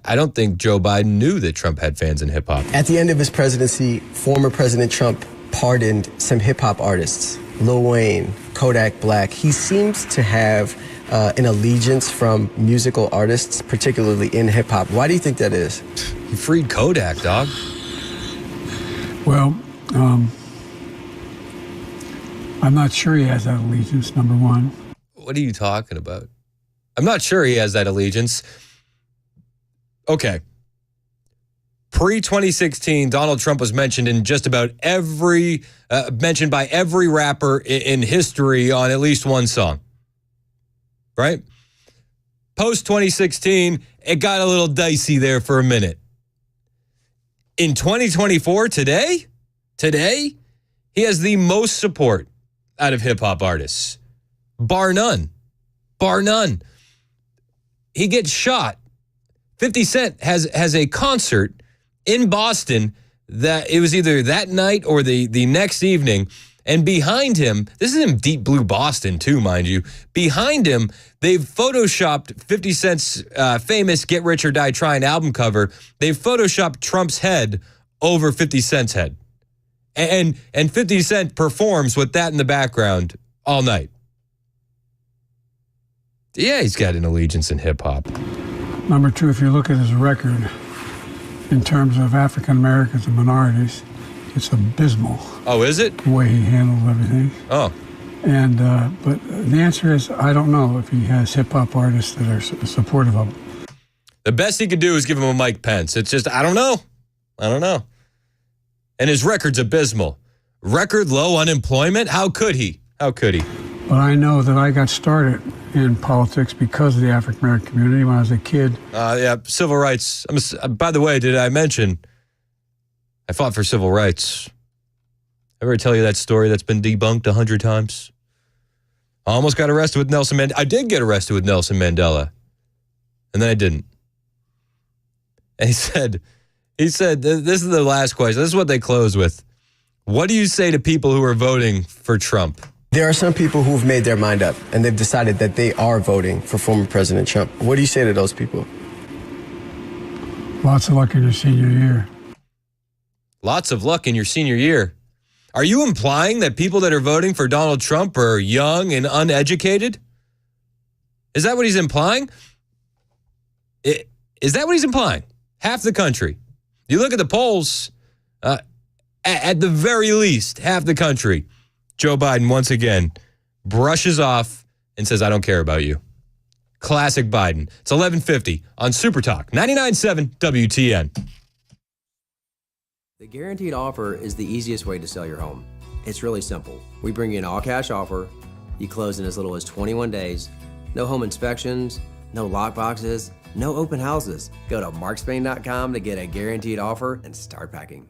I don't think Joe Biden knew that Trump had fans in hip-hop. At the end of his presidency, former President Trump pardoned some hip-hop artists. Lil Wayne, Kodak Black. He seems to have an allegiance from musical artists, particularly in hip hop. Why do you think that is? He freed Kodak, dog. Well, I'm not sure he has that allegiance, number one. What are you talking about? I'm not sure he has that allegiance. Okay. Pre-2016, Donald Trump was mentioned in just about mentioned by every rapper in history on at least one song. Right? Post-2016, it got a little dicey there for a minute. In 2024, today, he has the most support out of hip-hop artists. Bar none. Bar none. He gets shot. 50 Cent has a concert in Boston that it was either that night or the next evening. And behind him, this is in deep blue Boston too, mind you. Behind him, they've photoshopped 50 Cent's famous Get Rich or Die Trying album cover. They've photoshopped Trump's head over 50 Cent's head. And 50 Cent performs with that in the background all night. Yeah, he's got an allegiance in hip hop. Number two, if you look at his record in terms of African Americans and minorities, it's abysmal. Oh, is it? The way he handled everything. Oh. And, but the answer is, I don't know if he has hip hop artists that are supportive of him. The best he could do is give him a Mike Pence. It's just, I don't know. And his record's abysmal. Record low unemployment? How could he? But I know that I got started in politics because of the African American community when I was a kid. Yeah, civil rights. By the way, did I mention I fought for civil rights? Ever tell you that story that's been debunked 100 times? I almost got arrested with Nelson Mandela. I did get arrested with Nelson Mandela, and then I didn't. And he said, this is the last question. This is what they close with. What do you say to people who are voting for Trump? There are some people who've made their mind up, and they've decided that they are voting for former President Trump. What do you say to those people? Lots of luck in your senior year. Lots of luck in your senior year. Are you implying that people that are voting for Donald Trump are young and uneducated? Is that what he's implying? Is that what he's implying? Half the country. You look at the polls, at the very least, half the country. Joe Biden, once again, brushes off and says, I don't care about you. Classic Biden. It's 11:50 on Super Talk, 99.7 WTN. The guaranteed offer is the easiest way to sell your home. It's really simple. We bring you an all-cash offer. You close in as little as 21 days. No home inspections, no lockboxes, no open houses. Go to markspain.com to get a guaranteed offer and start packing.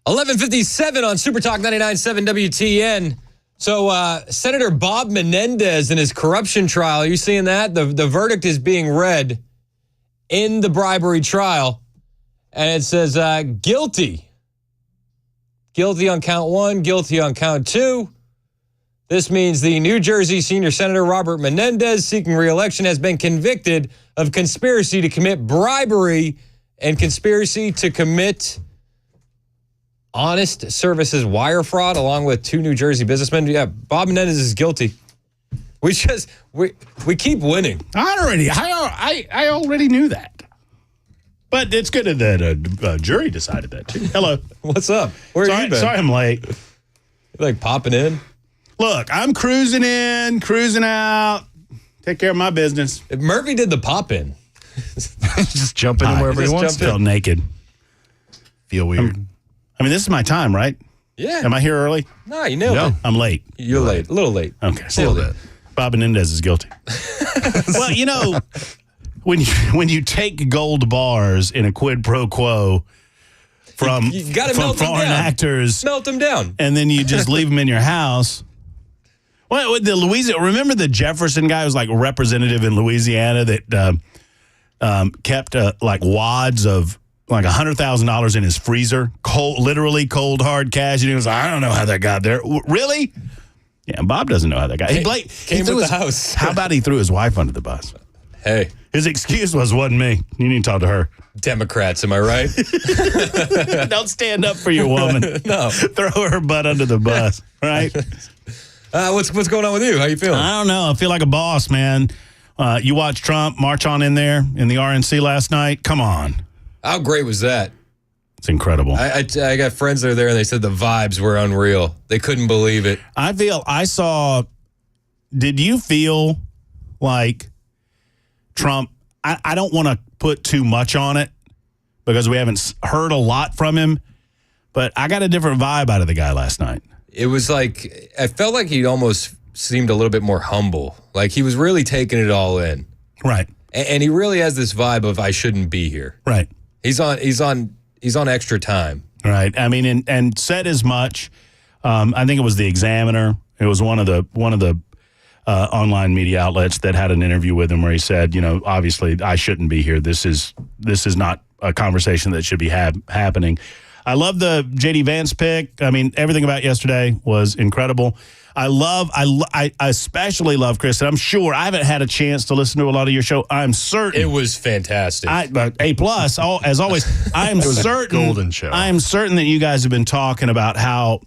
11:57 on Super Talk 99.7 WTN. So Senator Bob Menendez in his corruption trial, are you seeing that? The verdict is being read in the bribery trial, and it says guilty. Guilty on count 1, guilty on count 2. This means the New Jersey senior senator Robert Menendez, seeking re-election, has been convicted of conspiracy to commit bribery and conspiracy to commit honest services wire fraud, along with 2 New Jersey businessmen. Yeah, Bob Menendez is guilty. We keep winning. I already knew that. But it's good that a jury decided that, too. Hello. What's up? Where have you been? Sorry I'm late. You like popping in? Look, I'm cruising in, cruising out. Take care of my business. If Murphy did the pop-in. Just jump in wherever he wants to. Feel naked. Feel weird. I mean, this is my time, right? Yeah. Am I here early? No, you nailed it. I'm late. You're late. A little late. Okay. Nailed it. Bob Menendez is guilty. Well, you know, when you take gold bars in a quid pro quo from foreign actors, melt them down, and then you just leave them in your house. Well, remember the Jefferson guy who was like representative in Louisiana that kept like wads of like $100,000 in his freezer, literally cold hard cash, and he was like, I don't know how that got there. Really? Yeah, Bob doesn't know how that got. He came with the house. How about he threw his wife under the bus? Hey, his excuse wasn't me. You need to talk to her. Democrats, am I right? Don't stand up for your woman. No, throw her butt under the bus. Right? What's going on with you? How you feeling? I don't know. I feel like a boss, man. You watched Trump march on in there in the RNC last night. Come on. How great was that? It's incredible. I got friends that are there, and they said the vibes were unreal. They couldn't believe it. Did you feel like Trump, I don't want to put too much on it because we haven't heard a lot from him, but I got a different vibe out of the guy last night. It was like, I felt like he almost seemed a little bit more humble. Like he was really taking it all in. Right. And he really has this vibe of, I shouldn't be here. Right. He's on extra time. Right. I mean, and said as much. I think it was the Examiner. It was one of the online media outlets that had an interview with him where he said, you know, obviously I shouldn't be here. This is not a conversation that should be happening. I love the JD Vance pick. I mean, everything about yesterday was incredible. I especially love, Chris, and I'm sure I haven't had a chance to listen to a lot of your show. I'm certain it was fantastic. A plus, as always. I am certain golden show. I am certain that you guys have been talking about how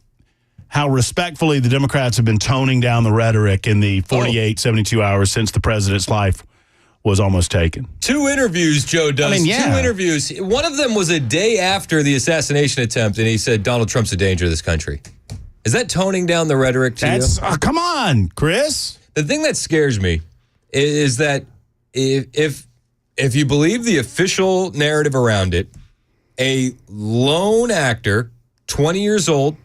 respectfully the Democrats have been toning down the rhetoric in the 72 hours since the president's life was almost taken. 2 interviews Joe does. 2 interviews. One of them was a day after the assassination attempt, and he said Donald Trump's a danger to this country. Is that toning down the rhetoric to you? Come on, Chris. The thing that scares me is that if you believe the official narrative around it, a lone actor, 20 years old,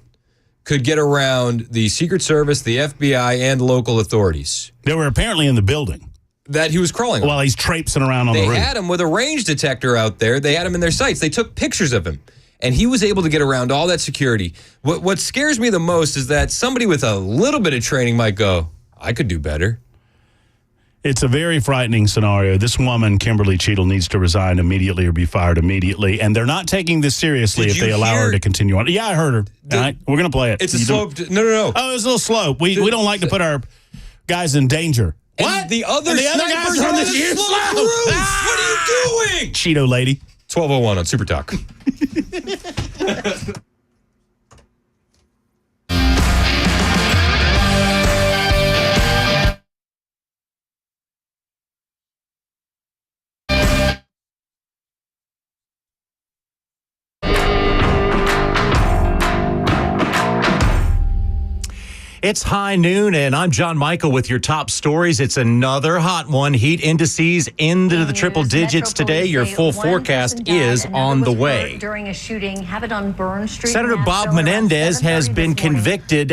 could get around the Secret Service, the FBI, and local authorities. They were apparently in the building that he was crawling on. While he's traipsing around on the roof. They had him with a range detector out there. They had him in their sights. They took pictures of him. And he was able to get around all that security. What scares me the most is that somebody with a little bit of training might go, I could do better. It's a very frightening scenario. This woman, Kimberly Cheadle, needs to resign immediately or be fired immediately. And they're not taking this seriously if they allow her to continue on. Yeah, I heard her. All right, we're going to play it. It's a slow. No. Oh, it's a little slow. We don't like to put our guys in danger. What? The other guys are on the slope. What are you doing? Cheeto lady. 12:01 on Super Talk. It's high noon, and I'm John Michael with your top stories. It's another hot one. Heat indices into the triple digits today. Your full forecast is on the way. During a shooting, have it on Burn Street. Senator Bob Menendez has been convicted